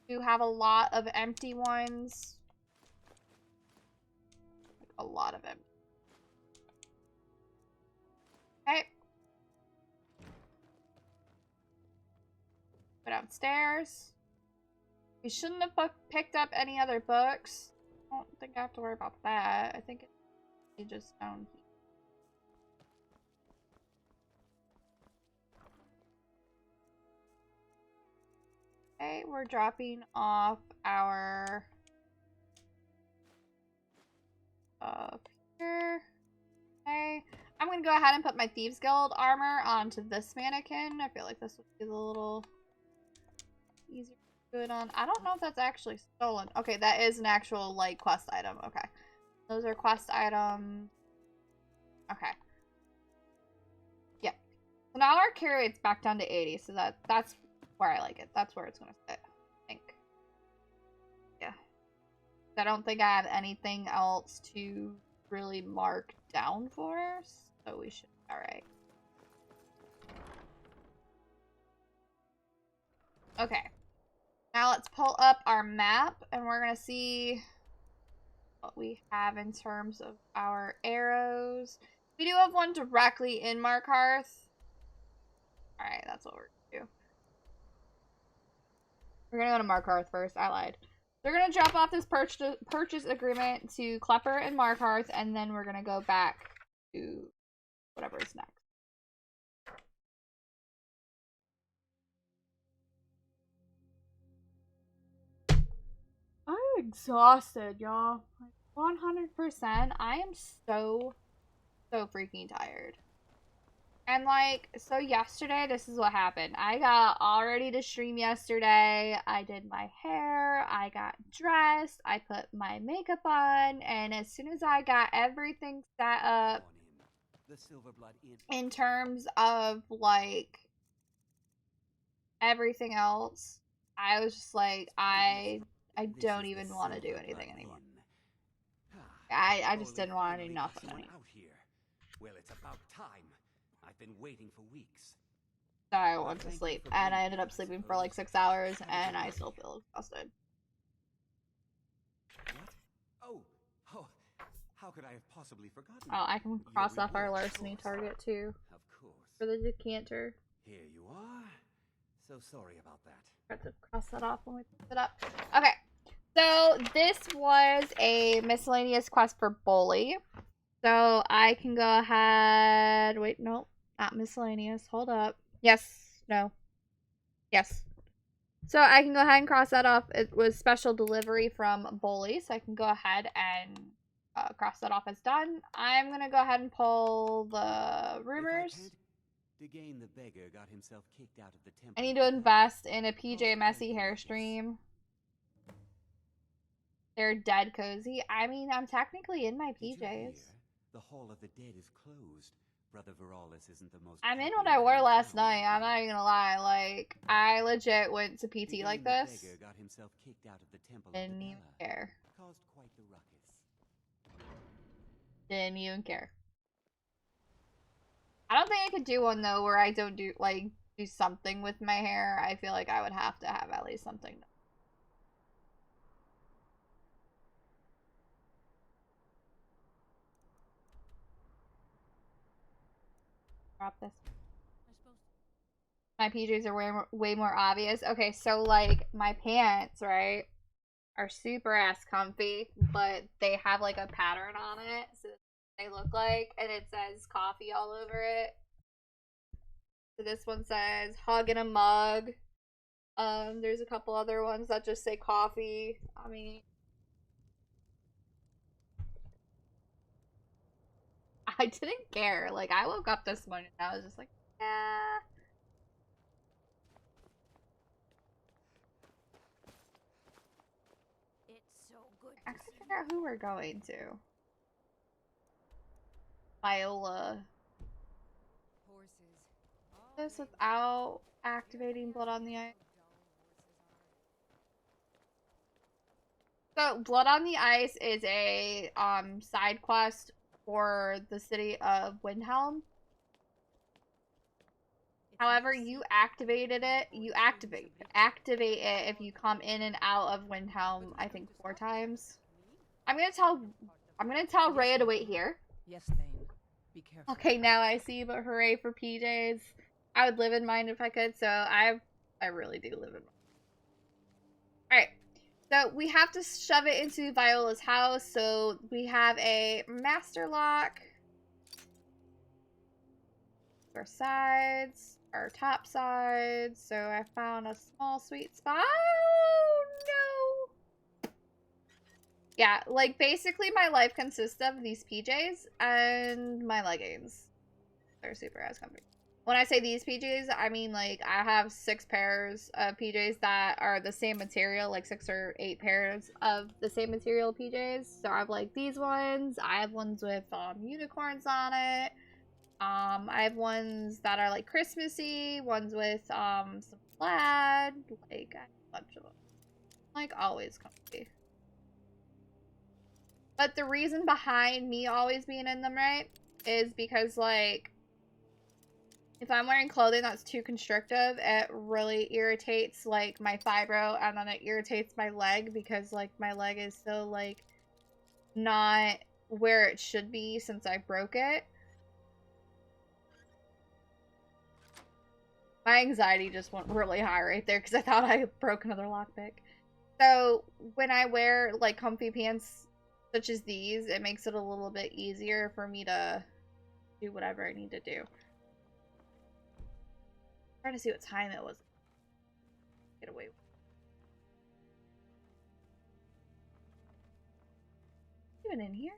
We do have a lot of empty ones. A lot of them. Okay. Go downstairs. We shouldn't have picked up any other books. I don't think I have to worry about that. I think it's just down here. Okay, we're dropping off our here. Okay, I'm gonna go ahead and put my Thieves Guild armor onto this mannequin. I feel like this would be a little easier to do it on. I don't know if that's actually stolen. Okay, that is an actual like quest item. Okay, those are quest items. Okay. Yep. So now our carry rate's back down to 80. So that's where I like it. That's where it's gonna sit, I think. Yeah. I don't think I have anything else to really mark down for us, so we should be alright. Okay. Now let's pull up our map and we're gonna see what we have in terms of our arrows. We do have one directly in Markarth. Alright, that's what we're gonna do. We're gonna go to Markarth first. I lied. They're gonna drop off this purchase agreement to Klepper and Markarth, and then we're gonna go back to whatever is next. exhausted, y'all. Like 100%. I am so freaking tired. And like, so yesterday, this is what happened. I got all ready to stream yesterday. I did my hair. I got dressed. I put my makeup on. And as soon as I got everything set up, in terms of like everything else, I was just like, I don't even want to do anything anymore. I just didn't want to do nothing anymore. Well, it's about time. I've been waiting for weeks. So I went to sleep, and I ended up sleeping for like 6 hours, and I still feel exhausted. What? Oh, how could I have possibly forgotten? Oh, I can cross off our larceny target too. Of course. For the decanter. Here you are. So sorry about that. I have to cross that off when we pick it up. Okay, so this was a miscellaneous quest for Bully. So I can go ahead. Wait, no, not miscellaneous. Hold up. Yes. No. Yes. So I can go ahead and cross that off. It was special delivery from Bully. So I can go ahead and cross that off as done. I'm going to go ahead and pull the rumors. Degain the beggar got himself kicked out of the temple. I need to invest in a PJ Messy hair stream. They're dead cozy. I mean, I'm technically in my PJs. The Hall of the Dead is closed. Brother Veralis isn't the most. I'm in what I wore last night. I'm not even gonna lie. Like, I legit went to PT like this. Got himself kicked out of the temple. Didn't even care. Caused quite the ruckus. Didn't even care. I don't think I could do one though where I don't do something with my hair. I feel like I would have to have at least something. Drop this. My PJs are way more obvious. Okay, so like my pants, right, are super ass comfy, but they have like a pattern on it, so they look like, and it says coffee all over it. So this one says hug in a mug. There's a couple other ones that just say coffee. I mean, I didn't care. Like, I woke up this morning and I was just like, yeah. It's so good. I have to figure out who we're going to. Viola. This without activating Blood on the Ice. So, Blood on the Ice is a side quest for the city of Windhelm. However, you activated it. You activate it if you come in and out of Windhelm, I think 4 times. I'm gonna tell Rhea to wait here. Yes, Thane. Be careful. Okay, now I see, but hooray for PJs. I would live in mine if I could, so I really do live in mine. Alright. So we have to shove it into Viola's house. So we have a master lock. Our sides, our top sides. So I found a small sweet spot. Oh no! Yeah, like basically my life consists of these PJs and my leggings. They're super ass comfy. When I say these PJs, I mean like I have 6 pairs of PJs that are the same material, like 6 or 8 pairs of the same material PJs. So I have like these ones. I have ones with unicorns on it. I have ones that are like Christmassy, ones with some plaid, like I have a bunch of them. Like always comfy. But the reason behind me always being in them, right, is because like if I'm wearing clothing that's too constrictive, it really irritates, like, my fibro, and then it irritates my leg, because, like, my leg is so, like, not where it should be since I broke it. My anxiety just went really high right there, because I thought I broke another lockpick. So, when I wear, like, comfy pants such as these, it makes it a little bit easier for me to do whatever I need to do. Trying to see what time it was. Get away. even in here?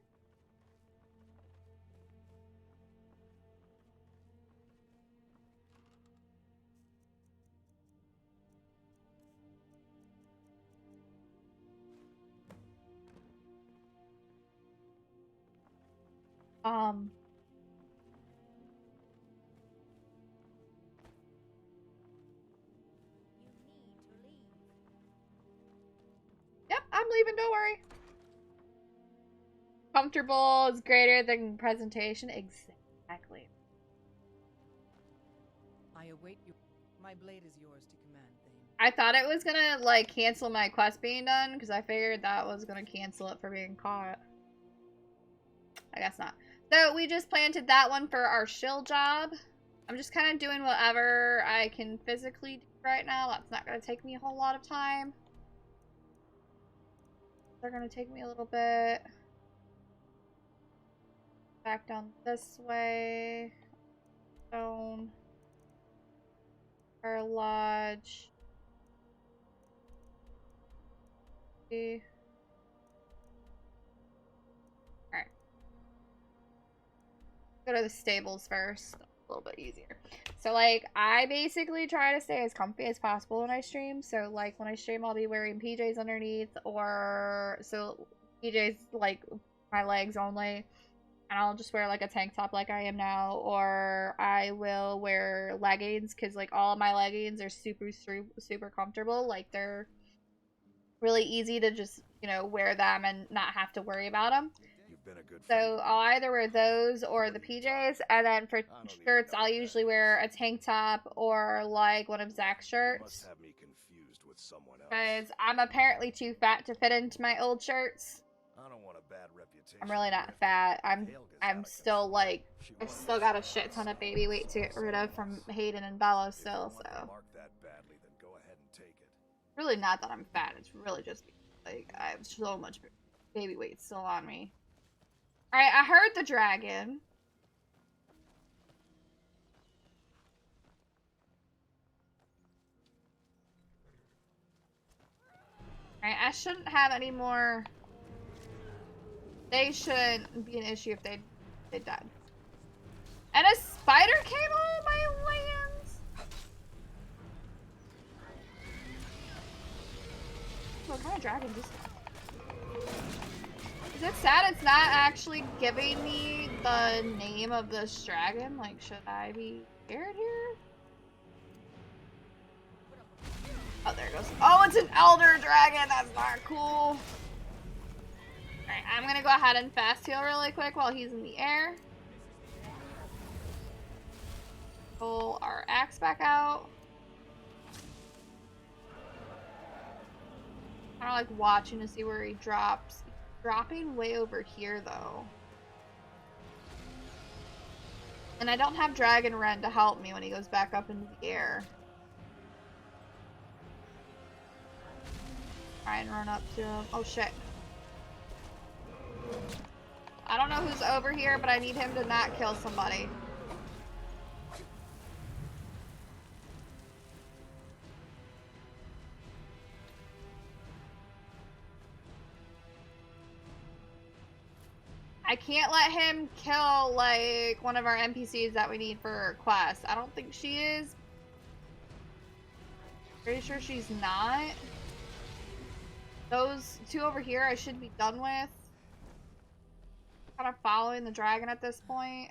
Yep, I'm leaving, don't worry. Comfortable is greater than presentation. Exactly. I await you. My blade is yours to command, Thane. I thought it was gonna, like, cancel my quest being done, because I figured that was gonna cancel it for being caught. I guess not. So, we just planted that one for our shill job. I'm just kind of doing whatever I can physically do right now. That's not gonna take me a whole lot of time. They're gonna take me a little bit. Back down this way. Stone. Our lodge. Alright. Go to the stables first. A little bit easier. So, like, I basically try to stay as comfy as possible when I stream. So, like, when I stream, I'll be wearing PJs underneath, or, so, PJs, like, my legs only. And I'll just wear, like, a tank top like I am now, or I will wear leggings, because, like, all of my leggings are super comfortable. Like, they're really easy to just, you know, wear them and not have to worry about them. Been a good so I'll either wear those or the PJs, and then for shirts I'll usually wear a tank top or like one of Zach's shirts. Have me confused with someone else. Because I'm apparently too fat to fit into my old shirts. I don't want a bad reputation. I'm really not fat. I'm still like, I've still got a shit ton of baby weight to get rid of from Hayden and Bella still, so. Mark that badly, then go ahead and take it. Really not that I'm fat, it's really just like I have so much baby weight still on me. Alright, I heard the dragon. Alright, I shouldn't have any more. They shouldn't be an issue if they died. And a spider came on my lands? What kind of dragon is this? Is it sad it's not actually giving me the name of this dragon? Like, should I be scared here? Oh, there it goes. Oh, it's an elder dragon. That's not cool. Alright, I'm gonna go ahead and fast heal really quick while he's in the air. Pull our axe back out. Kind of like watching to see where he drops. Dropping way over here though. And I don't have Dragon Ren to help me when he goes back up into the air. Try and run up to him. Oh shit. I don't know who's over here, but I need him to not kill somebody. I can't let him kill, like, one of our NPCs that we need for our quest. I don't think she is. Pretty sure she's not. Those two over here I should be done with. Kind of following the dragon at this point.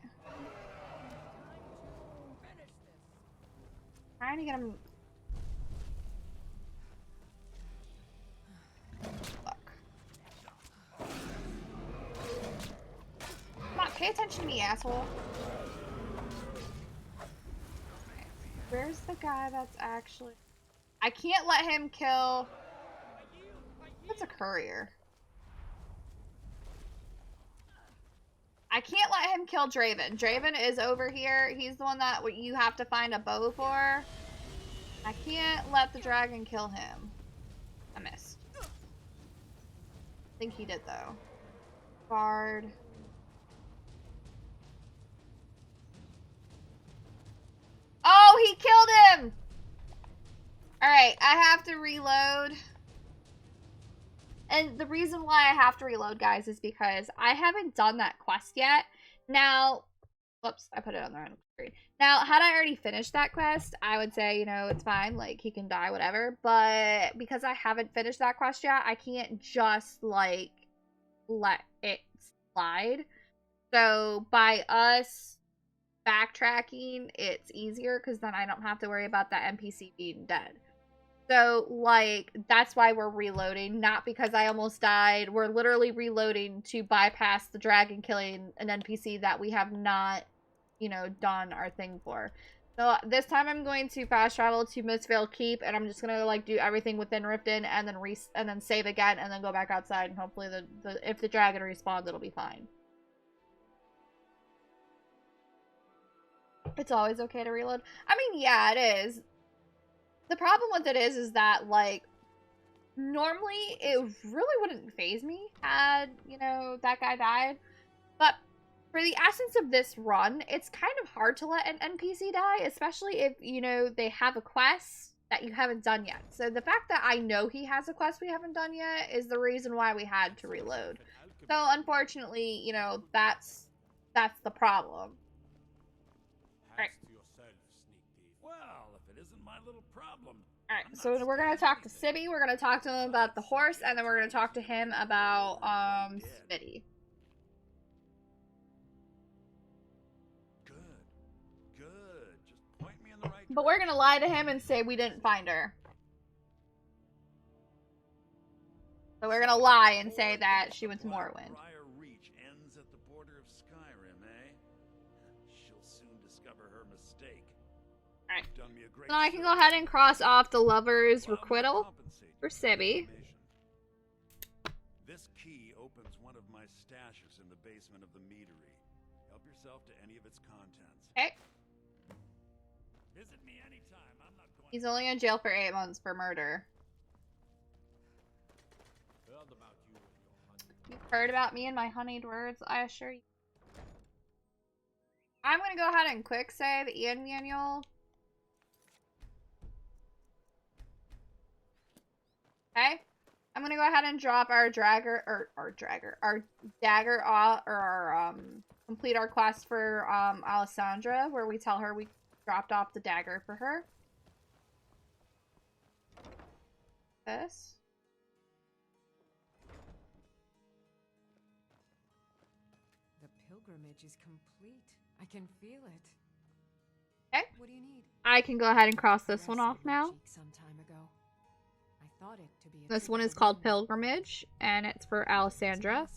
Trying to get him... Come on, pay attention to me, asshole. Where's the guy that's actually... I can't let him kill... What's a courier? I can't let him kill Draven. Draven is over here. He's the one that you have to find a bow for. I can't let the dragon kill him. I missed. I think he did, though. Guard. Oh, he killed him! Alright, I have to reload. And the reason why I have to reload, guys, is because I haven't done that quest yet. Now, whoops, I put it on the random screen. Now, had I already finished that quest, I would say, you know, it's fine, like, he can die, whatever. But because I haven't finished that quest yet, I can't just, like, let it slide. So, by us backtracking, it's easier, because then I don't have to worry about that NPC being dead. So, like, that's why we're reloading, not because I almost died. We're literally reloading to bypass the dragon killing an NPC that we have not, you know, done our thing for. So, this time I'm going to fast travel to Mistvale Keep, and I'm just gonna, like, do everything within Riften, and then save again, and then go back outside, and hopefully if the dragon respawns, it'll be fine. It's always okay to reload. I mean, yeah, it is. The problem with it is that, like, normally it really wouldn't faze me had, you know, that guy died. But for the essence of this run, it's kind of hard to let an NPC die, especially if, you know, they have a quest that you haven't done yet. So the fact that I know he has a quest we haven't done yet is the reason why we had to reload. So unfortunately, you know, that's the problem. Alright. Well, if it isn't my little problem. Alright, so we're gonna talk to Sibby, we're gonna talk to him about the horse, and then we're gonna talk to him about, Smitty. Good. Just point me in the right But we're gonna lie to him and say we didn't find her. So we're gonna lie and say that she went to Morrowind. Briar Reach ends at the border of Skyrim, eh? She'll soon discover her mistake. Alright. Done me a great So I can go ahead and cross off the lover's requital for Sibby. This key opens one of my stashes in the basement of the meadery. Help yourself to any of its contents. Okay. Visit me anytime. I'm not going. He's only in jail for 8 months for murder. You've heard about me and my honeyed words, I assure you. I'm gonna go ahead and quick save Ian Manual. Okay. I'm gonna go ahead and drop our dagger off, or complete our quest for Alessandra, where we tell her we dropped off the dagger for her. This. The pilgrimage is complete. I can feel it. Okay. What do you need? I can go ahead and cross this one off now. Some time ago. I thought it to be This one is called Pilgrimage, and it's for Alessandra.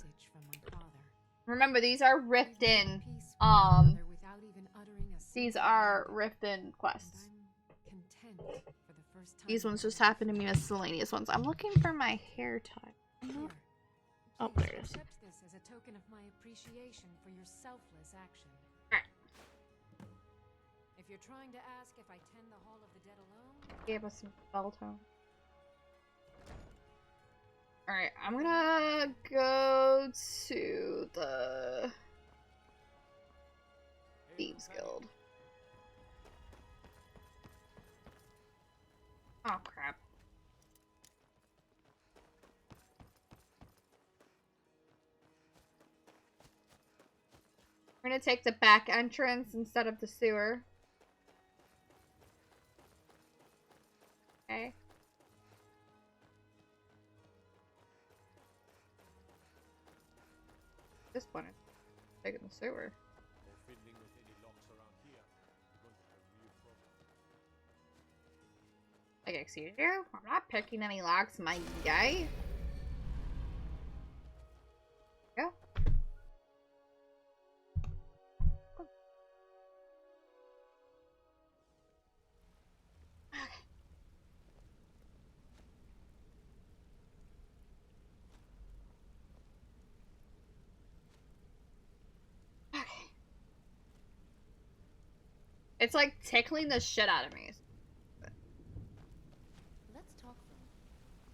Remember, these are Riften, these are Riften quests. These ones just happen to be miscellaneous ones. I'm looking for my hair tie. Oh, there it is. Accept this as a token of my appreciation for your selfless action. Alright. If you're trying to ask if I tend the Hall of the Dead alone, Gave us some bell tone. Alright, I'm gonna go to the Thieves Guild. Oh crap. We're gonna take the back entrance instead of the sewer. Okay. This one is taking the sewer. Like, excuse you? I'm not picking any locks, my guy. Yeah. It's like tickling the shit out of me. let's talk.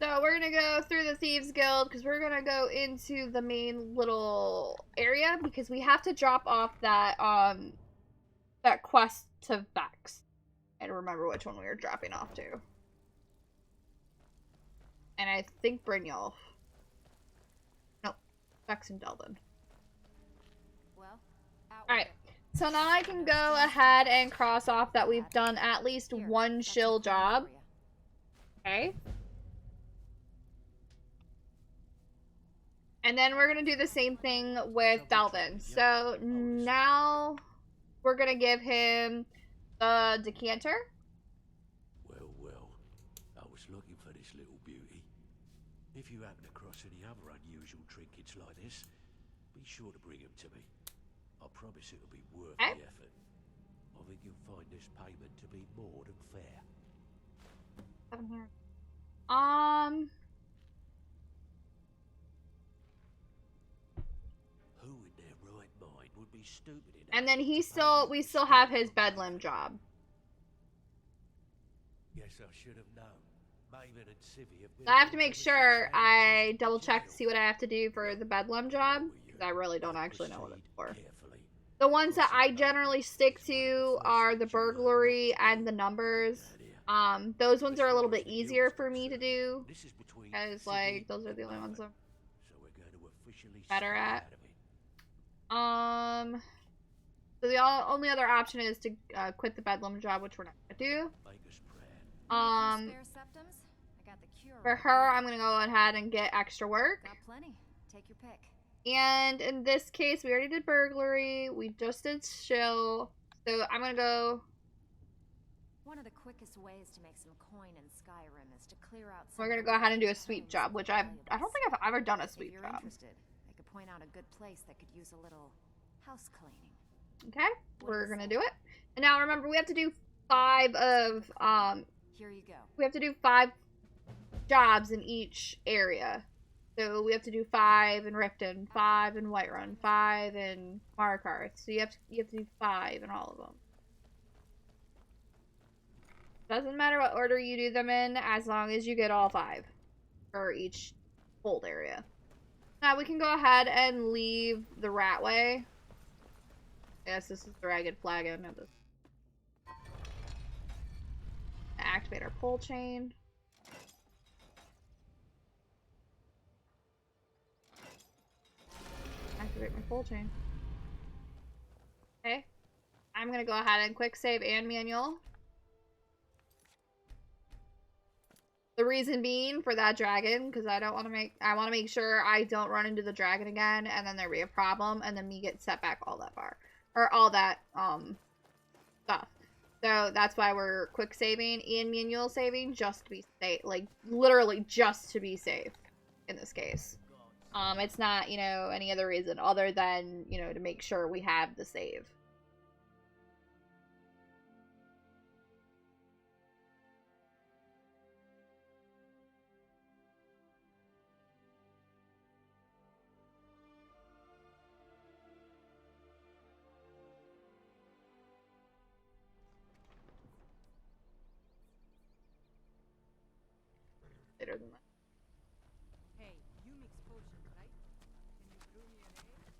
So we're gonna go through the Thieves Guild because we're gonna go into the main little area because we have to drop off that that quest to Vex. I don't remember which one we were dropping off to. And I think Brynjolf. Vex and Delvin. Well, out Alright. with it. So now I can go ahead and cross off that we've done at least Here, one got some shill food job. for ya. Okay. And then we're going to do the same thing with Delvin. So now we're going to give him the decanter. Well, I was looking for this little beauty. If you happen across any other unusual trinkets like this, be sure to bring them to me. I promise it'll be worth the effort. I think you'll find this payment to be more than fair. Who in their right mind would be stupid enough? And then we still have his Bedlam job. Guess I should have known. Maven and Civvy have been. So I have to make sure I double check to see what I have to do for the Bedlam job, because I really don't actually know what it's for. The ones that I generally stick to are the burglary and the numbers. Those ones are a little bit easier for me to do, because like those are the only ones I'm better at. So the only other option is to quit the Bedlam job, which we're not gonna do. For her, I'm gonna go ahead and get extra work. Got plenty. Take your pick. And in this case, we already did burglary. We just did shill. So I'm gonna go. One of the quickest ways to make some coin in Skyrim is to clear out. We're gonna go ahead and do a sweep job, which I don't think I've ever done a sweep job. Interested, I could point out a good place that could use a little house cleaning. Okay, we're gonna do it. And now remember, we have to do 5 of Here you go. We have to do 5 jobs in each area. So we have to do 5 in Riften, 5 in Whiterun, 5 in Markarth. So you have to do 5 in all of them. Doesn't matter what order you do them in, as long as you get all 5 for each hold area. Now we can go ahead and leave the Ratway. Yes, this is the Ragged Flagon. Activate our pole chain. Activate my pole chain. Okay. I'm gonna go ahead and quick save and manual. The reason being for that dragon, because I want to make sure I don't run into the dragon again, and then there be a problem, and then me get set back all that far, or all that stuff. So that's why we're quick saving and manual saving, just to be safe, like literally just to be safe in this case. It's not, you know, any other reason other than, you know, to make sure we have the save. Later than that. Hey, you mix potions, right? Can you brew me an egg?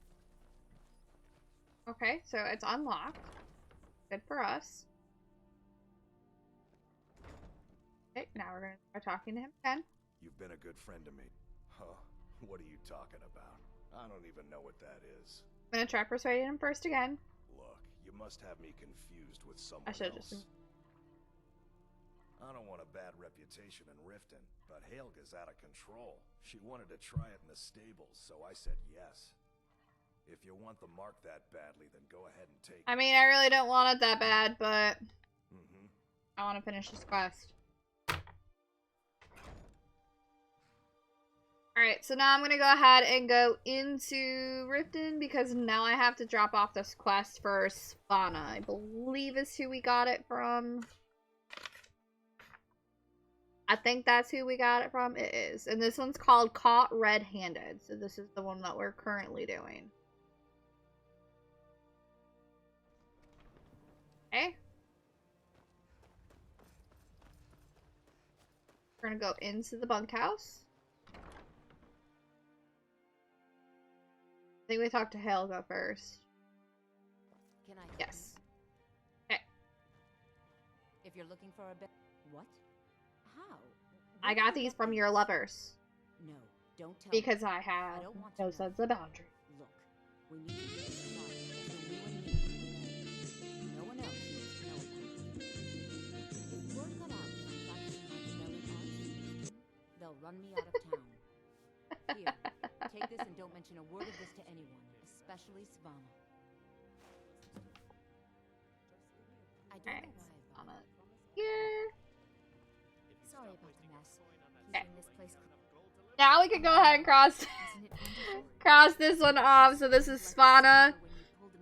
Okay, so it's unlocked. Good for us. Okay, now we're gonna start talking to him again. You've been a good friend to me. Huh? What are you talking about? I don't even know what that is. I'm gonna try persuading him first again. Look, you must have me confused with someone I should else. just. I don't want a bad reputation in Riften, but Helga's out of control. She wanted to try it in the stables, so I said yes. If you want the mark that badly, then go ahead and take it. I mean, I really don't want it that bad, but I want to finish this quest. Alright, so now I'm going to go ahead and go into Riften, because now I have to drop off this quest for Svana. I believe is who we got it from. I think that's who we got it from. It is. And this one's called Caught Red-Handed. So this is the one that we're currently doing. Okay. We're going to go into the bunkhouse. I think we talked to Helga first. Can I? Yes. Okay. If you're looking for a bed, what? How? I got these from your lovers. No, Don't tell because me. I have don't want no to know. sense of boundary. Look, we need to get this started. So you and me. No one else needs to know about it. If word got out from factory my rebellion arms, they'll run me out of town. Here, take this and don't mention a word of this to anyone, especially Savannah. I don't know why I bought it. Here. Sorry about the mess. Keeping this place Now we can go ahead and cross this one off. So this is Savannah.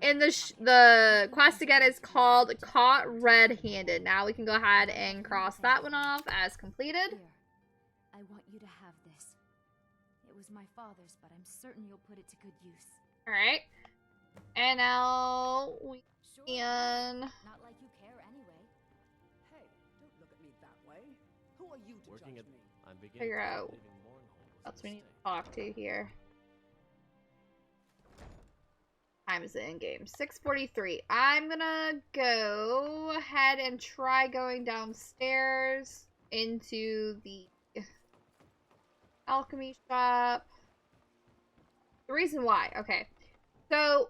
And the quest again is called Caught Red-Handed. Now we can go ahead and cross that one off as completed. Here, I want you to have this. It was my father's, but I'm certain you'll put it to good use. Alright. And now we can... Not like you care anyway. Hey, don't look at me that way. Who are you to judge me? figure out what else we need to talk to here. Time is in game. 6:43. I'm gonna go ahead and try going downstairs into the alchemy shop. The reason why, okay. So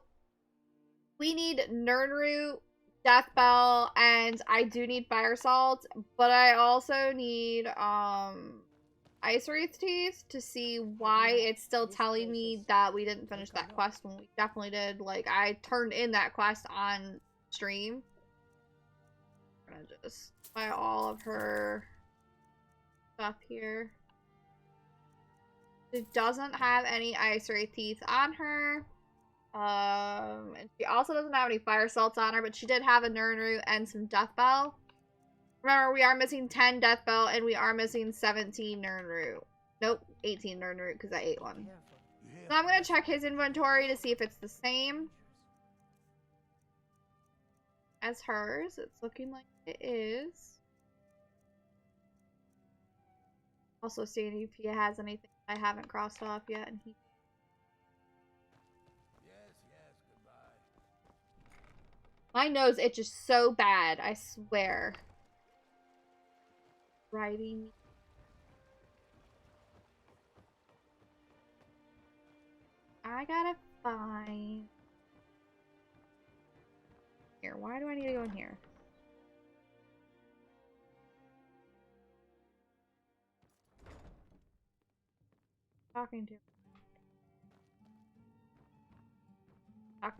we need Nernroot, Death Bell, and I do need Fire Salt, but I also need Ice Wraith Teeth to see why it's still telling me that we didn't finish that quest when we definitely did. Like, I turned in that quest on stream. I'm gonna just buy all of her stuff here. She doesn't have any Ice Wraith Teeth on her. And she also doesn't have any Fire Salts on her, but she did have a Nernroot and some Death Bell. Remember, we are missing 10 Death Bell, and we are missing 17 Nernroot. Nope, 18 Nernroot, because I ate one. So I'm going to check his inventory to see if it's the same as hers. It's looking like it is. Also seeing if he has anything I haven't crossed off yet, and he... My nose itches so bad, I swear. Writing. I gotta find... Here, why do I need to go in here? Talking to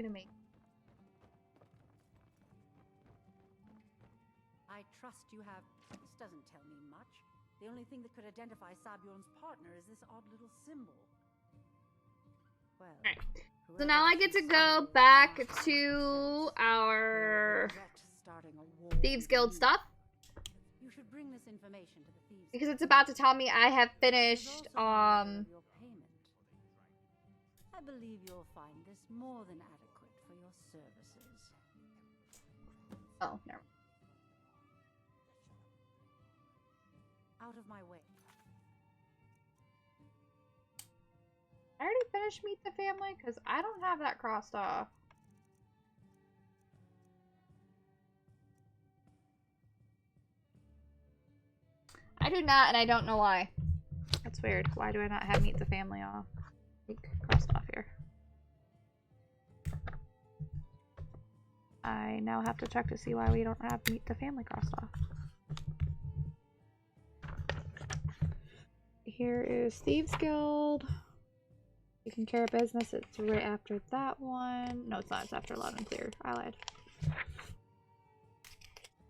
me. I trust you have... This doesn't tell me much. The only thing that could identify Sabjorn's partner is this odd little symbol. Well, alright. So now I get to go back to our Thieves Guild stuff. You should bring this information to the Thieves because it's about to tell me I have finished, I believe you'll find this more than adequate for your services. Oh, never mind. Out of my way. I already finished Meet the Family? Because I don't have that crossed off. I do not, and I don't know why. That's weird. Why do I not have Meet the Family off? Crossed off here. I now have to check to see why we don't have Meet the Family crossed off. Here is Thieves Guild. Taking care of business. It's right after that one. No, it's not. It's after Loud and Clear. I lied.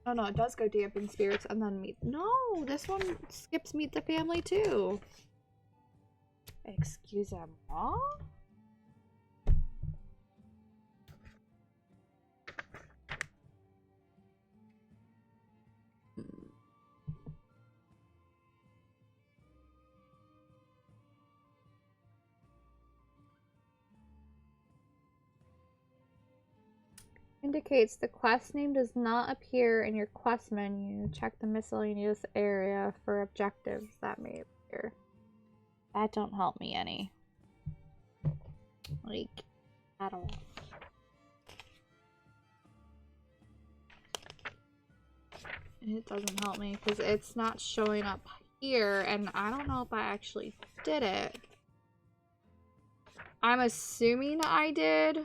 Oh no, it does go Dampen Spirits and then Meet. No, this one skips Meet the Family too. Excusez-moi? Indicates the quest name does not appear in your quest menu. Check the miscellaneous area for objectives that may appear. That don't help me any. Like, at all. It doesn't help me because it's not showing up here, and I don't know if I actually did it. I'm assuming I did.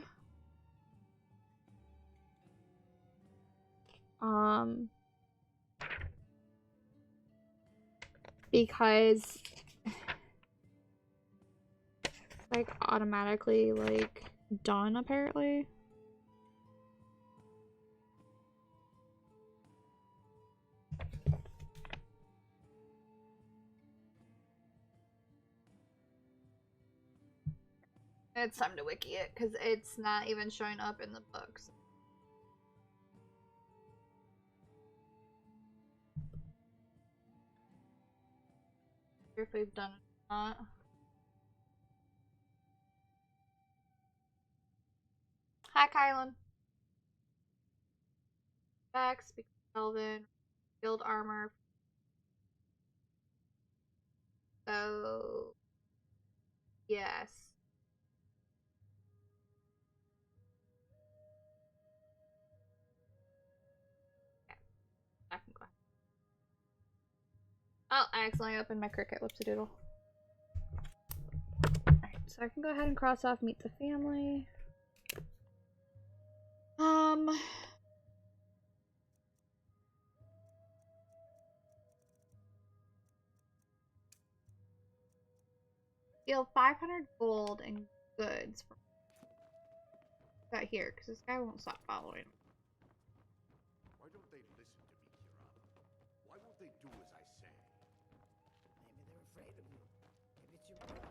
Because it's like automatically like done apparently. It's time to wiki it because it's not even showing up in the books. If we've done it or not. Hi, Kylan. Back, speak to Kelvin. Build armor. So, yes. Okay. I can go. Oh, I accidentally opened my Cricut. Whoopsie-doodle. Alright, so I can go ahead and cross off meet the family. Steal 500 gold and goods from that here, because this guy won't stop following. Why don't they listen to me, Kirana? Why won't they do as I say? Maybe they're afraid of you. Maybe it's your brother.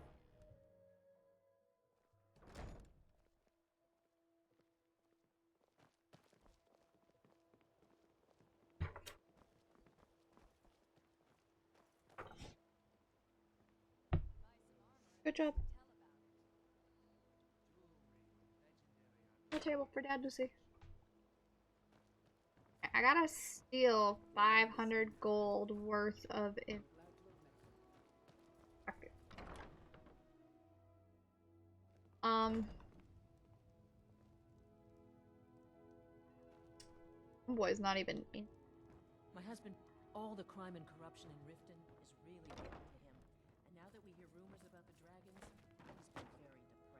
Good job. The table for Dad to see. I gotta steal 500 gold worth of it. Boy's not even in. My husband, all the crime and corruption in Riften is really getting to him. And now that we hear rumors about the dragons, he's been very depressed.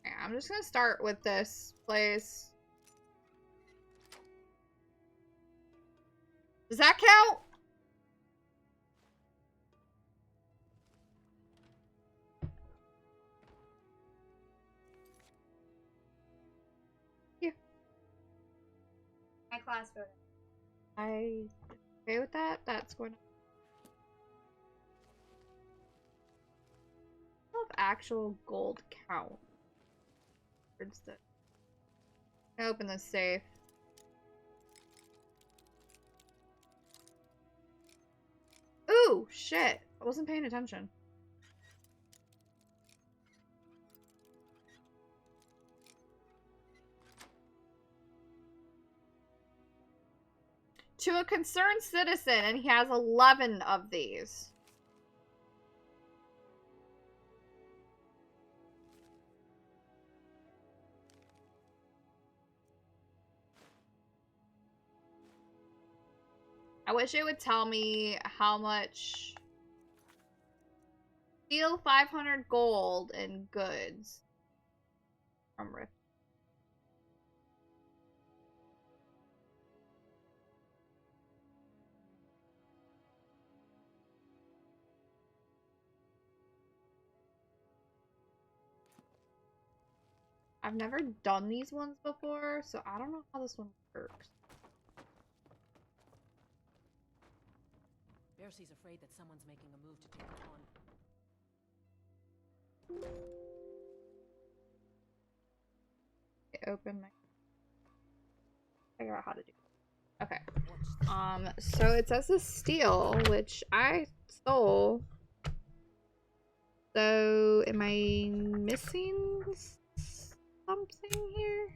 Yeah, I'm just gonna start with this place. Does that count? Yeah. My class voted. I okay with that? That's going to have actual gold count. Where's the open the safe? Ooh, shit. I wasn't paying attention. To a concerned citizen, and he has 11 of these. I wish it would tell me how much. Steal 500 gold and goods from Rift. I've never done these ones before, so I don't know how this one works. Bercie's afraid that someone's making a move to take it on. Open my figure out how to do it. Okay. So it says to steal, which I stole. So am I missing something here?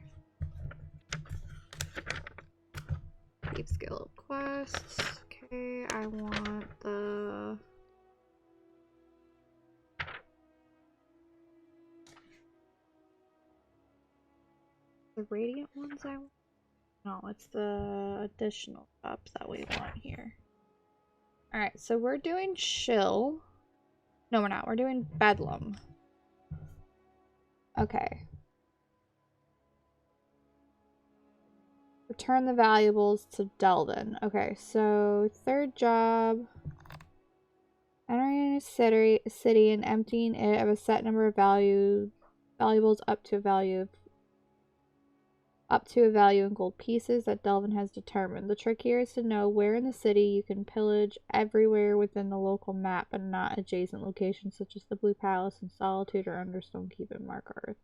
Keep skill quests. Okay, I want the radiant ones I want. No, it's the additional jobs that we want here. Alright, so we're doing Shill. No, we're not. We're doing Bedlam. Okay. Return the valuables to Delvin. Okay, so third job. Entering a city and emptying it of a set number of valuables up to a value in gold pieces that Delvin has determined. The trick here is to know where in the city you can pillage everywhere within the local map, but not adjacent locations such as the Blue Palace and Solitude or Understone Keep in Markarth.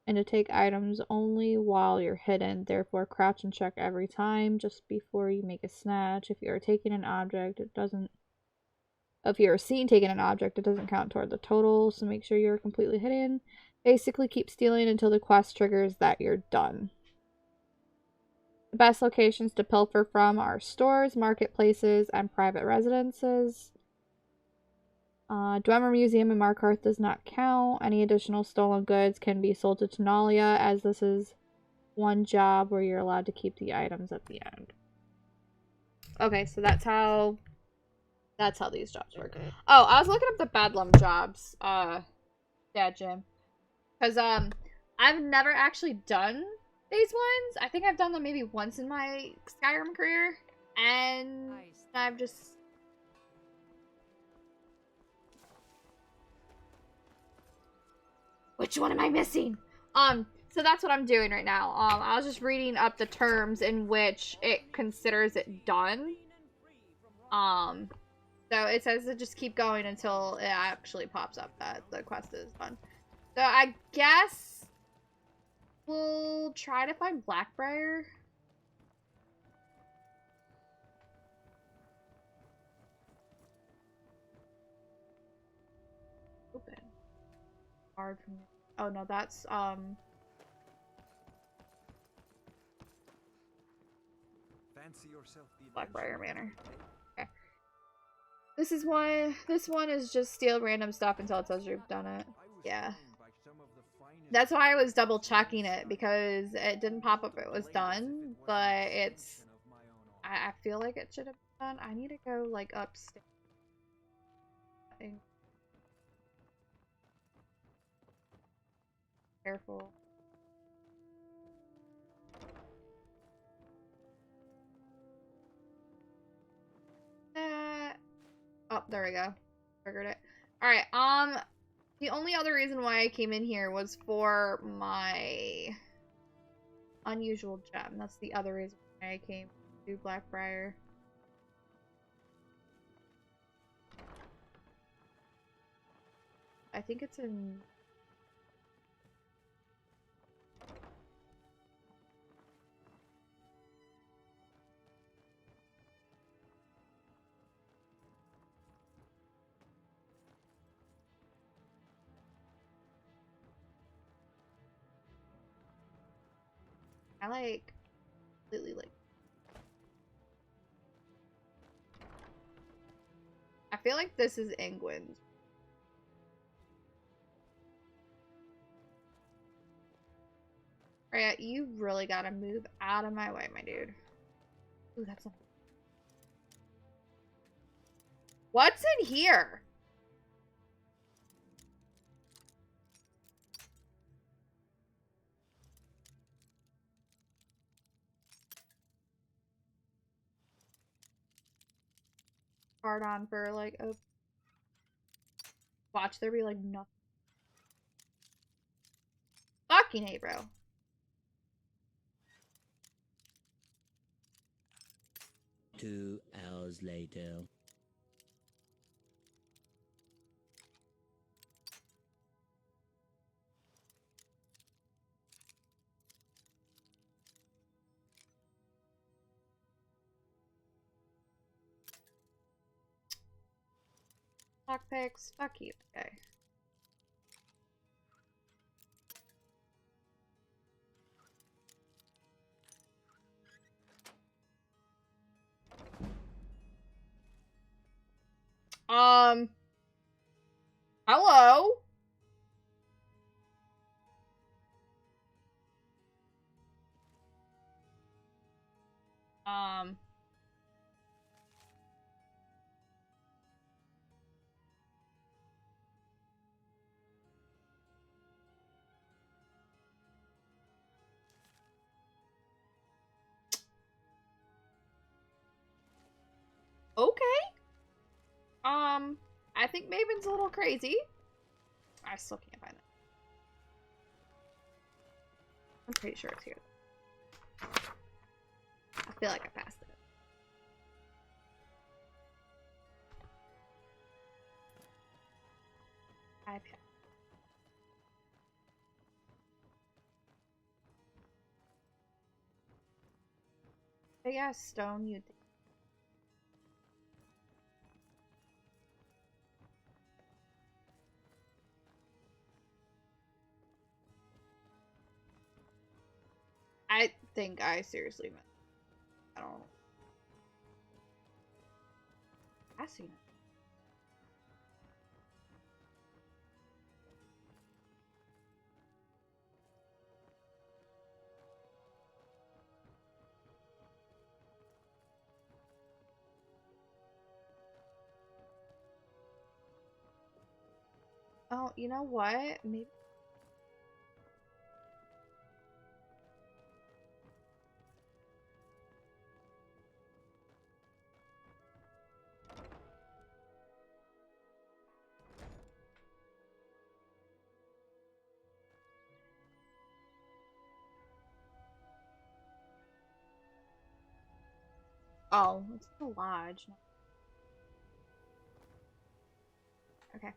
And to take items only while you're hidden, therefore crouch and check every time just before you make a snatch. If you are taking an object, if you're seen taking an object, it doesn't count toward the total, so make sure you're completely hidden. Basically, keep stealing until the quest triggers that you're done. The best locations to pilfer from are stores, marketplaces, and private residences. Dwemer Museum in Markarth does not count. Any additional stolen goods can be sold to Tenalia, as this is one job where you're allowed to keep the items at the end. Okay, so that's how these jobs work. Oh, I was looking up the Bedlam jobs, Jim. Because, I've never actually done these ones. I think I've done them maybe once in my Skyrim career. And I've just... Which one am I missing? So that's what I'm doing right now. I was just reading up the terms in which it considers it done. So it says to just keep going until it actually pops up that the quest is done. So I guess we'll try to find Blackbriar. Open. Hard from... Oh no, that's Fancy yourself the Blackbriar Manor. Okay. This one is just steal random stuff until it says you've done it. Yeah. That's why I was double checking it, because it didn't pop up it was done, but it's... I feel like it should have been done. I need to go, like, upstairs. Careful. Oh, there we go. Triggered it. Alright, the only other reason why I came in here was for my unusual gem. That's the other reason why I came to Blackbriar. I think it's in... I like completely like... I feel like this is England. Alright, you really gotta move out of my way, my dude. Ooh, that's a... What's in here? Hard on for like a... Watch there be like nothing. Fucking hey, bro. Two hours later. Lockpicks, fuck you. Okay. Hello? Okay. I think Maven's a little crazy. I still can't find it. I'm pretty sure it's here. I feel like I passed it. I passed. Big ass stone, you think. I think I seriously meant. I don't know. I seen it. Oh, you know what? Maybe. Oh, it's the lodge. Okay.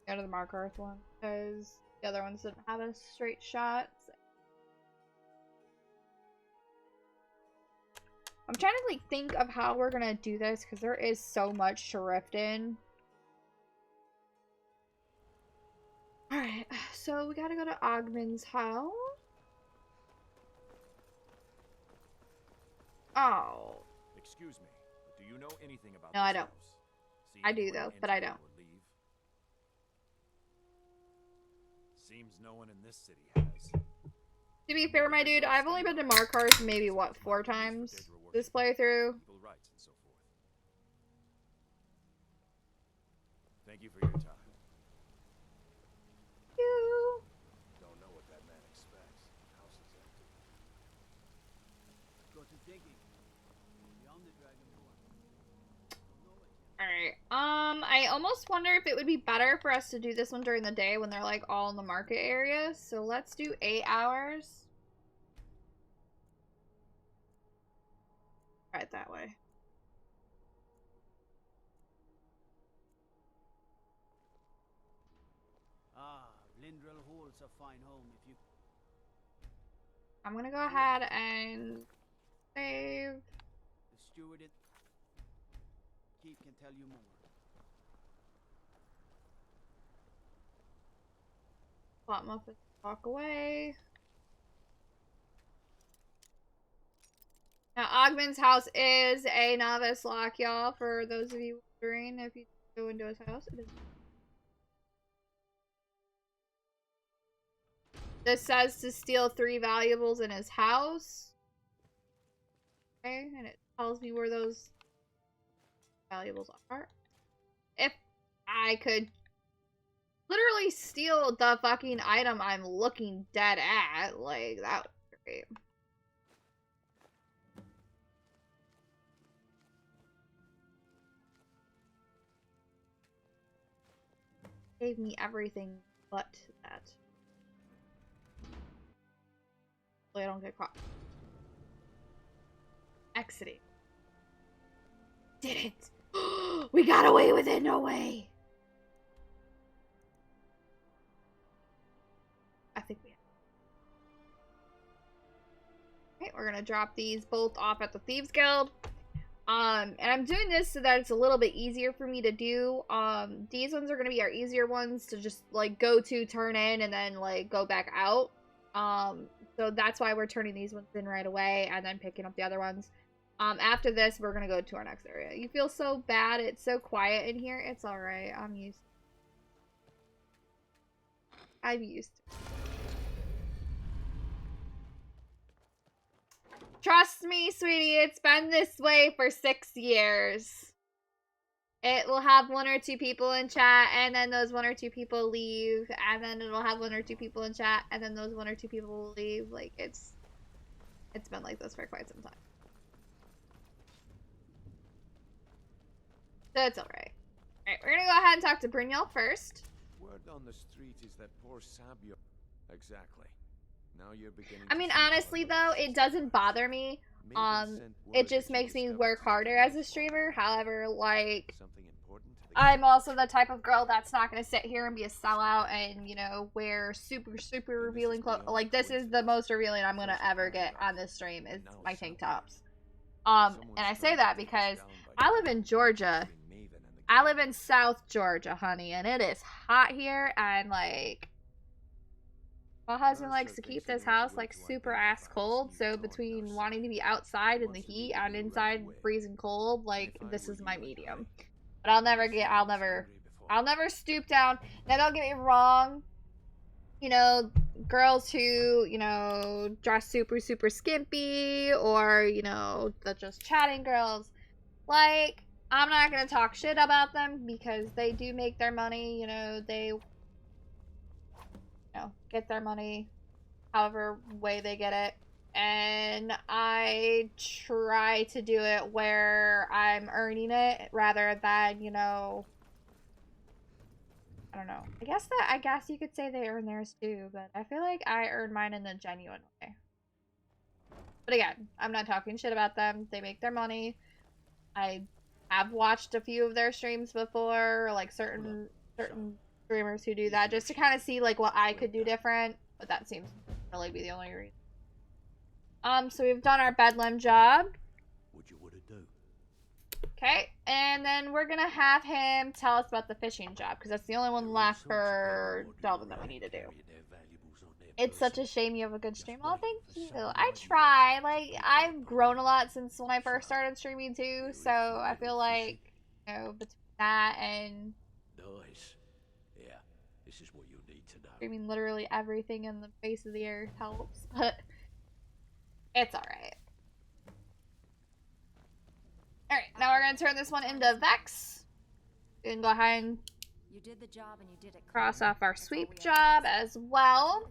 Go to the Mark Earth one because the other ones didn't have a straight shot. So. I'm trying to like think of how we're gonna do this because there is so much to rift in. Alright, so we gotta go to Ogman's house. Oh. Excuse me, but do you know anything about No, this I don't. house? See I do anyone though, but I enter don't. or leave? Seems no one in this city has. To be fair, my dude, I've only been to Markarth maybe, what, 4 times this playthrough? Equal rights and so forth. Thank you for your time. You. Don't know what that man expects. House is empty. Go to digging. Beyond the dragon Alright, I almost wonder if it would be better for us to do this one during the day when they're like all in the market area. So let's do 8 hours. Right that way. Lindrel Hall's a fine home if you... I'm gonna go ahead and save. The steward at keep can tell you more. Plot muffin, walk away. Now, Ogman's house is a novice lock, y'all. For those of you wondering, if you go into his house, it is. This says to steal 3 valuables in his house. Okay, and it tells me where those valuables are. If I could literally steal the fucking item I'm looking dead at, like, that would be great. Gave me everything but that. I don't get caught. Exiting. Did it! We got away with it, no way! I think we have. Okay, we're gonna drop these both off at the Thieves Guild. And I'm doing this so that it's a little bit easier for me to do. These ones are going to be our easier ones to just, like, go to, turn in, and then, like, go back out. So that's why we're turning these ones in right away and then picking up the other ones. After this, we're going to go to our next area. You feel so bad. It's so quiet in here. It's alright. I'm used to it. Trust me, sweetie, it's been this way for 6 years. It will have 1 or 2 people in chat, and then those 1 or 2 people leave, and then it'll have 1 or 2 people in chat, and then those 1 or 2 people will leave. Like, it's been like this for quite some time. So it's alright. Alright, we're gonna go ahead and talk to Brynjol first. Word on the street is that poor Sabio... Exactly. Now you're beginning I mean, honestly, though, it doesn't bother me. It just makes me work harder as a streamer. However, like, I'm also the type of girl that's not gonna sit here and be a sellout and, you know, wear super, super revealing clothes. Like, this is the most revealing I'm gonna ever get on this stream is my tank tops. And I say that because I live in Georgia. I live in South Georgia, honey, and it is hot here, and, like, my husband likes to keep this house, like, super ass cold, so between wanting to be outside in the heat and inside freezing cold, like, this is my medium. But I'll never stoop down. Now, don't get me wrong, you know, girls who, you know, dress super, super skimpy, or, you know, the just chatting girls, like, I'm not gonna talk shit about them because they do make their money, you know, they, get their money however way they get it. And I try to do it where I'm earning it rather than, you know, I don't know. I guess you could say they earn theirs too, but I feel like I earn mine in a genuine way. But again, I'm not talking shit about them. They make their money. I have watched a few of their streams before, like certain streamers who do that, just to kind of see, like, what I could do different, but that seems to really be the only reason. So we've done our Bedlam job. What you want to do? Okay, and then we're gonna have him tell us about the fishing job, because that's the only one left for Delvin that we need to do. It's such a shame you have a good stream. Oh, thank you. I try. Like, I've grown a lot since when I first started streaming too, so I feel like, you know, between that and Nice. Yeah, this is what you need to know. streaming literally everything in the face of the earth helps, but it's alright. Alright, now we're gonna turn this one into Vex. We can go ahead and You did the job and you did it. cross off our sweep job as well.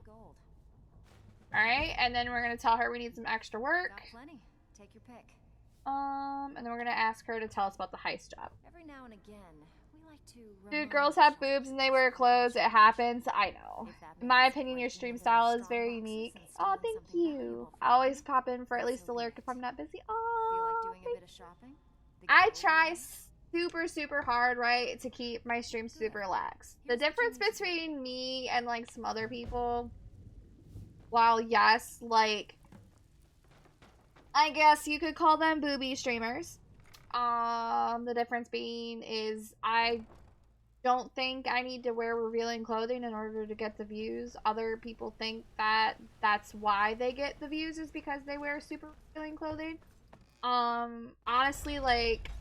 Alright, and then we're gonna tell her we need some extra work. Got plenty. Take your pick. And then we're gonna ask her to tell us about the heist job. Every now and again, we like to Dude, girls have boobs and they wear clothes. It happens. I know. In my opinion, your stream style is very unique. Oh, thank you. I always pop in for at least a lurk if I'm not busy. Oh, feel like doing a bit of shopping? I try super, super hard, right, to keep my stream super relaxed. The difference between me and, like, some other people, while, yes, like, I guess you could call them booby streamers, the difference being is I don't think I need to wear revealing clothing in order to get the views. Other people think that that's why they get the views, is because they wear super revealing clothing. Honestly, like,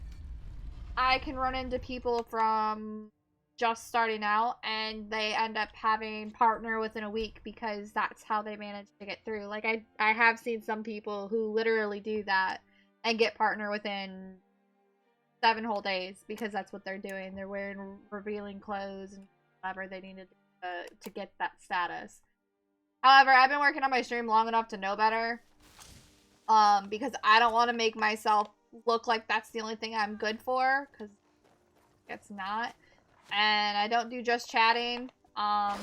I can run into people from just starting out and they end up having partner within a week because that's how they manage to get through. Like, I have seen some people who literally do that and get partner within 7 whole days because that's what they're doing. They're wearing revealing clothes and whatever they needed to get that status. However, I've been working on my stream long enough to know better. Because I don't want to make myself look like that's the only thing I'm good for, because it's not. And I don't do just chatting. I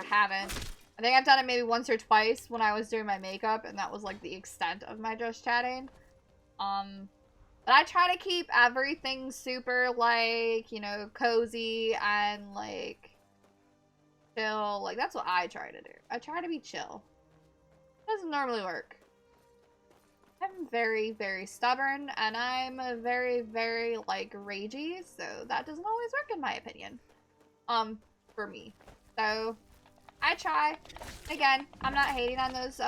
haven't. I think I've done it maybe once or twice when I was doing my makeup, and that was like the extent of my just chatting. But I try to keep everything super, like, you know, cozy and, like, chill. Like, that's what I try to do. I try to be chill. It doesn't normally work. I'm very, very stubborn, and I'm a very, very, like, ragey, so that doesn't always work in my opinion. For me. So, I try. Again, I'm not hating on those,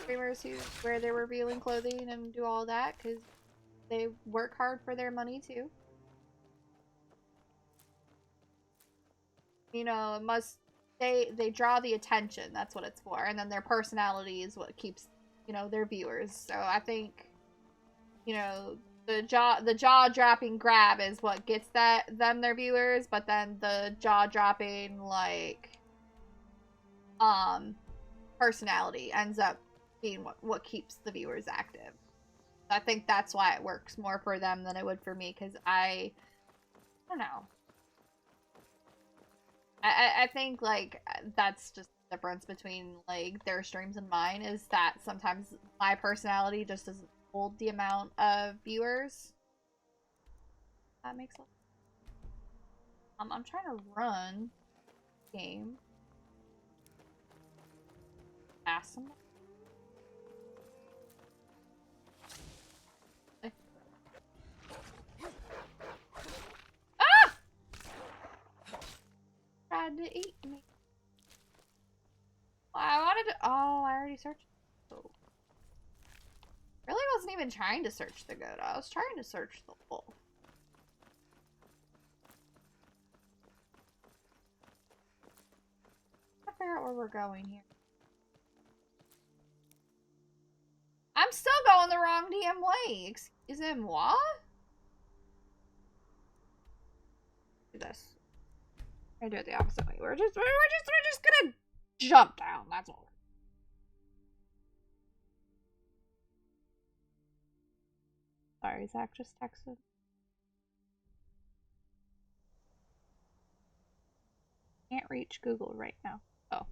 streamers who wear their revealing clothing and do all that, because they work hard for their money, too. You know, they draw the attention, that's what it's for, and then their personality is what keeps, you know, their viewers. So I think, you know, the jaw-dropping grab is what gets them their viewers, but then the jaw-dropping, like, personality ends up being what keeps the viewers active. I think that's why it works more for them than it would for me, because I don't know. I think, like, that's just the difference between, like, their streams and mine, is that sometimes my personality just doesn't hold the amount of viewers. That makes sense. I'm trying to run game. Ask someone. Ah! Tried to eat me. I wanted to. Oh, I already searched. Oh. Really wasn't even trying to search the goat. I was trying to search the wolf. I'll figure out where we're going here. I'm still going the wrong damn way. Excusez-moi? Do this. I do it the opposite way. We're just gonna jump down. That's all. Sorry, Zach just texted. Can't reach Google right now. Oh.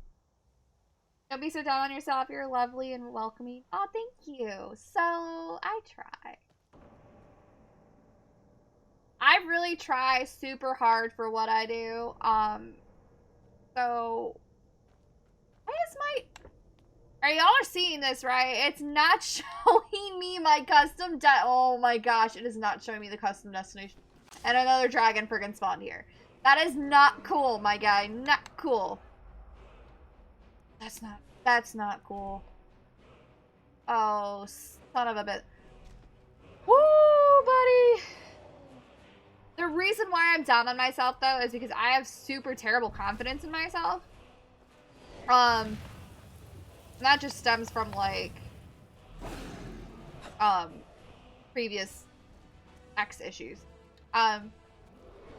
Don't be so down on yourself. You're lovely and welcoming. Oh, thank you. So, I try. I really try super hard for what I do. So, why is my... Alright, y'all are seeing this, right? It's not showing me my custom oh my gosh, it is not showing me the custom destination. And another dragon friggin' spawned here. That is not cool, my guy. Not cool. That's not cool. Oh, son of a bit. Woo, buddy! The reason why I'm down on myself, though, is because I have super terrible confidence in myself. That just stems from, like, previous ex issues. Like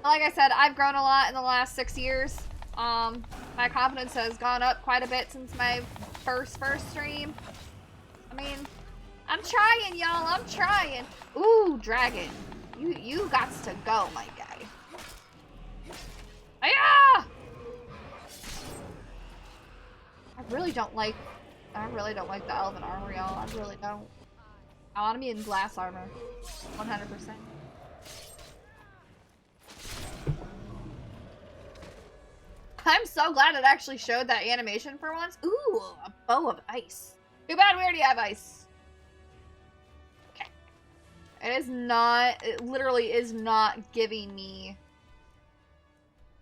I said, I've grown a lot in the last 6 years. My confidence has gone up quite a bit since my first stream. I mean, I'm trying, y'all. I'm trying. Ooh, dragon. You gots to go, my guy. Hiya! I really don't like the elven armor, y'all. I really don't. I want to be in glass armor. 100%. I'm so glad it actually showed that animation for once. Ooh, a bow of ice. Too bad we already have ice. Okay. It literally is not giving me.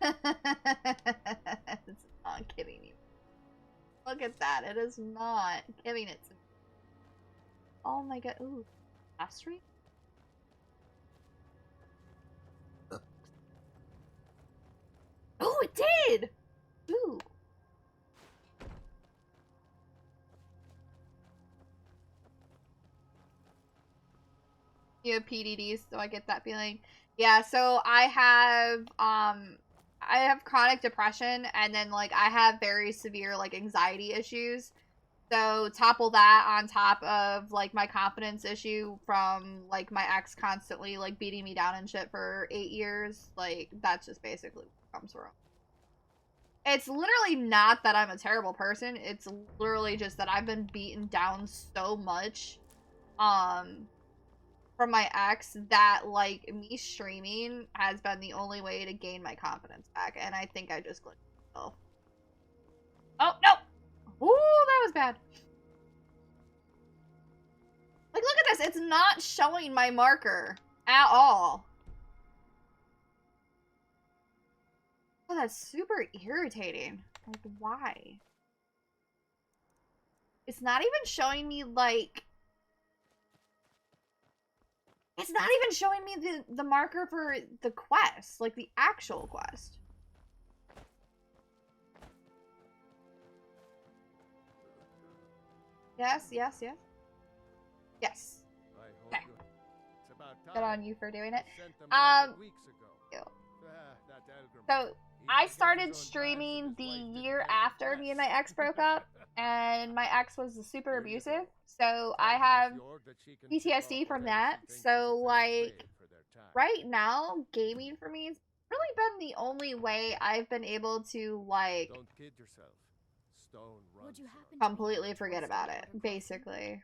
It's not giving me. Look at that. It is not giving it to me. Oh my god. Ooh. Mastery? Oh, it did! Ooh. You have PDDs, so I get that feeling. Yeah, so I have chronic depression, and then, like, I have very severe, like, anxiety issues. So topple that on top of, like, my confidence issue from, like, my ex constantly, like, beating me down and shit for 8 years. Like, that's just basically what comes from. It's literally not that I'm a terrible person. It's literally just that I've been beaten down so much, from my ex that, like, me streaming has been the only way to gain my confidence back. And I think I just glitched myself. Oh, no! Ooh, that was bad. Like, look at this. It's not showing my marker at all. Oh, that's super irritating. Like, why? It's not even showing me, like... It's not even showing me the marker for the quest. Like, the actual quest. Yes, yes, yes. Yes. Okay. Good on you for doing it. So I started streaming the year after me and my ex broke up, and my ex was super abusive, so I have PTSD from that. So like right now, gaming for me has really been the only way I've been able to like completely forget about it, basically.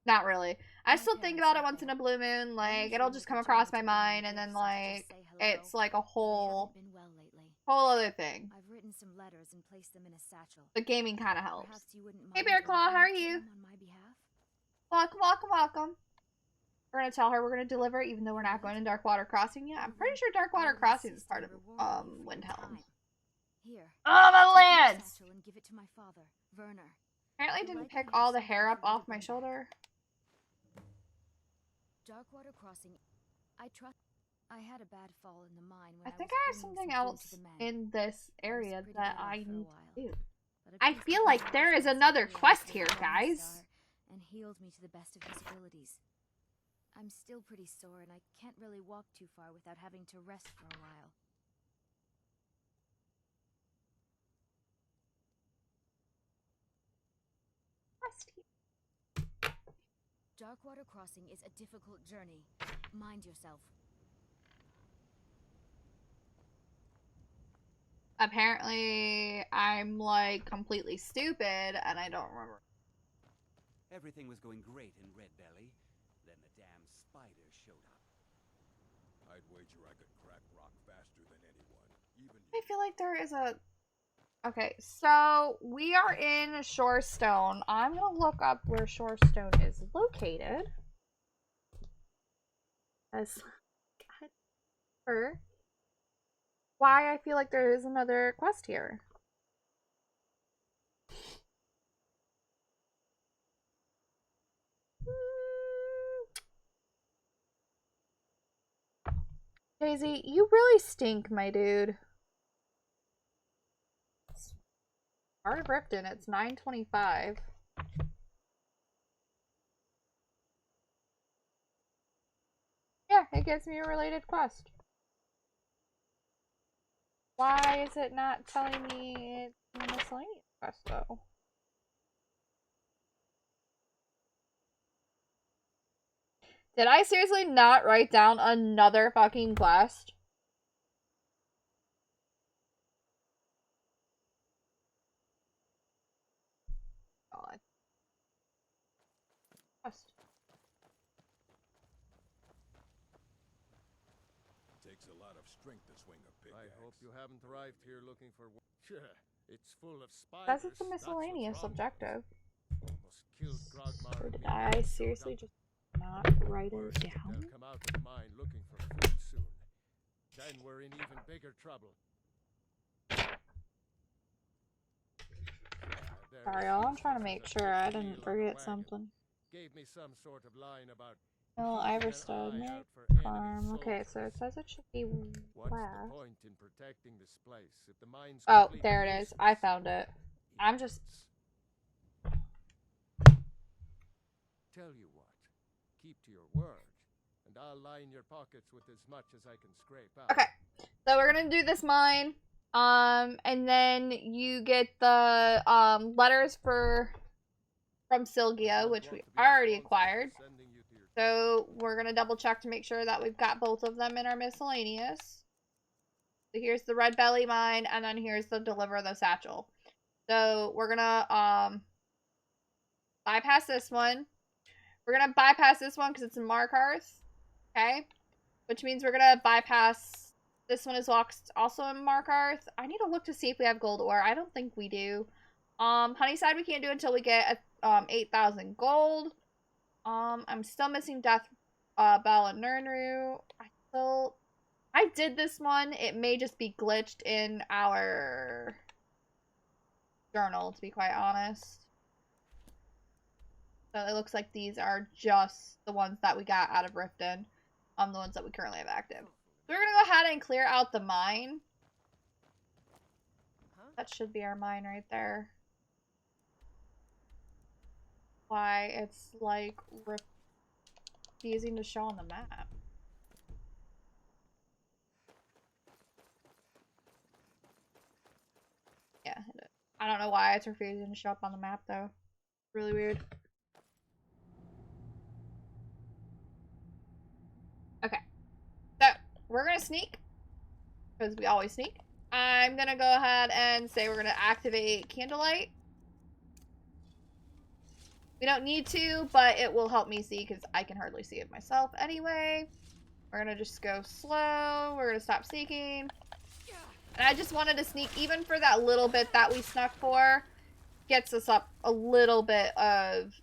Not really. I still think about it once in a blue moon. Like, it'll just come across my mind, and then, like, it's like a whole other thing. I've written some letters and placed them in a satchel. But gaming kind of helps. Hey, Bear Claw, how are you? Welcome, welcome, welcome. We're gonna tell her we're gonna deliver, even though we're not going to Darkwater Crossing yet. I'm pretty sure Darkwater Crossing is part of Windhelm. Here. Oh, my lands! And give it to my father, Werner. Apparently, I didn't pick all the hair up off my shoulder. Darkwater Crossing. I had a bad fall in the mine when I think I have something else in this area that I need to do. I feel like there is another quest here, guys. And healed me to the best of his abilities. I'm still pretty sore, and I can't really walk too far without having to rest for a while. Darkwater Crossing is a difficult journey. Mind yourself. Apparently, I'm like completely stupid and I don't remember. Everything was going great in Red Belly. Then the damn spider showed up. I'd wager I could crack rock faster than anyone. Even I feel like there is a... Okay, so we are in Shorestone. I'm gonna look up where Shorestone is located. As for why I feel like there is another quest here. Daisy, you really stink, my dude. Heart of Riften, it's 9:25. Yeah, it gives me a related quest. Why is it not telling me it's a miscellaneous quest, though? Did I seriously not write down another fucking quest? God. Quest. takes a lot of strength to swing a pickaxe. I hope you haven't arrived here looking for... Sure, it's full of spiders. That's it's a miscellaneous objective. Or did I seriously just not write it down? They'll come out of the mine looking for food soon. Then we're in even bigger trouble. Sorry, y'all. I'm trying to make sure I didn't forget something. Gave me some sort of line about Well, Iverstead, farm. Okay, so it says it should be what's west. the point in protecting this place if the mine's Oh, there it is. I found it. I'm just... Tell you what, keep to your word, and I'll line your pockets with as much as I can scrape out. Okay, so we're gonna do this mine, and then you get the letters from Sylgia, which we already acquired. So we're gonna double check to make sure that we've got both of them in our miscellaneous. So here's the Red Belly mine, and then here's the Deliver the Satchel. So we're gonna bypass this one. We're gonna bypass this one because it's in Markarth, okay? Which means we're gonna bypass this one as well, 'cause it's also in Markarth. I need to look to see if we have gold ore. I don't think we do. Honeyside we can't do until we get 8,000 gold. I'm still missing Death Bell and Nernru. I did this one. It may just be glitched in our journal, to be quite honest. So it looks like these are just the ones that we got out of Riften. The ones that we currently have active. So we're gonna go ahead and clear out the mine. That should be our mine right there. Why it's like refusing to show on the map. Yeah, I don't know why it's refusing to show up on the map though. Really weird. Okay, so we're gonna sneak because we always sneak. I'm gonna go ahead and say we're gonna activate Candlelight. We don't need to, but it will help me see because I can hardly see it myself anyway. We're gonna just go slow. We're gonna stop sneaking. And I just wanted to sneak even for that little bit that we snuck for. Gets us up a little bit of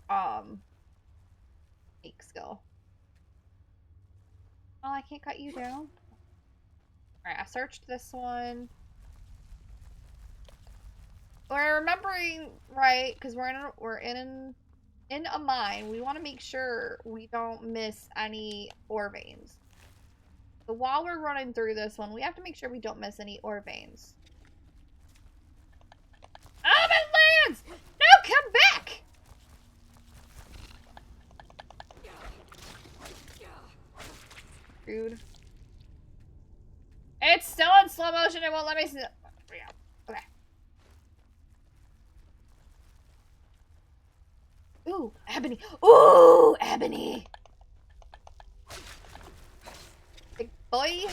sneak skill. Oh, I can't cut you down. Alright, I searched this one. We're remembering right, because we're in a mine. We want to make sure we don't miss any ore veins. So while we're running through this one, we have to make sure we don't miss any ore veins. Lands! No, come back! Rude. It's still in slow motion. It won't let me see. Okay. Ooh, Ebony. Ooh, Ebony. Big boy.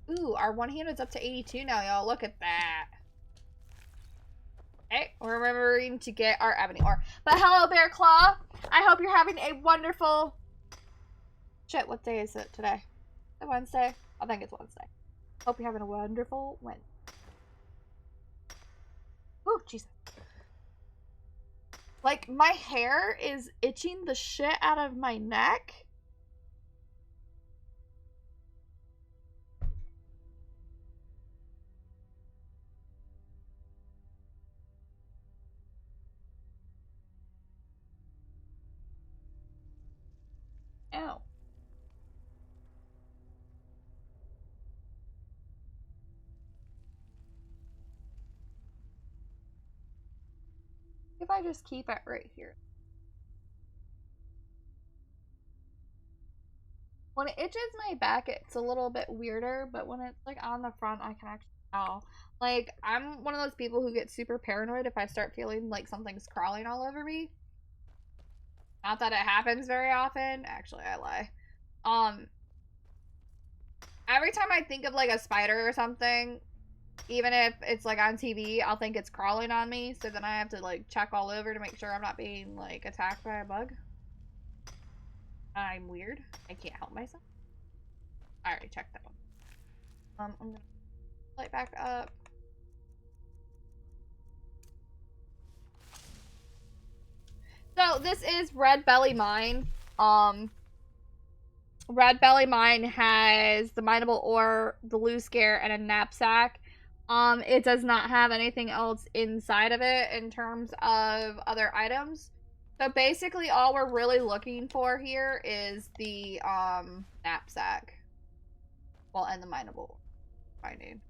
Ooh, our one-handed's up to 82 now, y'all. Look at that. Okay, we're remembering to get our ebony ore. But hello, Bear Claw. I hope you're having a wonderful... Shit, what day is it today? Is it Wednesday? I think it's Wednesday. Hope you're having a wonderful Wednesday. Ooh, Jesus. Like, my hair is itching the shit out of my neck. Ow. If I just keep it right here. When it itches my back, it's a little bit weirder, but when it's like on the front, I can actually tell. Like, I'm one of those people who get super paranoid if I start feeling like something's crawling all over me. Not that it happens very often. Actually, I lie. Every time I think of like a spider or something, even if it's like on TV, I'll think it's crawling on me. So then I have to like check all over to make sure I'm not being like attacked by a bug. I'm weird. I can't help myself. I already checked that one. I'm gonna light back up. So this is Red Belly Mine. Red Belly Mine has the mineable ore, the loose gear, and a knapsack. It does not have anything else inside of it in terms of other items. So basically all we're really looking for here is the knapsack. Well, and the mineable finding.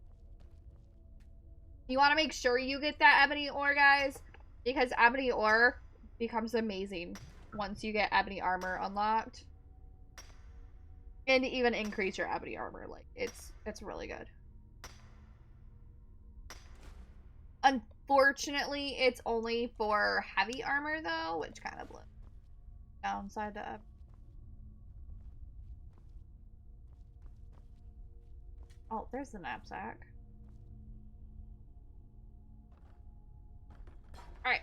You want to make sure you get that ebony ore, guys, because ebony ore becomes amazing once you get ebony armor unlocked. And even increase your ebony armor. Like, it's really good. Unfortunately, it's only for heavy armor, though, which kind of blew downside to Oh, there's the knapsack. Alright.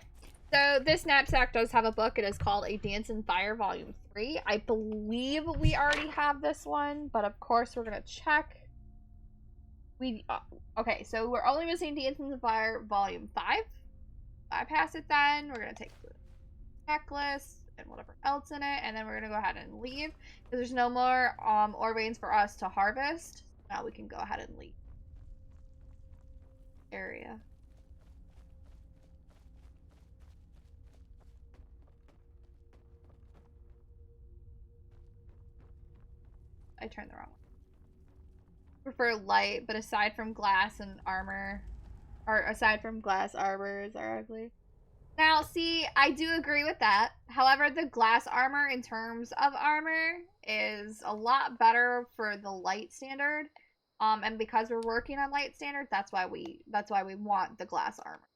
So this knapsack does have a book. It is called A Dance in Fire Volume 3. I believe we already have this one, but of course we're going to check. Okay, so we're only missing Dance in Fire Volume 5. Bypass it then. We're going to take the checklist. and whatever else in it, and then we're gonna go ahead and leave because there's no more ore veins for us to harvest. Now we can go ahead and leave area. I turned the wrong one. Prefer light, but aside from glass and armor, or aside from glass, armors are ugly. Now, see, I do agree with that. However, the glass armor in terms of armor is a lot better for the light standard. And because we're working on light standard, that's why we want the glass armor.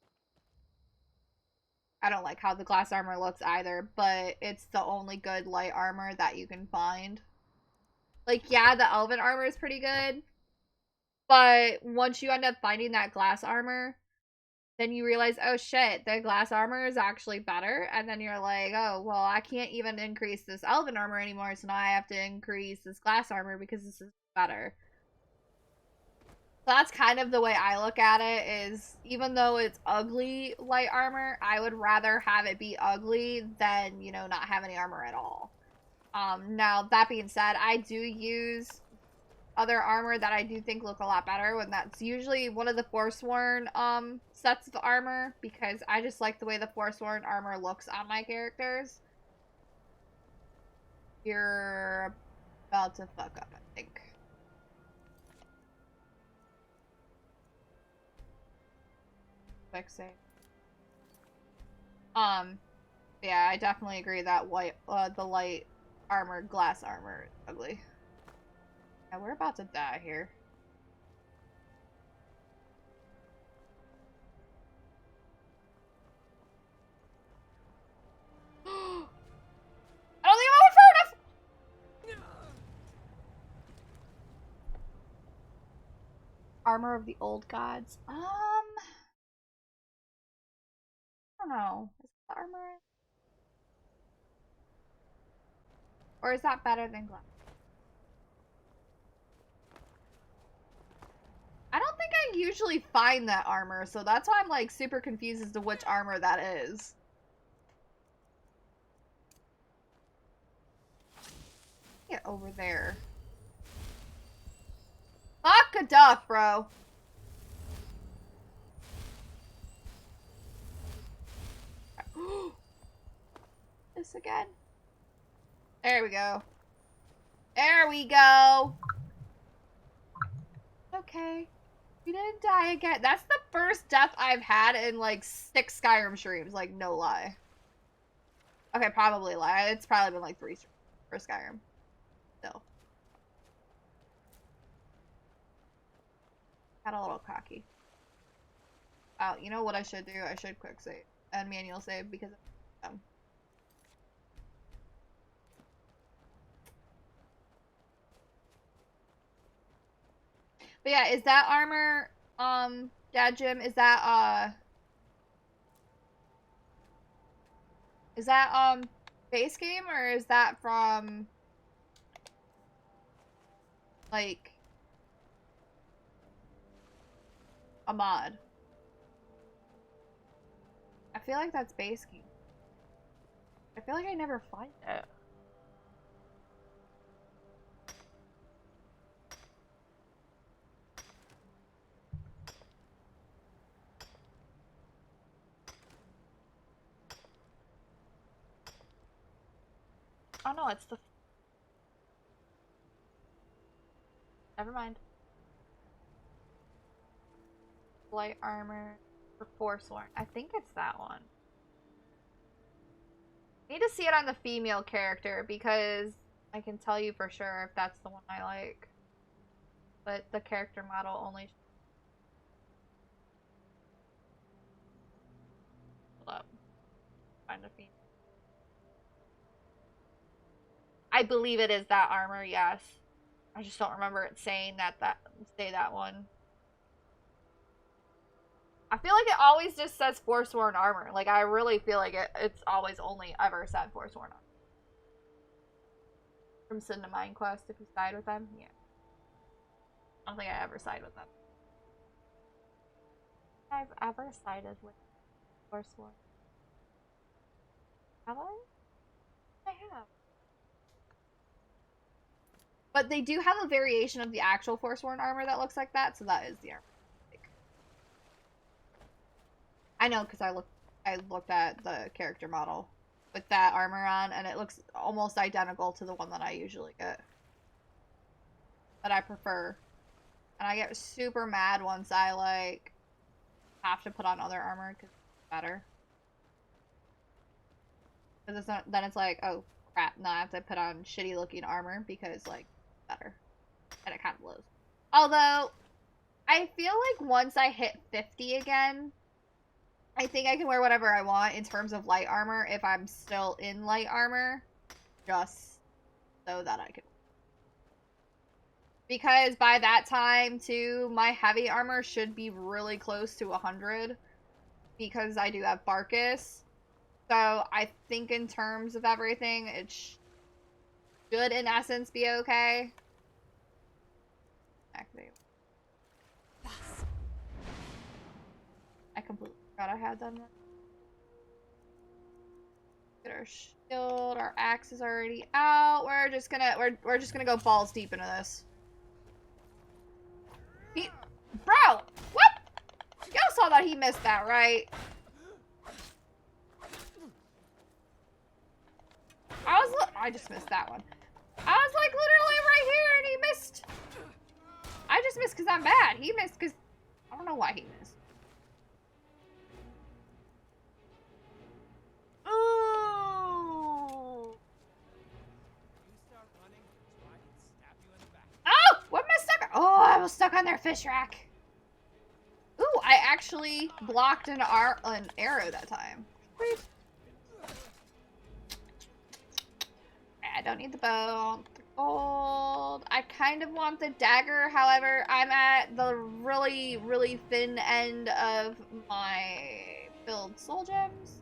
I don't like how the glass armor looks either, but it's the only good light armor that you can find. Like, yeah, the elven armor is pretty good, but once you end up finding that glass armor, then you realize, oh shit, the glass armor is actually better, and then you're like, oh, well, I can't even increase this elven armor anymore, so now I have to increase this glass armor because this is better. So that's kind of the way I look at it, is even though it's ugly light armor, I would rather have it be ugly than, you know, not have any armor at all. Now, that being said, I do use other armor that I do think look a lot better, when that's usually one of the Forsworn sets of armor, because I just like the way the Forsworn armor looks on my characters. You're about to fuck up, I think. Quick save. Yeah, I definitely agree that the light armor, glass armor is ugly. Yeah, we're about to die here. I don't think I'm over enough! Armor of the old gods. I don't know. Is that armor? Or is that better than glass? I don't think I usually find that armor, so that's why I'm like super confused as to which armor that is. Get over there. Fuck a duck, bro. This again. There we go. There we go. Okay. We didn't die again. That's the first death I've had in like 6 Skyrim streams. Like, no lie. Okay, probably lie. It's probably been like 3 streams for Skyrim. Still. Got a little cocky. Oh, you know what I should do? I should quick save and manual save because I'm dumb. But yeah, is that armor, Dad Jim, is that base game, or is that from, like, a mod? I feel like that's base game. I feel like I never find it. Oh no, it's the... Never mind. Light armor for Forsworn. I think it's that one. I need to see it on the female character because I can tell you for sure if that's the one I like. But the character model only... Hold up. Find the female. I believe it is that armor, yes. I just don't remember it saying that one. I feel like it always just says Forsworn armor. Like, I really feel like it's always only ever said Forsworn armor. From Sin to Mind Quest, if you side with them, yeah. I don't think I ever side with them. I've ever sided with Forsworn. Have I? I have. But they do have a variation of the actual Forsworn armor that looks like that, so that is the armor. I know, because I looked at the character model with that armor on, and it looks almost identical to the one that I usually get. That I prefer. And I get super mad once I, like, have to put on other armor, because it's better. Because it's not, then it's like, oh, crap, now I have to put on shitty looking armor, because, like, better. And it kind of blows. Although, I feel like once I hit 50 again, I think I can wear whatever I want in terms of light armor if I'm still in light armor. Just so that I can. Because by that time, too, my heavy armor should be really close to 100. Because I do have Barkus. So I think in terms of everything, it should in essence be okay. Activate. I completely forgot I had them. Get our shield. Our axe is already out. We're just gonna go balls deep into this. Bro, what? Y'all saw that he missed that, right? I just missed that one. I was like literally right here and he missed. I just missed because I'm bad. He missed because I don't know why he missed. Ooh. Oh, what am I stuck on? Oh, I was stuck on their fish rack. Ooh, I actually blocked an arrow that time. Wait. I don't need the bow. The gold. I kind of want the dagger. However, I'm at the really, really thin end of my build soul gems.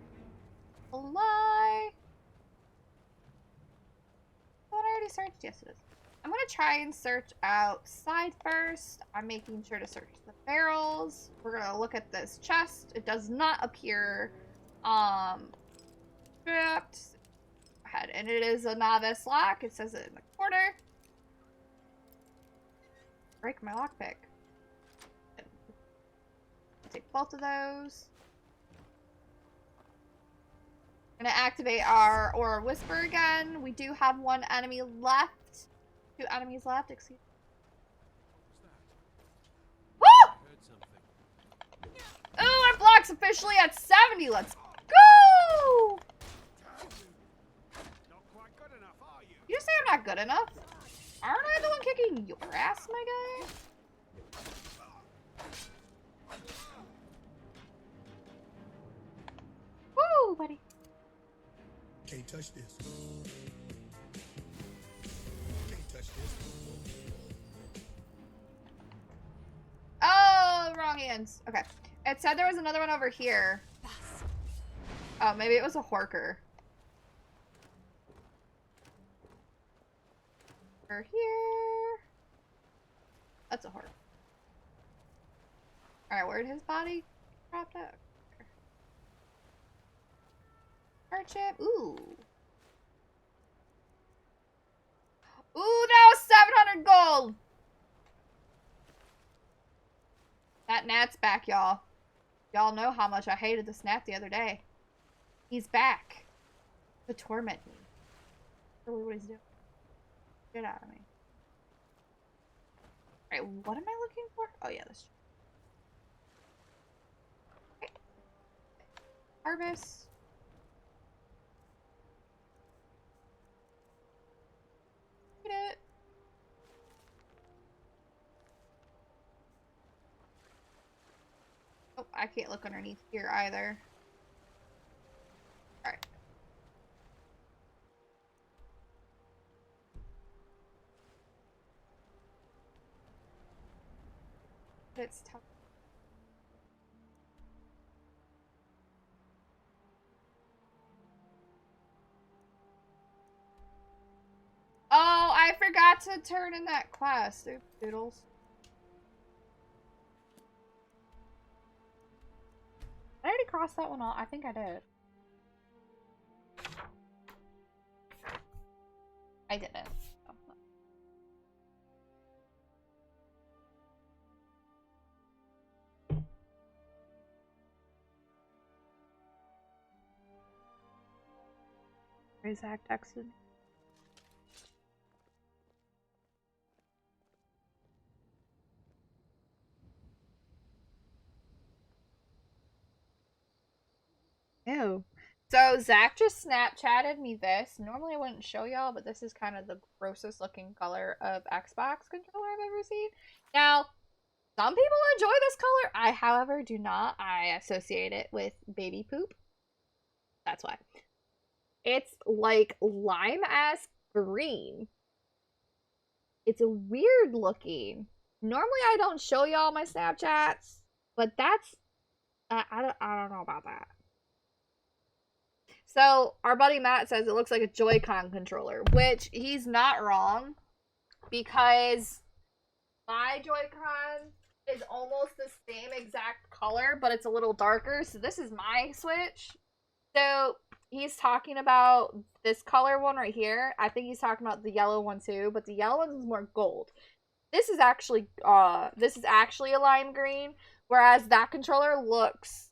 A lie. Oh, I already searched. Yes, it is. I'm going to try and search outside first. I'm making sure to search the barrels. We're going to look at this chest. It does not appear stripped. And it is a novice lock. It says it in the corner. Break my lockpick. Take both of those. I'm gonna activate our Aura Whisper again. We do have one enemy left. 2 enemies left, excuse me. Woo! Ooh, our block's officially at 70. Let's go! You say I'm not good enough? Aren't I the one kicking your ass, my guy? Woo, buddy. Can't touch this. Can't touch this. Oh, wrong hands. Okay. It said there was another one over here. Oh, maybe it was a Horker. Over here. That's a Horker. Alright, where'd his body dropped out? Heart chip. Ooh. Ooh, that was 700 gold! That gnat's back, y'all. Y'all know how much I hated this gnat the other day. He's back. To torment me. Really what he's doing. Get out of me. Alright, what am I looking for? Oh yeah, this. Okay. Harvest. Get it. Oh, I can't look underneath here either. Alright. It's tough. Oh, I forgot to turn in that quest. Oops, doodles. Did I already cross that one off? I think I did. Sorry, Zach texted me. Ew. So Zach just Snapchatted me this. Normally I wouldn't show y'all, but this is kind of the grossest looking color of Xbox controller I've ever seen. Now, some people enjoy this color. I, however, do not. I associate it with baby poop. That's why. It's like lime-ass green. It's a weird looking. Normally I don't show y'all my Snapchats, but that's I don't know about that. So our buddy Matt says it looks like a Joy-Con controller, which he's not wrong, because my Joy-Con is almost the same exact color, but it's a little darker. So this is my Switch. So he's talking about this color one right here. I think he's talking about the yellow one too, but the yellow one is more gold. This is actually a lime green, whereas that controller looks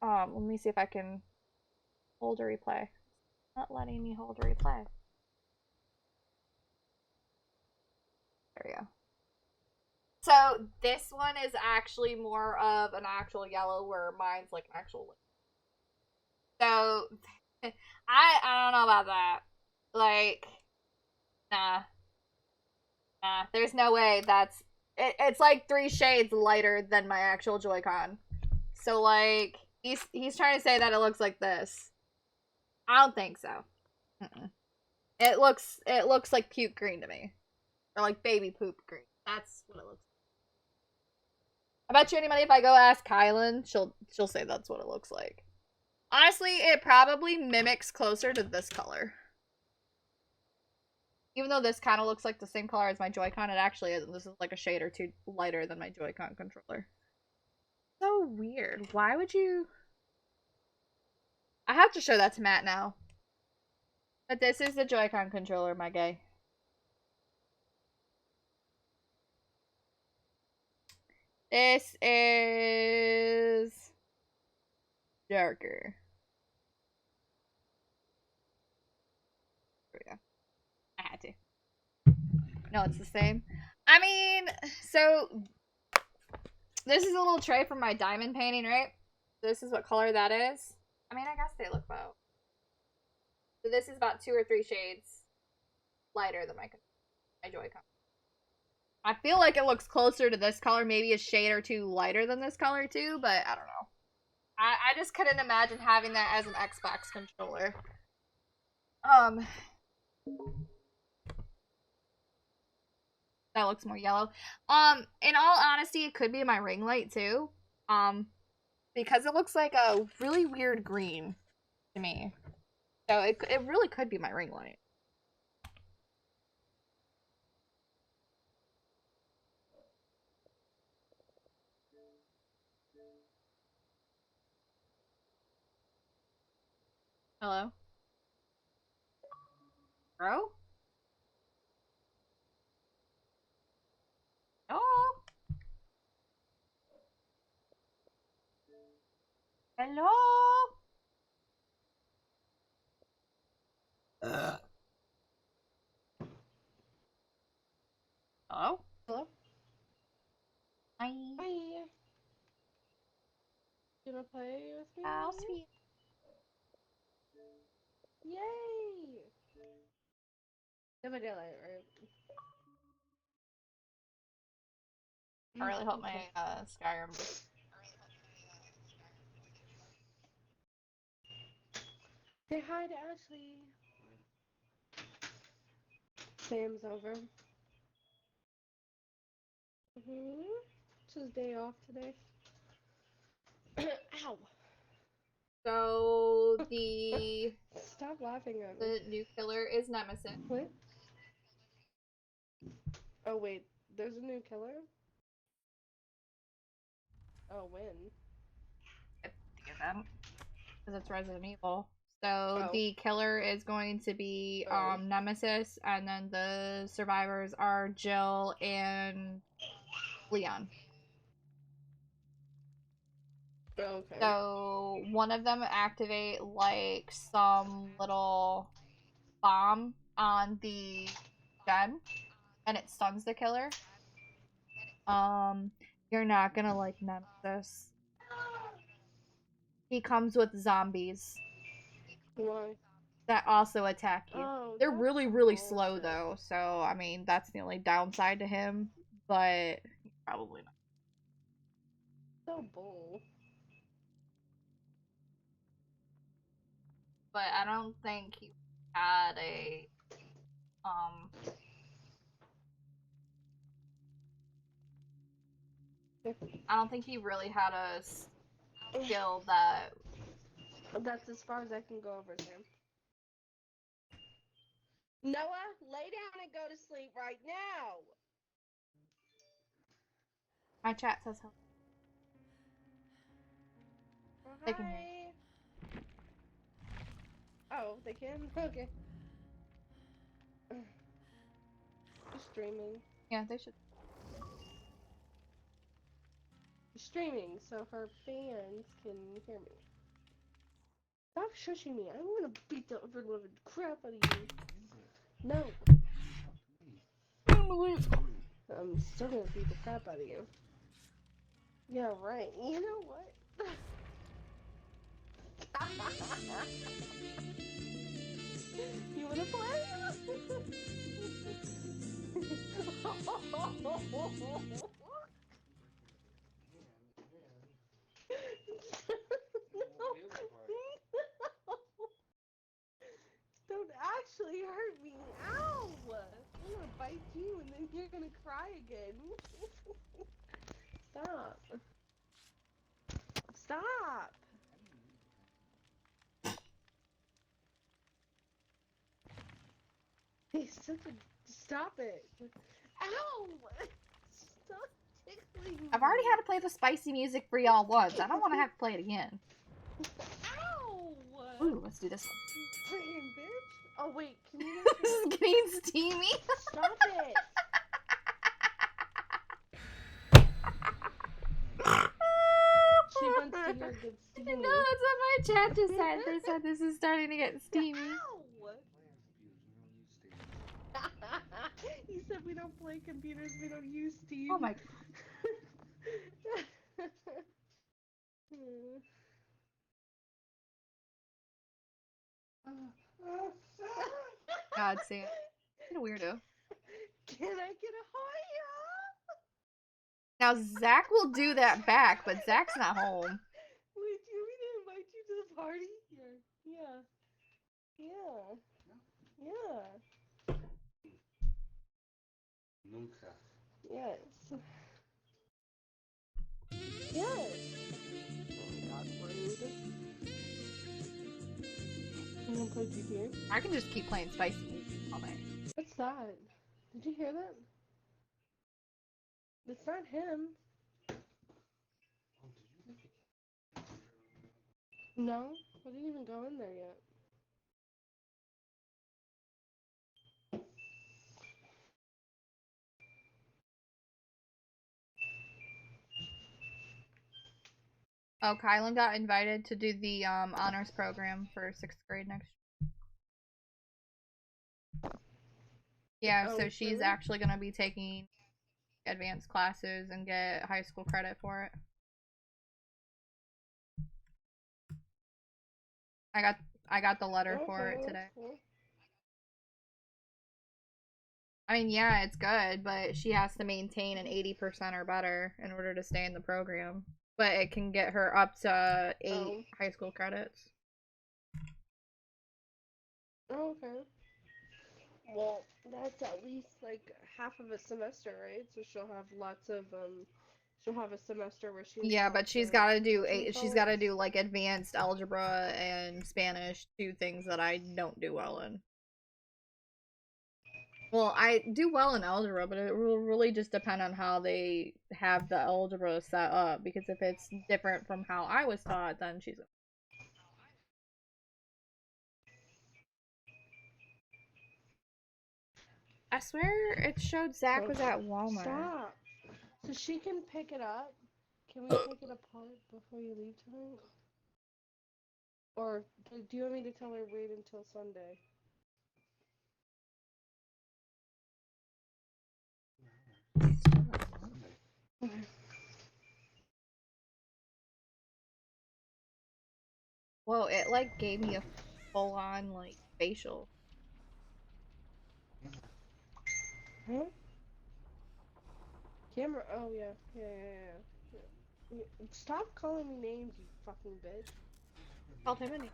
let me see if I can hold a replay. Not letting me hold a replay. There we go. So this one is actually more of an actual yellow, where mine's like an actual. So I don't know about that. Like, nah. There's no way that's it's like 3 shades lighter than my actual Joy-Con. So like he's trying to say that it looks like this. I don't think so. It looks like puke green to me, or like baby poop green. That's what it looks like. I bet you any money if I go ask Kylan, she'll say that's what it looks like. Honestly, it probably mimics closer to this color. Even though this kind of looks like the same color as my Joy-Con, it actually isn't. This is like a shade or two lighter than my Joy-Con controller. So weird. Why would you... I have to show that to Matt now. But this is the Joy-Con controller, my guy. This is darker. There we go. I had to. No, it's the same. I mean, so this is a little tray from my diamond painting, right? This is what color that is. I mean, I guess they look about. So this is about 2 or 3 shades lighter than my Joy-Con. I feel like it looks closer to this color, maybe a shade or 2 lighter than this color too, but I don't know. I just couldn't imagine having that as an Xbox controller. That looks more yellow. In all honesty, it could be my ring light too. Because it looks like a really weird green to me. So it really could be my ring light. Hello? Bro? Hello? Hello? Hello? Hello? Hi. Hi. You wanna play with me? How sweet. Yay! You have a daylight, right? I really hope my Skyrim just... Say hi to Ashley. Sam's over. It's his day off today. Ow! So the Stop laughing at me. The new killer is Nemesis. What? Oh wait, there's a new killer? Oh, when? Because it's Resident Evil. So the killer is going to be Nemesis, and then the survivors are Jill and Leon. Okay. So one of them activate like some little bomb on the gen, and it stuns the killer. You're not gonna like Nemesis. He comes with zombies. Why? That also attack you. Oh, They're that's really, some really slow bullshit. though, so I mean that's the only downside to him, but probably not. So bull. But I don't think he had a um I don't think he really had a skill that That's as far as I can go over Sam. Noah, lay down and go to sleep right now. my chat says hello. They can hear. Hi. Oh, they can? Okay. You're streaming. Yeah, they should. You're streaming so her fans can hear me. Stop shushing me. I'm gonna beat the ever living crap out of you. No. I'm still gonna beat the crap out of you. Yeah, right. You know what? You wanna play? Don't actually hurt me. Ow! I'm gonna bite you and then you're gonna cry again. Stop. Stop. He's such a... Stop it. Ow! Stop tickling me. I've already had to play the spicy music for y'all once. I don't want to have to play it again. Ow! Ooh, let's do this one. Freaking bitch. Oh, wait. Can you This is getting steamy. Stop it. She wants to hear good steamy. No, that's what my chat just said. They said this is starting to get steamy. Ow! He said we don't play computers, we don't use Steam. Oh my God, Sam. You're a weirdo. Can I get a Hoya? Now, Zach will do that back, but Zach's not home. Wait, do you want me to invite you to the party? Yeah. Nunca. Yes. Yes. Oh God, rude. You wanna play GTA? I can just keep playing spicy music all night. What's that? Did you hear that? It's not him. No, I didn't even go in there yet. Oh, Kylan got invited to do the honors program for 6th grade next year. Yeah, so she's really? actually going to be taking advanced classes and get high school credit for it. I got the letter for it today. Cool. I mean, yeah, it's good, but she has to maintain an 80% or better in order to stay in the program. But it can get her up to 8 high school credits. Oh, okay. Well, that's at least like half of a semester, right? So she'll have lots of she'll have a semester where she Yeah, but she's got to do like advanced algebra and Spanish, 2 things that I don't do well in. Well, I do well in algebra, but it will really just depend on how they have the algebra set up, because if it's different from how I was taught, then she's I swear it showed Zach was at Walmart. Stop. So she can pick it up Can we take it apart before you leave tonight? Or do you want me to tell her wait until Sunday? Okay. Whoa, it like gave me a full on like facial. Huh? Camera. Oh yeah. Yeah. Stop calling me names, you fucking bitch. Called him a name.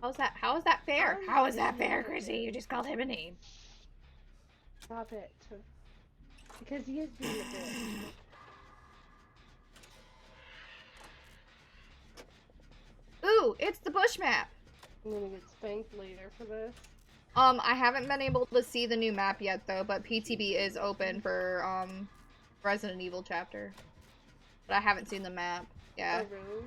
How is that fair? How is that fair, Chrissy? You just called him a name. Stop it. Because he is being a bitch. Ooh, it's the bush map. I'm gonna get spanked later for this. I haven't been able to see the new map yet though, but PTB is open for Resident Evil chapter. But I haven't seen the map. Yeah. Oh really?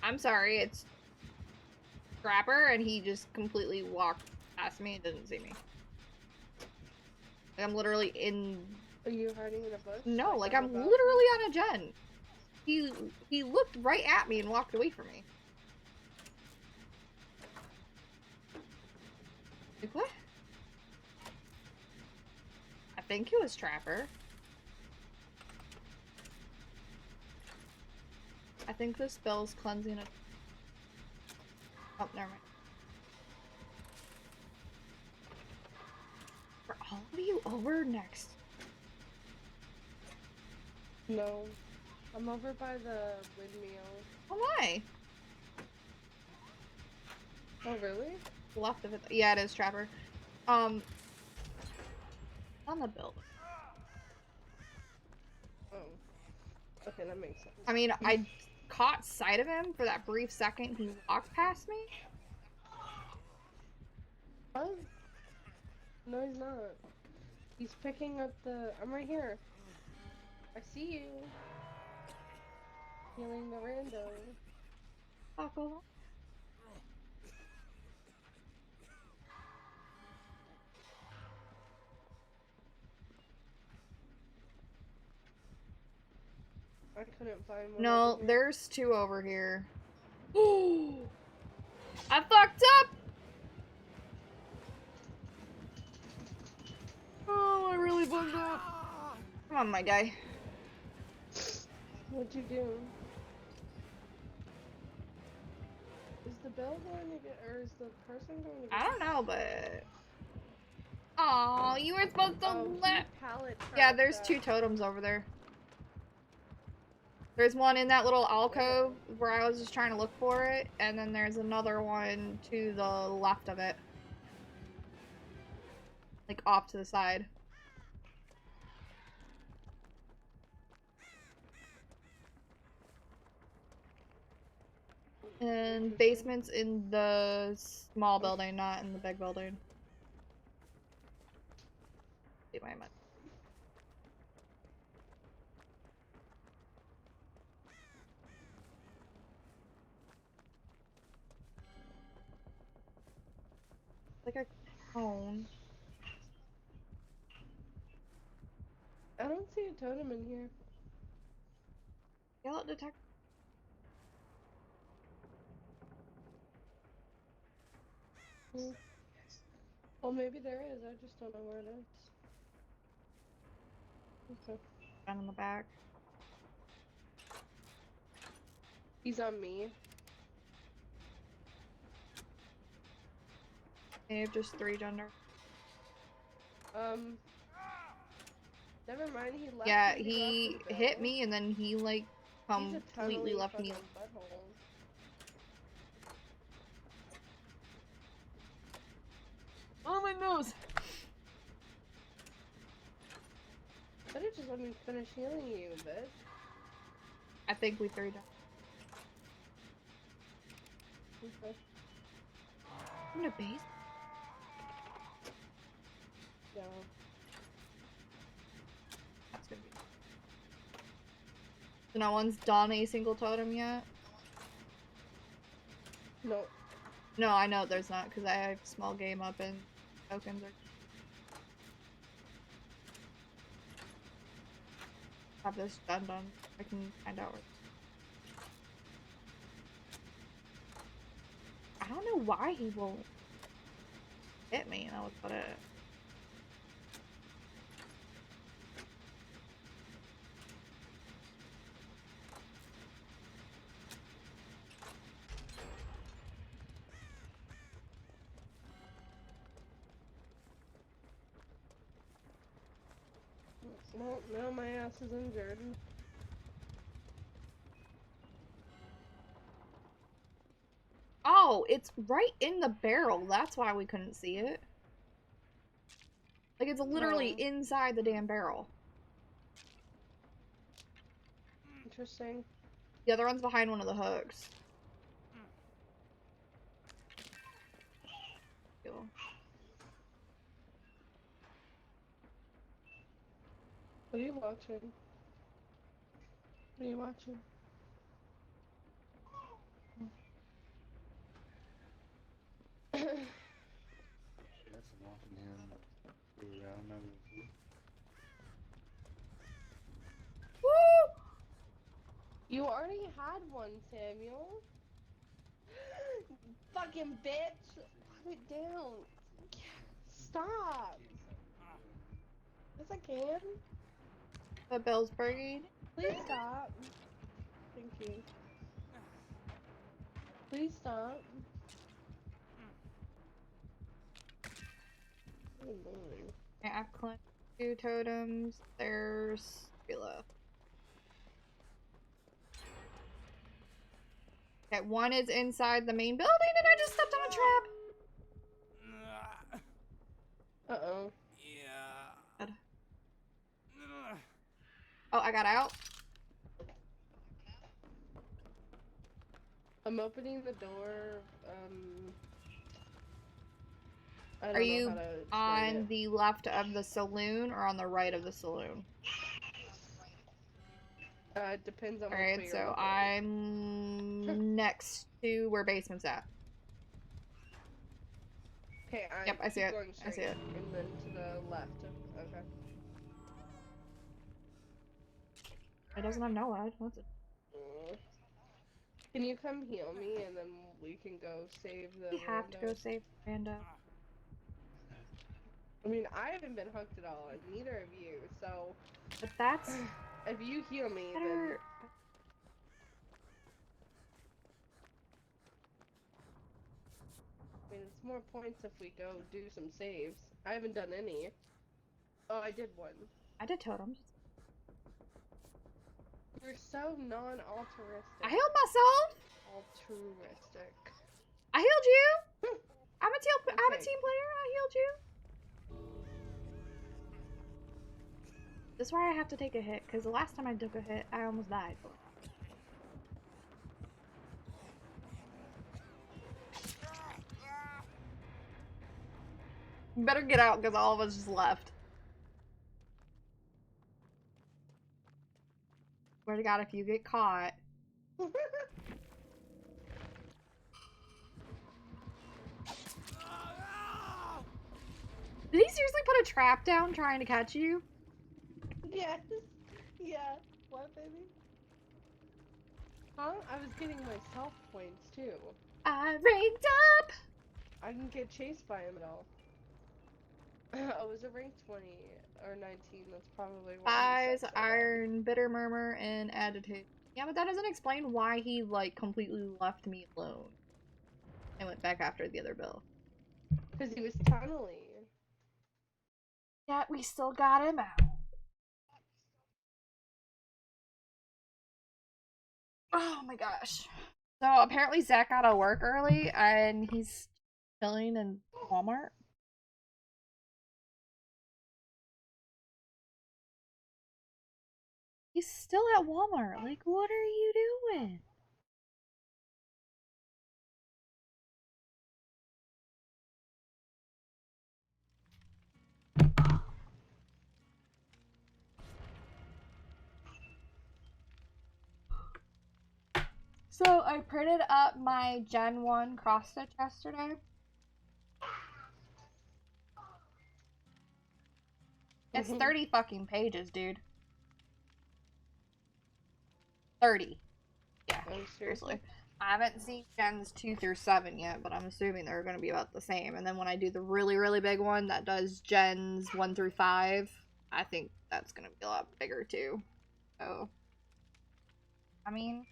I'm sorry, it's Scrapper and he just completely walked past me and didn't see me. Like I'm literally in. Are you hiding in a bush? No, like I'm literally on a gen. He looked right at me and walked away from me. Like what? I think it was Trapper. I think the spell's cleansing it. Oh, never mind. Are all of you over next? No. I'm over by the windmill. Oh, why? Oh, really? Left of it. Yeah, it is Trapper. On the build. Oh. Okay, that makes sense. I mean, I caught sight of him for that brief second he walked past me. What? No, he's not. He's picking up the... I'm right here. I see you. Healing the rando. Taco. I couldn't find one. No, there's two over here. I fucked up! Oh, I really fucked up. Come on, my guy. What'd you do? Is the bell going to get, or is the person going to get? I don't know, but... Aw, you were supposed to let... Yeah, there's two totems over there. There's one in that little alcove where I was just trying to look for it, and then there's another one to the left of it. Like, off to the side. And basement's in the small building, not in the big building. See my mind. Like a cone. I don't see a totem in here. Yell at detect. Well, maybe there is. I just don't know where it is. Okay. Down in the back. He's on me. I have just 3 gender. Never mind. He left. Yeah, he hit me and then he like completely left me. Oh my nose! Better just let me finish healing you, bitch. I think we 3 down. Okay. In a base? Yeah. That's gonna be. So no one's done a single totem yet? No. No, I know there's not because I have small game up and tokens are. have this done. I can find out. I don't know why he won't hit me. That was about it. Well, now my ass is injured. Oh, it's right in the barrel. That's why we couldn't see it. Like, it's literally inside the damn barrel. Interesting. The other one's behind one of the hooks. Cool. What are you watching? What are you watching? Yes, I'm watching him go around and Woo! You already had one, Samuel. Fucking bitch! Put it down. Stop. Yes, I can. The bell's ringing. Please stop. Thank you. Please stop. Oh, Lord. Okay, I've climbed 2 totems. There's 3 left. Okay, 1 is inside the main building and I just stepped on a trap. Uh-oh. Yeah. Oh, I got out. I'm opening the door. I don't Are know you how to explain on it. the left of the saloon or on the right of the saloon? It depends on which way Alright, you're so looking. I'm next to where basement's at. Okay, Yep, I see keep it. going I see straight, it. and then to the left. Okay. It doesn't have no ad. What's it? Can you come heal me, and then we can go save the We have to go rando? save Randa. I mean, I haven't been hooked at all, and neither of you, so... But that's... If you heal me, then... better... I mean, it's more points if we go do some saves. I haven't done any. Oh, I did one. I did totems. You're so non-altruistic. I healed myself! Altruistic. I healed you! I'm a Okay. team player. I healed you. This is why I have to take a hit, because the last time I took a hit, I almost died. You better get out, because all of us just left. Swear to God, if you get caught... Did he seriously put a trap down trying to catch you? Yes. Yeah. What, baby? Huh? I was getting myself points, too. I ranked up! I didn't get chased by him at all. Oh, was it rank 20 or 19? That's probably why he Eyes, sucks so bad. iron, bitter murmur, and agitate. Yeah, but that doesn't explain why he, like, completely left me alone. I went back after the other bill. Because he was tunneling. Yet we still got him out. Oh my gosh. So apparently Zach got to work early and he's chilling in Walmart. He's still at Walmart. Like, what are you doing? So I printed up my Gen 1 cross stitch yesterday. It's 30 fucking pages, dude. 30. Yeah, Oh, seriously. I haven't seen gens 2 through 7 yet, but I'm assuming they're going to be about the same. And then when I do the really, really big one that does gens 1 through 5, I think that's going to be a lot bigger too. So, I mean...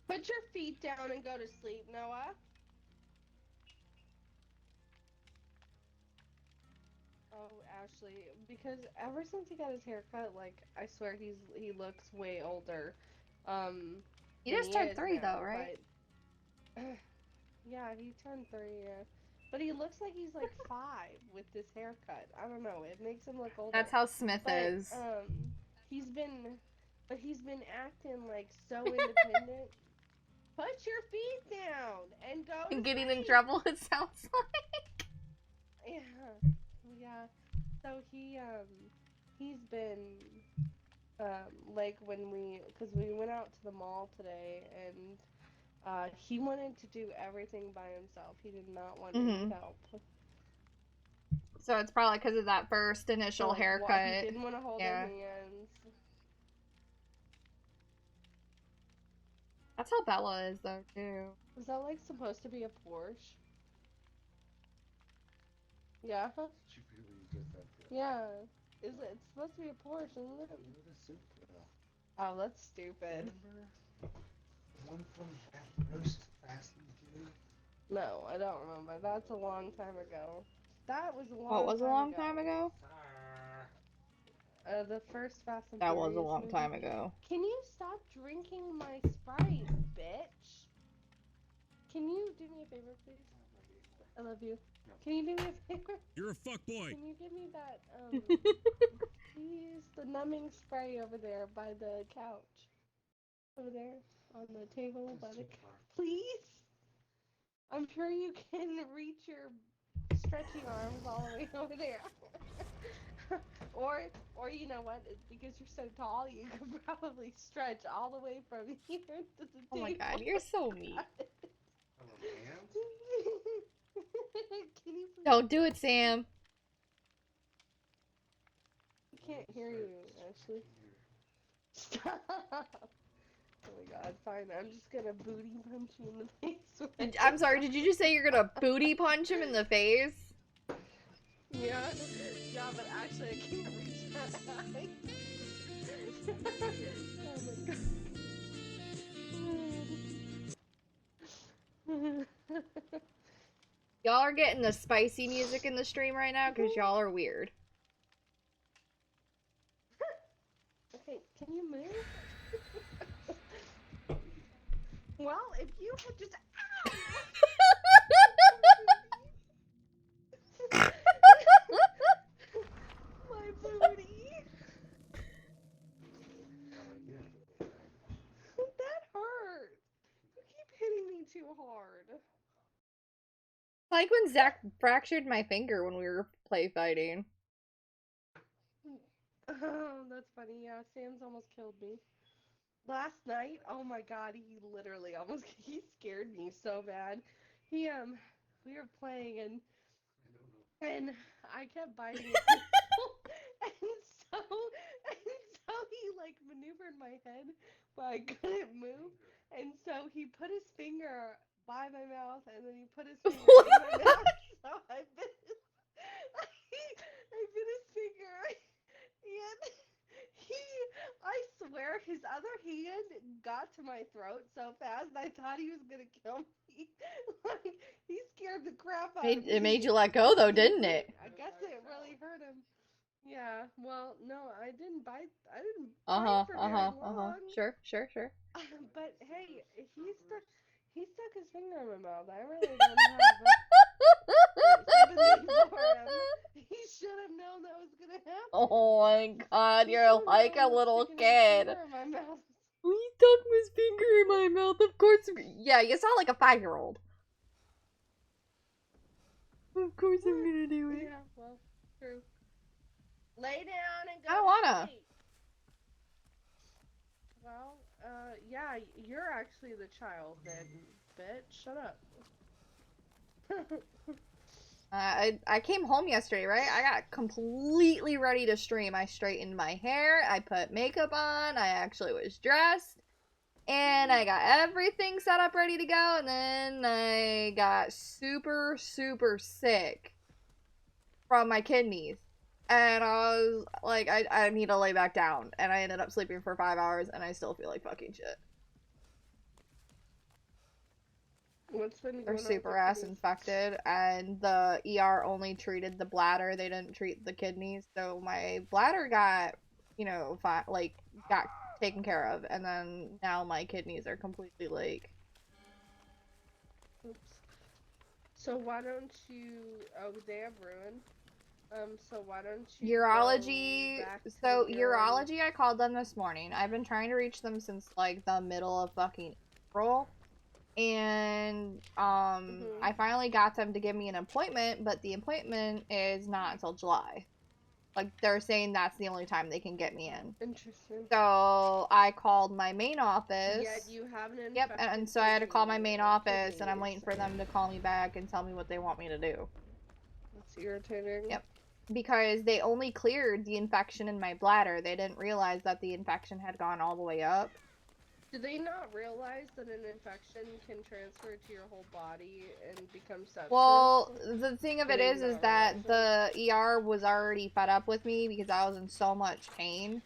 Put your feet down and go to sleep, Noah. Oh, Ashley, because ever since he got his haircut, like, I swear he looks way older. He Than just he turned is 3 now, though, right? But, yeah, he turned 3, yeah. But he looks like he's like 5 with this haircut. I don't know, it makes him look older. That's how Smith but, is. He's been acting like so independent. Put your feet down and go to And getting sleep. in trouble, it sounds like. Yeah. So he's been, like because we went out to the mall today and, he wanted to do everything by himself. He did not want any help. So it's probably because of that first initial haircut. He didn't want to hold her hands. That's how Bella is though, too. Is that like supposed to be a Porsche? Yeah. She really does that. Yeah. It's supposed to be a Porsche, isn't it? Oh, that's stupid. Remember the one from that first Fast and Furious? No, I don't remember. That's a long time ago. That was a long time ago. What was a long time ago? The first Fast and That Furious was a long movie. time ago. Can you stop drinking my Sprite, bitch? Can you do me a favor, please? I love you. No. Can you do me a favor? You're a fuckboy. Can you give me that, please, the numbing spray over there by the couch? Over there, on the table by the couch. Please? I'm sure you can reach your stretchy arms all the way over there. or you know what? Because you're so tall, you could probably stretch all the way from here to the table. Oh my god, you're so mean. Can you please? Don't do it, Sam. I can't hear you, Ashley. Stop. Oh my god, fine. I'm just gonna booty punch you in the face. I'm sorry, did you just say you're gonna booty punch him in the face? Yeah, but actually I can't reach that high. Oh my god. Y'all are getting the spicy music in the stream right now because y'all are weird. Okay, can you move? Well, if you had just... My booty! That hurt! You keep hitting me too hard. Like when Zach fractured my finger when we were play fighting. Oh, that's funny. Yeah, Sam's almost killed me. Last night, oh my god, he literally he scared me so bad. We were playing and I kept biting his nail, and so he like maneuvered my head, but I couldn't move, and so he put his finger by my mouth, and then he put his finger in my mouth, so I bit his finger, and I swear his other hand got to my throat so fast, I thought he was gonna kill me. Like, he scared the crap out of me. It made you let go though, didn't it? I guess it really hurt him. Yeah, well, no, I didn't bite for very long. Sure. But hey, he stuck his finger in my mouth. I really don't have sympathy for him. He should have known that was gonna happen. Oh my god, you're like a little kid. He stuck his finger in my mouth, of course. Yeah, you sound like a 5-year-old. Of course I'm gonna do it. Yeah, well, true. Lay down and go. I don't wanna. Sleep. Well, yeah, you're actually the child then, bitch. Shut up. I came home yesterday, right? I got completely ready to stream. I straightened my hair, I put makeup on, I actually was dressed, and I got everything set up ready to go, and then I got super, super sick from my kidneys. And I was like, I need to lay back down. And I ended up sleeping for 5 hours, and I still feel like fucking shit. What's been They're going on super with ass your kidneys? infected, and the ER only treated the bladder. They didn't treat the kidneys. So my bladder got, you know, got taken care of, and then now my kidneys are completely like. Oops. So why don't you? Oh, they have ruined. So why don't you Urology. go back to So your, urology, I called them this morning. I've been trying to reach them since like the middle of fucking April. And I finally got them to give me an appointment, but the appointment is not until July. Like, they're saying that's the only time they can get me in. Interesting. So I called my main office. Yet you have an Yep, infected and so I had to call my kidney main or office, and I'm kidneys. waiting for them to call me back and tell me what they want me to do. That's irritating. Yep. Because they only cleared the infection in my bladder. They didn't realize that the infection had gone all the way up. Do they not realize that an infection can transfer to your whole body and become sepsis? Well, the thing of Do it they is not that realize the ER was already fed up with me because I was in so much pain.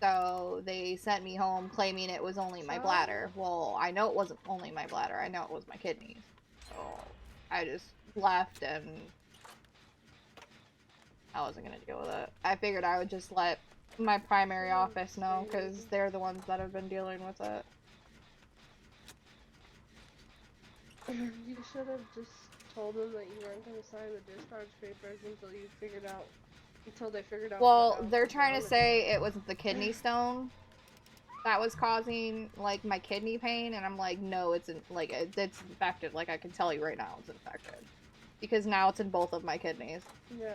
So they sent me home claiming it was only my bladder. Well, I know it wasn't only my bladder. I know it was my kidneys. So I just left, and I wasn't going to deal with it. I figured I would just let my primary office know, because they're the ones that have been dealing with it. You should have just told them that you weren't going to sign the discharge papers until they figured out Well, what they're else trying was to say it wasn't the kidney stone that was causing, like, my kidney pain, and I'm like, no, it's infected. Like, I can tell you right now it's infected. Because now it's in both of my kidneys. Yeah.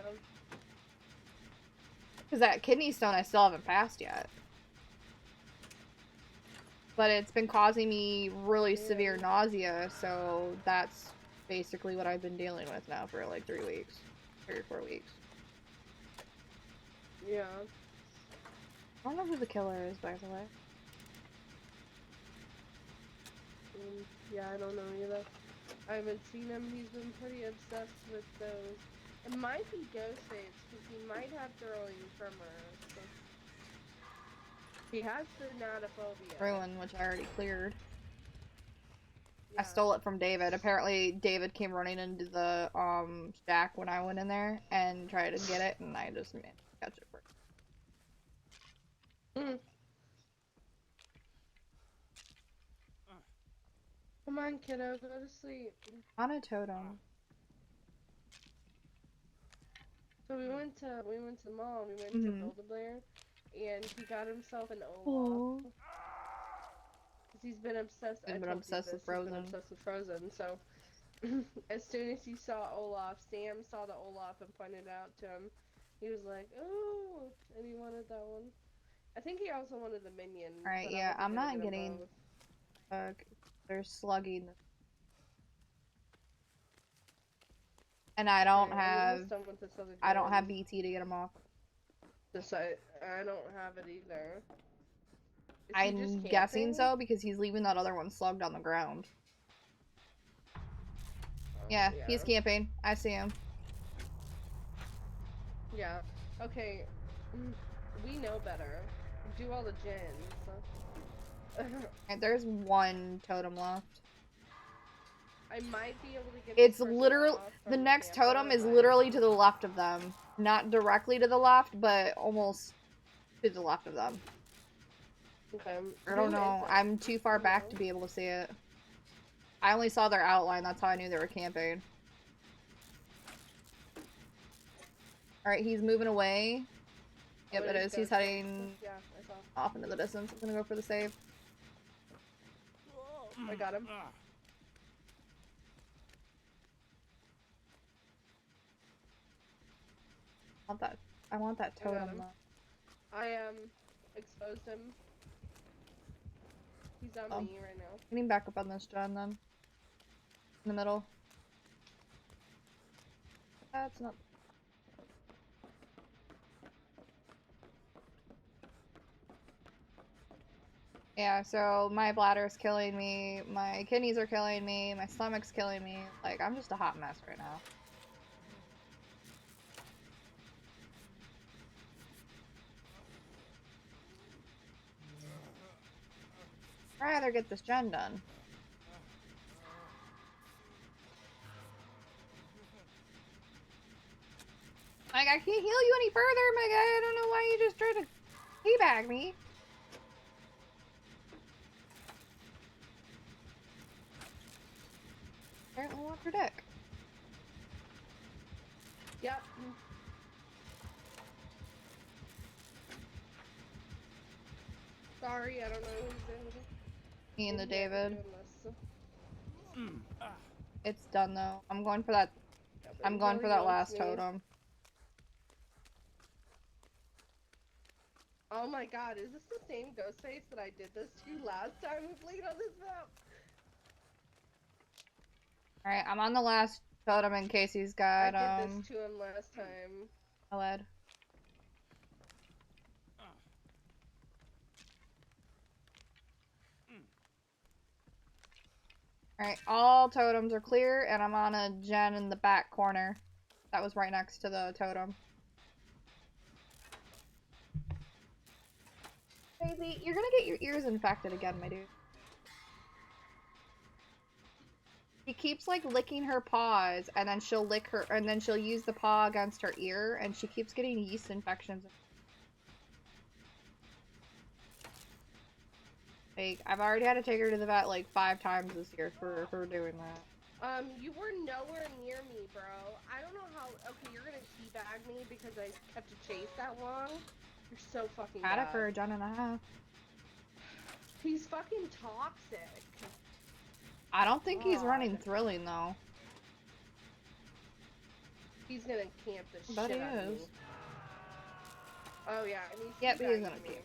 Because that kidney stone I still haven't passed yet. But it's been causing me really severe nausea, so that's basically what I've been dealing with now for like 3 weeks. 3 or 4 weeks. Yeah. I don't know who the killer is, by the way. Yeah, I don't know either. I haven't seen him. He's been pretty obsessed with those. It might be Ghostface, because he might have throwing tremors. So. He has thanatophobia. Ruin, which I already cleared. I stole it from David. Apparently, David came running into the shack when I went in there and tried to get it, and I just managed to catch it for him. Come on, kiddo, go to sleep. On a totem. So we went to the mall. We went to Build-A-Bear, and he got himself an Olaf. Because he's been obsessed. He's been obsessed with Frozen. He's been obsessed with Frozen. So as soon as he saw Olaf, Sam saw the Olaf and pointed it out to him. He was like, "Oh!" and he wanted that one. I think he also wanted the minion. All right, yeah, I'm not getting. They're slugging. And I don't have. I don't have BT to get them off. I don't have it either. I'm guessing so because he's leaving that other one slugged on the ground. Yeah, he's camping. I see him. Yeah. Okay. We know better. Do all the gens. And there's one totem left. I might be able to get. It's literally the next totem is literally to the left of them, not directly to the left, but almost to the left of them. Okay. I don't know. I'm too far back to be able to see it. I only saw their outline. That's how I knew they were camping. Alright, he's moving away. Yep, it is. He's heading off into the distance. I'm gonna go for the save. I got him. I want that totem. I exposed him. He's on me right now. Getting back up on this gen then. In the middle. That's not... Yeah, so my bladder's killing me, my kidneys are killing me, my stomach's killing me. Like, I'm just a hot mess right now. I'd rather get this gen done. Like, I can't heal you any further, my guy. I don't know why you just tried to teabag me. Apparently want your dick. Yep. Sorry, I don't know who's in. Me and the Yeah, we're David. doing this. It's done though. I'm going for that. Yeah, but I'm he going for really that wants last me. totem. Oh my god, is this the same ghost face that I did this to last time we played on this map? Alright, I'm on the last totem in case he's got, I did this to him last time. a lead. Alright, all totems are clear, and I'm on a gen in the back corner. That was right next to the totem. Baby, you're gonna get your ears infected again, my dude. She keeps like licking her paws, and then she'll lick her, and then she'll use the paw against her ear, and she keeps getting yeast infections. Like, I've already had to take her to the vet like 5 times this year for her doing that. You were nowhere near me, bro. I don't know how. Okay, you're gonna teabag me because I kept a chase that long. You're so fucking Had bad. it for a gen and a half. He's fucking toxic. I don't think he's God. running thrilling though. He's gonna camp the shit But he out of me. is. Oh yeah, and he's Yep, he is teabagging gonna me. camp.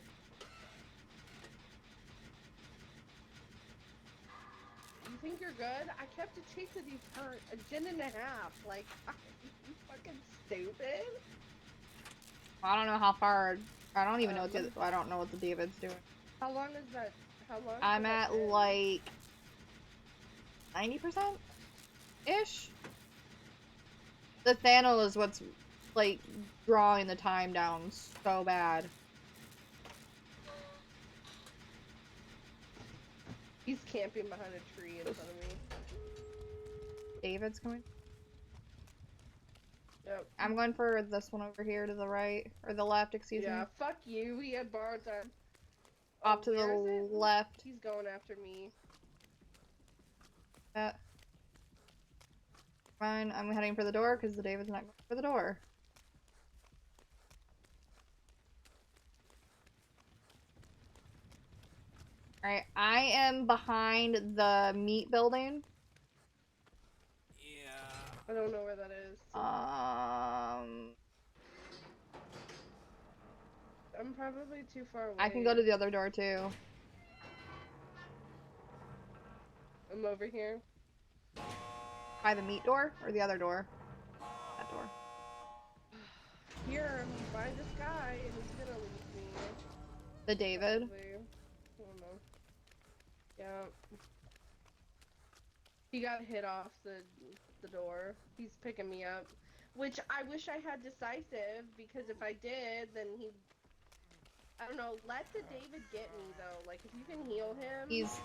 You think you're good? I kept a chase of these for a gen and a half. Like, are you fucking stupid? I don't know how far. I don't even know what the. I don't know what the David's doing. How long is that? How long? I'm has at that been? like 90% ish. The Thanos is what's like drawing the time down so bad. He's camping behind a tree in front of me. David's coming. Yep. I'm going for this one over here to the right or the left. Excuse me. Yeah, fuck you. We had borrowed time. Off to where is the it? left. He's going after me. Fine. I'm heading for the door because the David's not going for the door. Alright, I am behind the meat building. I don't know where that is. I'm probably too far away. I can go to the other door too. I'm over here. By the meat door or the other door? That door. Here, I'm by this guy, and he's gonna leave me. The David? Probably. I don't know. Yeah. He got hit off the door. He's picking me up. Which I wish I had decisive, because if I did, then he... I don't know, let the David get me, though. Like, if you can heal him... He's...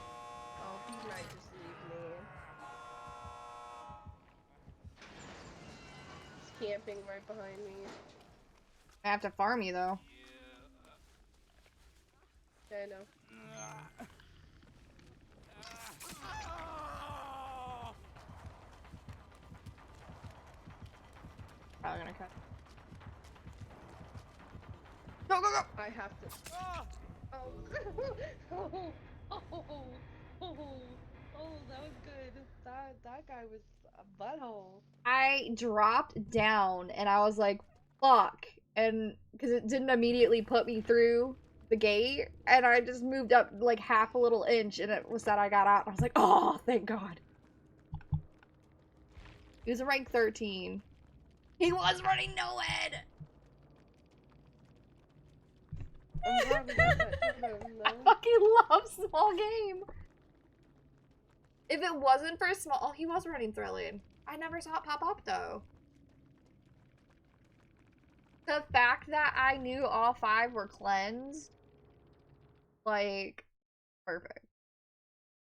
Oh, he might just leave me. He's camping right behind me. I have to farm you though. Yeah, I know. Probably gonna cut. Go, go, go! I have to. Oh, that was good. That guy was a butthole. I dropped down and I was like, fuck. And because it didn't immediately put me through the gate, and I just moved up like half a little inch, and it was that I got out. And I was like, oh, thank God. He was a rank 13. He was running NOED! I'm glad we got that totem, I though. fucking love small game. If it wasn't for small, oh, he was running Thrilling. I never saw it pop up though. The fact that I knew all 5 were cleansed, like, perfect.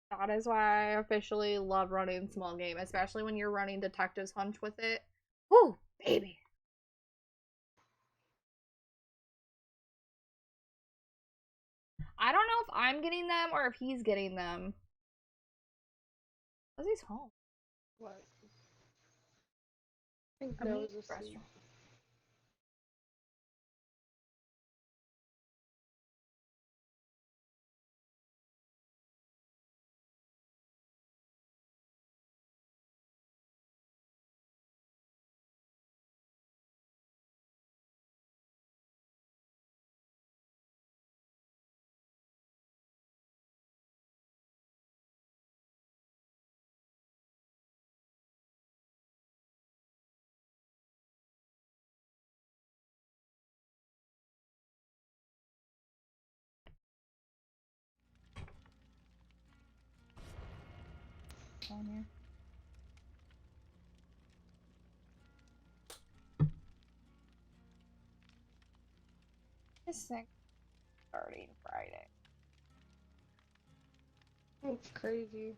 That is why I officially love running small game, especially when you're running Detective's Hunch with it. Woo, baby. I don't know if I'm getting them or if he's getting them. Cause he's home. What? I think I'm no eating is at the asleep. restaurant. On here. It's starting Friday. It's crazy.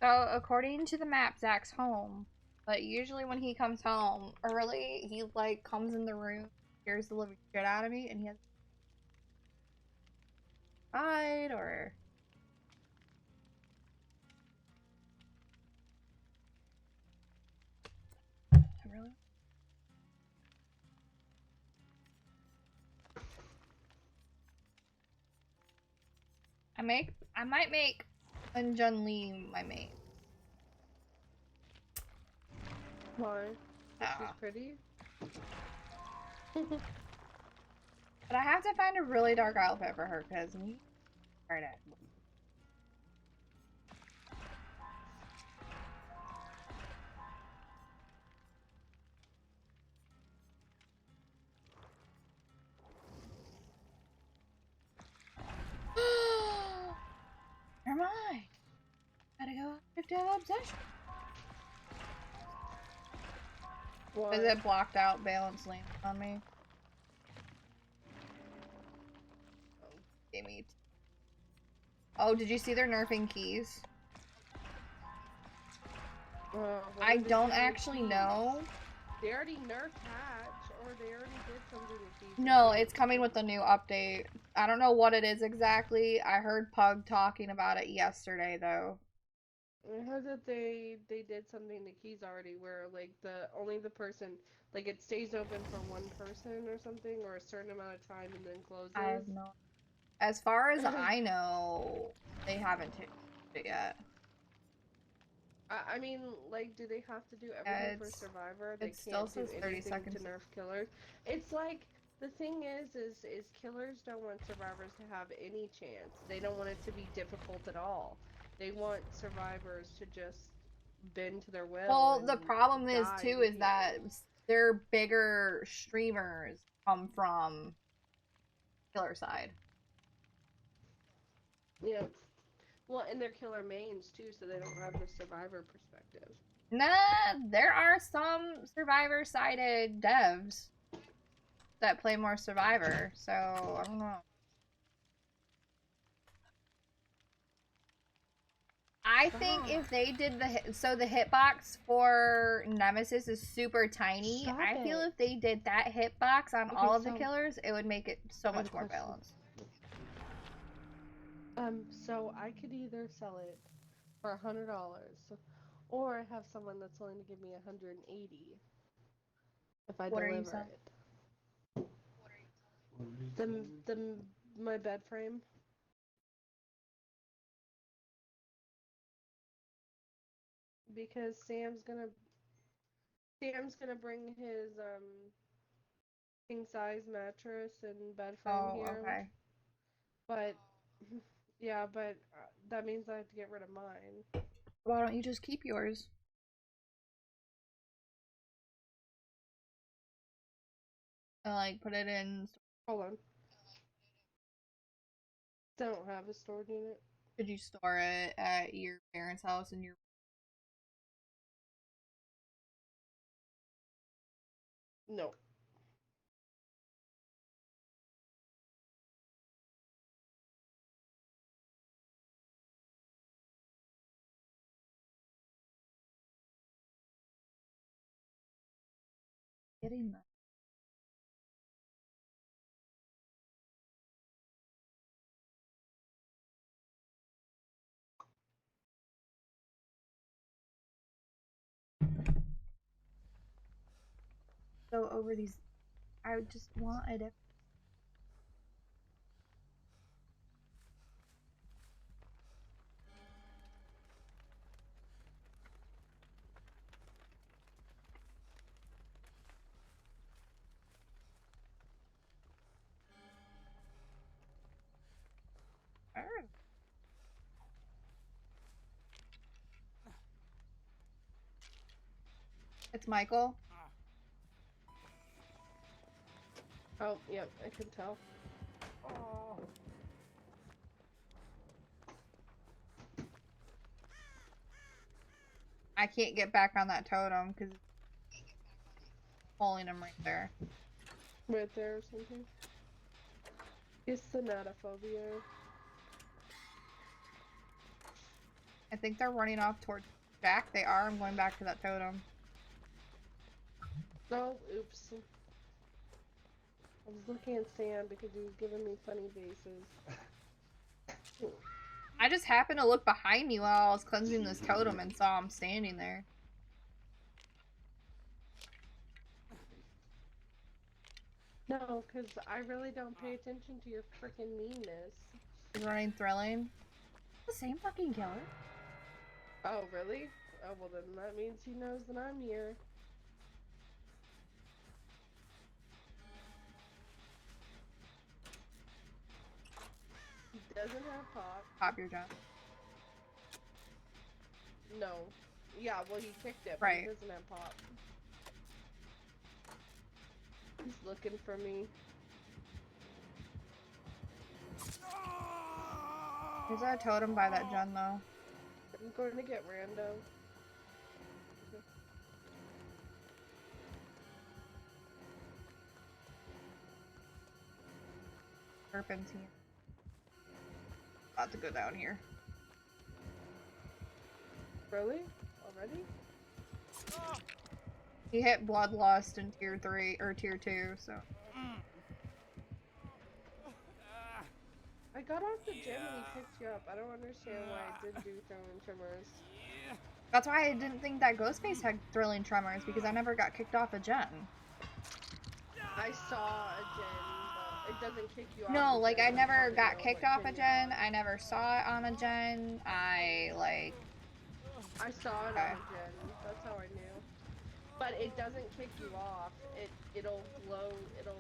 So, according to the map, Zach's home. But usually when he comes home early, he, like, comes in the room, scares the living shit out of me, and he has hide or... Really? I might make Jun Li my main. Why? She's pretty? But I have to find a really dark outfit for her, because we are at Never mind. Gotta go to obsession. What? Because it blocked out balance lane on me. Oh, give me. Oh, did you see they're nerfing keys? I don't actually know. They already nerfed Hatch, or they already did something with these. No, it's coming with the new update. I don't know what it is exactly. I heard Pug talking about it yesterday, though. I heard that they did something to keys already, where like only the person, like it stays open for one person or something, or a certain amount of time and then closes. I have no. As far as I know, they haven't changed it yet. I mean, like, do they have to do everything for Survivor? They can't do anything to nerf killers. It's like, the thing is killers don't want survivors to have any chance. They don't want it to be difficult at all. They want survivors to just bend to their will. Well, the problem is too is that their bigger streamers come from killer side. Yeah. Well, and they're killer mains too, so they don't have the survivor perspective. Nah, there are some survivor-sided devs that play more survivor, so I don't know. I think if they did the hitbox for Nemesis is super tiny. I feel if they did that hitbox on all of the killers, it would make it so much more balanced. So I could either sell it for $100, or have someone that's willing to give me $180 if I deliver it. My bed frame. Because Sam's gonna bring his king size mattress and bed frame here. Okay. But Yeah, but that means I have to get rid of mine. Why don't you just keep yours? And like put it in. Hold on. Don't have a storage unit. Could you store it at your parents' house and your? No. Getting that. Go over these. I just wanted it. It's Michael. Oh, yep, I can tell. Oh. I can't get back on that totem because it's pulling him right there. Right there or something. It's thanatophobia. I think they're running off towards Jack. They are. I'm going back to that totem. Oh, oops. I was looking at Sam because he was giving me funny faces. I just happened to look behind me while I was cleansing this totem and saw him standing there. No, because I really don't pay attention to your freaking meanness. He's running thrilling. The same fucking killer. Oh, really? Oh, well then that means he knows that I'm here. He doesn't have pop. Pop your jump. No. Yeah, well he kicked it, but Right. he doesn't have pop. He's looking for me. There's a totem by that gen though. I'm going to get rando. Serpentine. About to go down here. Really? Already? He hit Bloodlust in tier 3 or tier 2, so. I got off the gym and he picked you up. I don't understand why I did do throwing tremors. That's why I didn't think that Ghostface had thrilling tremors because I never got kicked off a gen. I saw a gen, but it doesn't kick you off. No, like I never got know kicked what off a gen. I never saw it on a gen. I saw it on a gen. That's how I knew. But it doesn't kick you off. It'll glow. It'll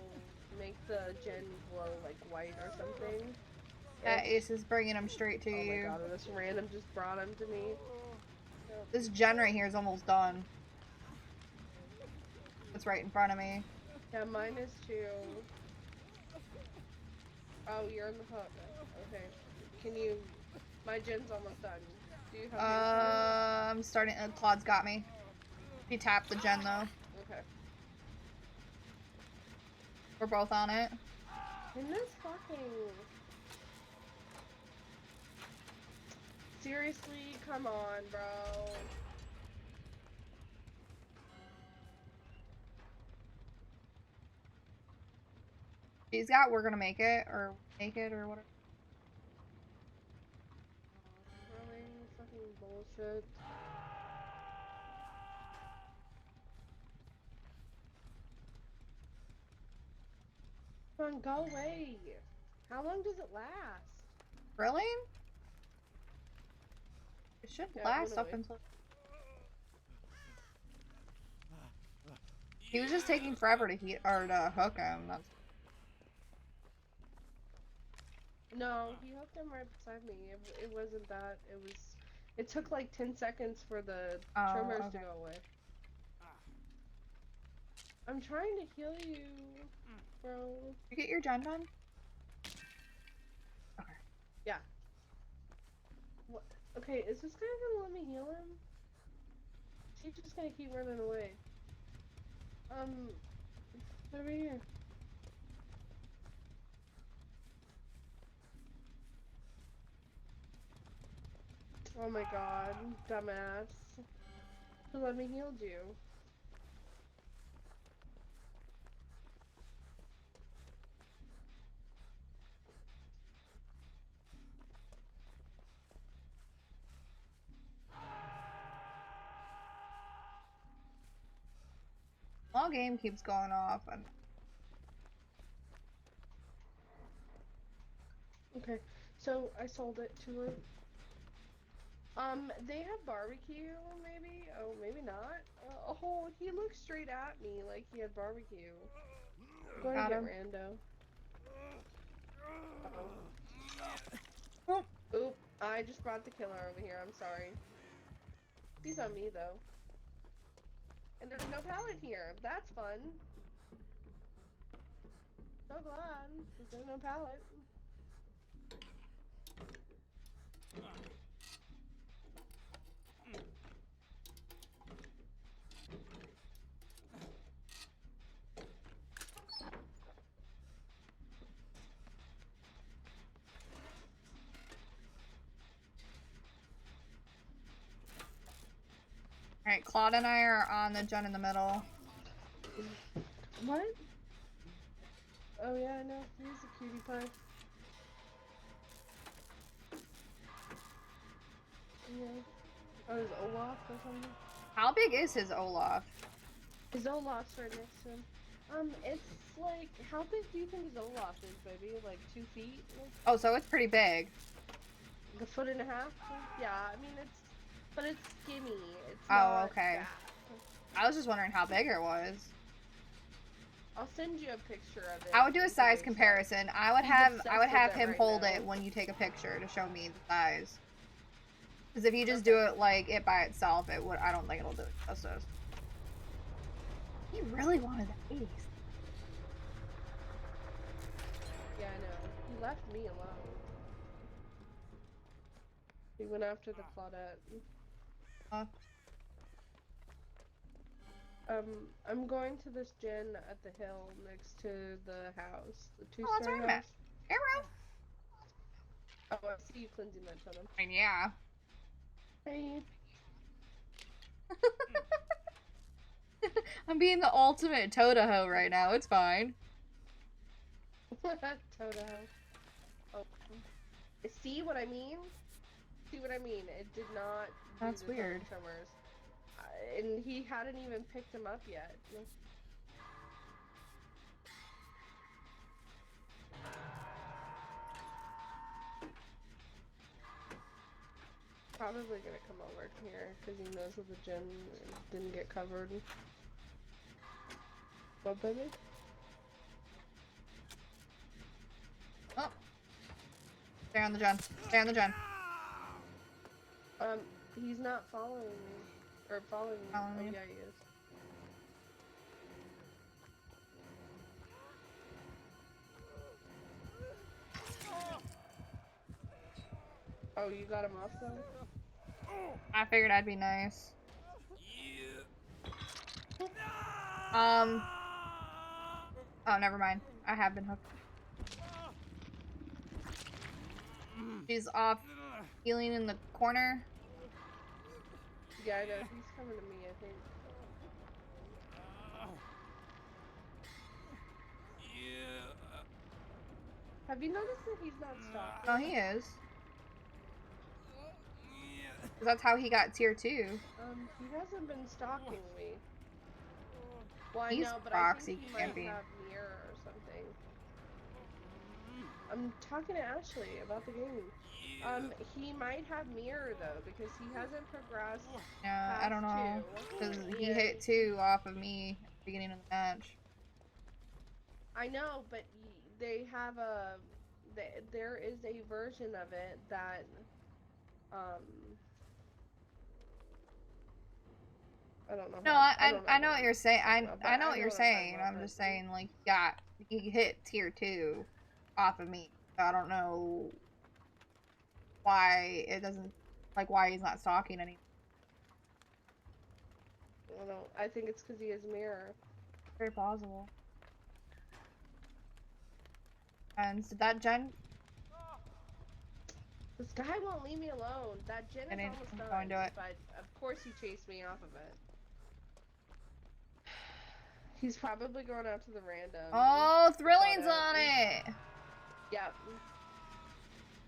make the gen glow like white or something. That Ace is bringing him straight to you. Oh my god, this random just brought him to me. This gen right here is almost done. It's right in front of me. Yeah, mine is too. Oh, you're in the hook. Okay. Can you... My gen's almost done. Do you have I'm starting... Claude's got me. He tapped the gen though. Okay. We're both on it. In this fucking... Seriously? Come on, bro. He's got we're gonna make it, or whatever. Really? Fucking bullshit. Come on, go away. How long does it last? Really? It should Yeah, last up until... He was just taking forever to heat or to hook him. That's... No, he hooked him right beside me. It wasn't that. It took like 10 seconds for the tremors to go away. I'm trying to heal you, bro. You get your gen done? Okay. Yeah. What? Okay, is this guy gonna let me heal him? Is he just gonna keep running away? Over here. Oh my god, dumbass. Let me heal you. Small game keeps going off and Okay, so I sold it to her. They have barbecue, maybe? Oh, maybe not. Oh, he looked straight at me like he had barbecue. I'm going to get rando. Uh-oh. Oop, I just brought the killer over here, I'm sorry. He's on me, though. And there's no pallet here. That's fun. So glad there's no pallet. Alright, Claude and I are on the gen in the middle. What? Oh yeah, I know. He's a cutie pie. Yeah. Oh, his Olaf or something? How big is his Olaf? His Olaf's right next to him. It's like, how big do you think his Olaf is, baby? Like 2 feet? Oh, so it's pretty big. Like 1.5 feet? Yeah, I mean, but it's skinny. It's not okay. fat. I was just wondering how big it was. I'll send you a picture of it. I would do a size comparison. I would have him right hold now. it when you take a picture to show me the size. Because if you just do it like it by itself, I don't think it'll do it justice. He really wanted that ace. Yeah, I know. He left me alone. He went after the Claudette. I'm going to this gen at the hill next to the house. The 2-story house. Arrow. Oh, I see you cleansing that totem. And yeah. Hey. I'm being the ultimate Totaho right now. It's fine. Totaho. Oh. See what I mean? See what I mean? It did not. That's weird. Tremors. And he hadn't even picked him up yet. Probably gonna come over here because he knows that the gen didn't get covered. What, baby? Oh. Stay on the gen. Stay on the gen. He's not following me. Or following me. Oh, yeah, he is. Oh, you got him off though? I figured I'd be nice. Oh, never mind. I have been hooked. She's off healing in the corner. Yeah, I know. He's coming to me, I think. Have you noticed that he's not stopped? Oh, he is. That's how he got tier 2. He hasn't been stalking me. Well, I He's know, but proxy I think he camping. might have mirror or something. I'm talking to Ashley about the game. He might have mirror though, because he hasn't progressed. Yeah, I don't know. Because he hit 2 off of me at the beginning of the match. I know, but they have a there is a version of it that, I don't know. No, I know what you're saying. I know what you're saying. about, I'm just saying, like, yeah, he hit tier 2 off of me. So I don't know why it doesn't, like, why he's not stalking anymore. I don't know. I think it's because he has mirror. Very plausible. And so that gen. This guy won't leave me alone. That gen is almost done. Going to it. But of course he chased me off of it. He's probably going out to the random. Oh, Thrilling's on it! Yeah.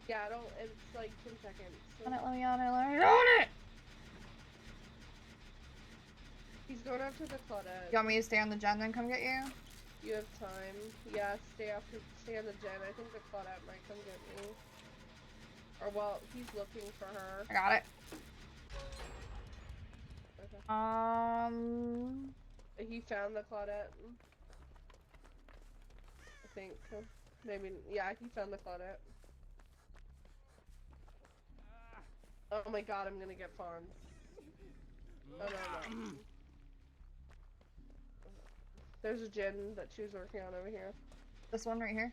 Yeah, it's like 10 seconds. Let me on it! He's going out to the Claudette. You want me to stay on the gen then come get you? You have time. Yeah, stay on the gen. I think the Claudette might come get me. Or, well, he's looking for her. I got it. Okay. He found the Claudette. I think. Maybe. Yeah, he found the Claudette. Oh my god, I'm gonna get fawned. Oh no. There's a gen that she was working on over here. This one right here.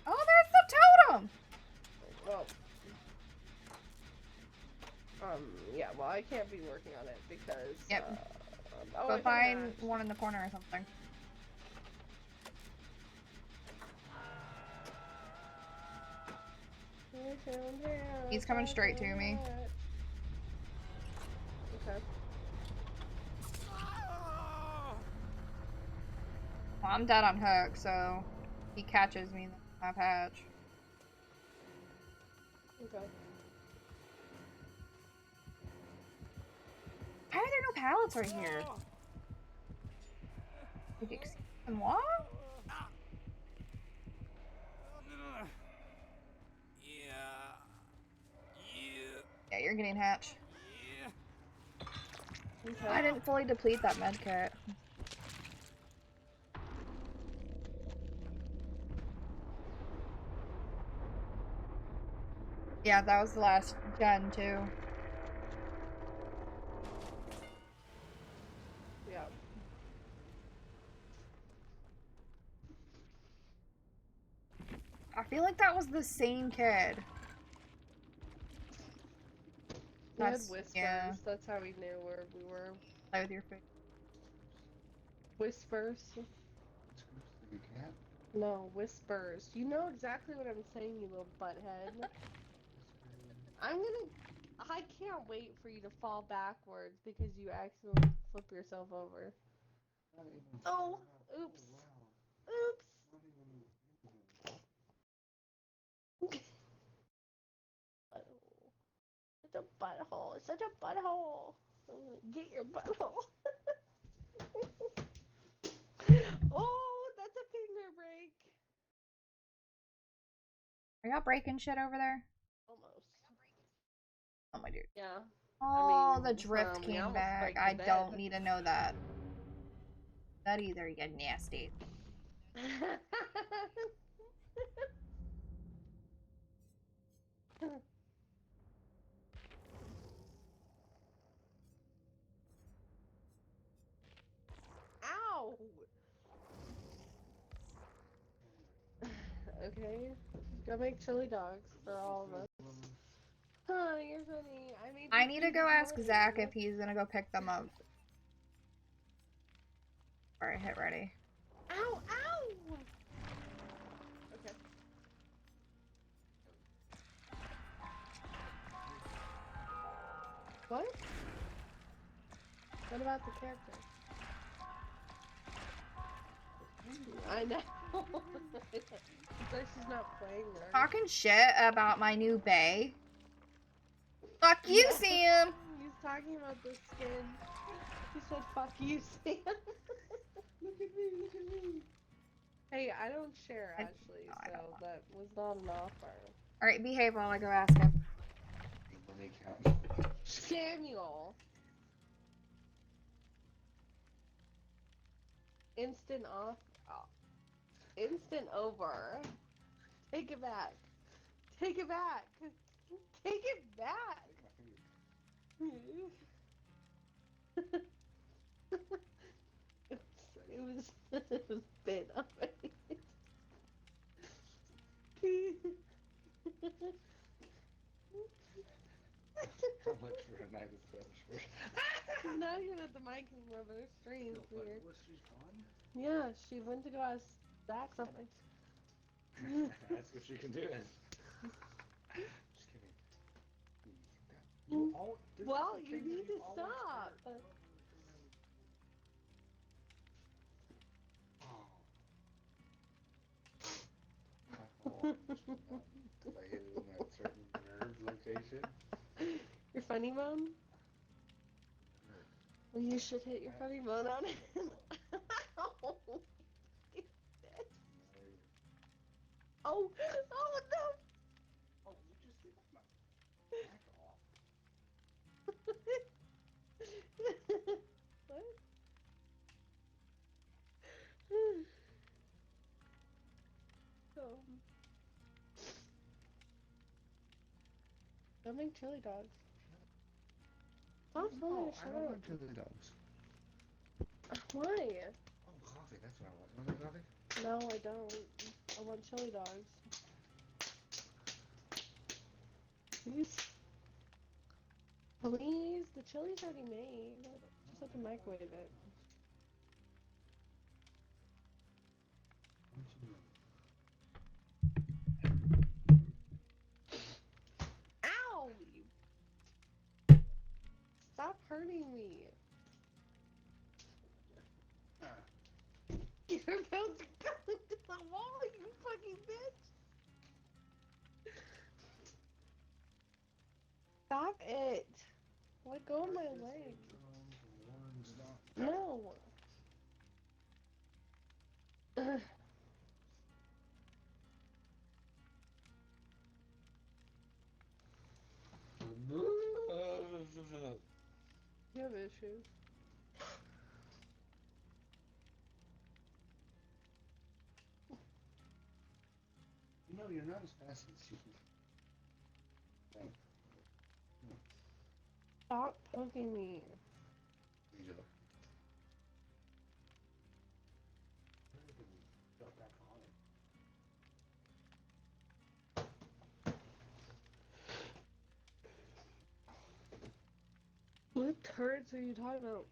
Oh, there's the totem! Well. Yeah, well, I can't be working on it because. Yep. Go find one in the corner or something. He's coming straight to me. Okay. Well, I'm dead on hook, so he catches me in my patch. Okay. Why are there no pallets right here? And what? Yeah, you're getting hatch. Okay. I didn't fully deplete that med kit. Yeah, that was the last gen too. Yeah. I feel like that was the same kid. We had whispers. Yeah. That's how we knew where we were. Play with your face. Whispers. Like a cat? No, whispers. You know exactly what I'm saying, you little butthead. I can't wait for you to fall backwards because you accidentally flip yourself over. Oh, oops. Oops. Such a butthole. Such a butthole. Get your butthole. Oh, that's a finger break. Are y'all breaking shit over there? Almost. Oh my dude. Yeah. Oh, the drift came back. I don't need to know that. That either, you nasty. Ow! Okay. Go make chili dogs for all of us. Huh, you're funny. I need to go ask Zach if he's gonna go pick them up. Alright, hit ready. Ow! Ow! Okay. What? What about the character? I know. It's like she's not playing there. Talking shit about my new bae. Fuck you, Sam! He's talking about the skin. He said, fuck you, Sam. Look at me, look at me. Hey, I don't share, Ashley, so that was not an offer. Alright, behave while I go ask him. Samuel! Instant off. Oh. instant over. Take it back. Take it back. Take it back. It was bit of it. How much for a night of fetish? Now you're at the mic anymore, but her stream's Still funny. weird. What, she's gone? Yeah, she went to go ask Zach something. That's what she can do. Just kidding. You all, Well, you need to stop. If I hit it in that certain nerve location. Your funny bone? Well, you should hit your funny bone on it. Oh, oh no! Oh, you just hit my back off. What? Don't make chili dogs. Stop telling I don't want chili dogs. Why? Oh, coffee. That's what I want. You want coffee? No, I don't. I want chili dogs. Please. Please. The chili's already made. Just have to microwave it. Ow! Stop hurting me. You're about to go into the wall, you fucking bitch. Stop it. Let go of my leg. No. You have issues. No, you're not as fast as you think. Stop poking me. You do. Jump back on it. What turds are you talking about?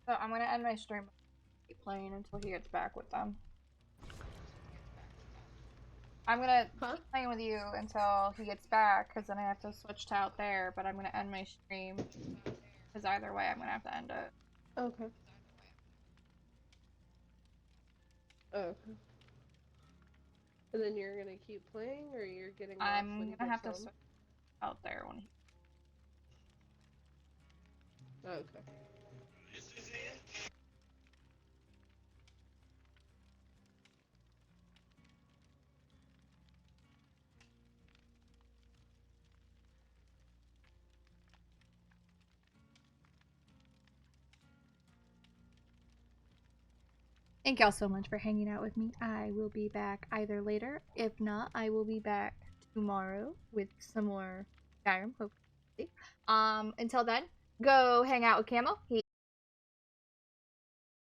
So I'm gonna end my stream. Keep playing until he gets back with them. I'm gonna keep playing with you until he gets back, because then I have to switch to out there. But I'm gonna end my stream, because either way, I'm gonna have to end it. Okay. Okay. And then you're gonna keep playing, or you're getting off when he I'm gonna gets have to home? switch out there when he. Okay. Thank y'all so much for hanging out with me. I will be back either later. If not, I will be back tomorrow with some more Skyrim, hopefully. Until then, go hang out with Camo.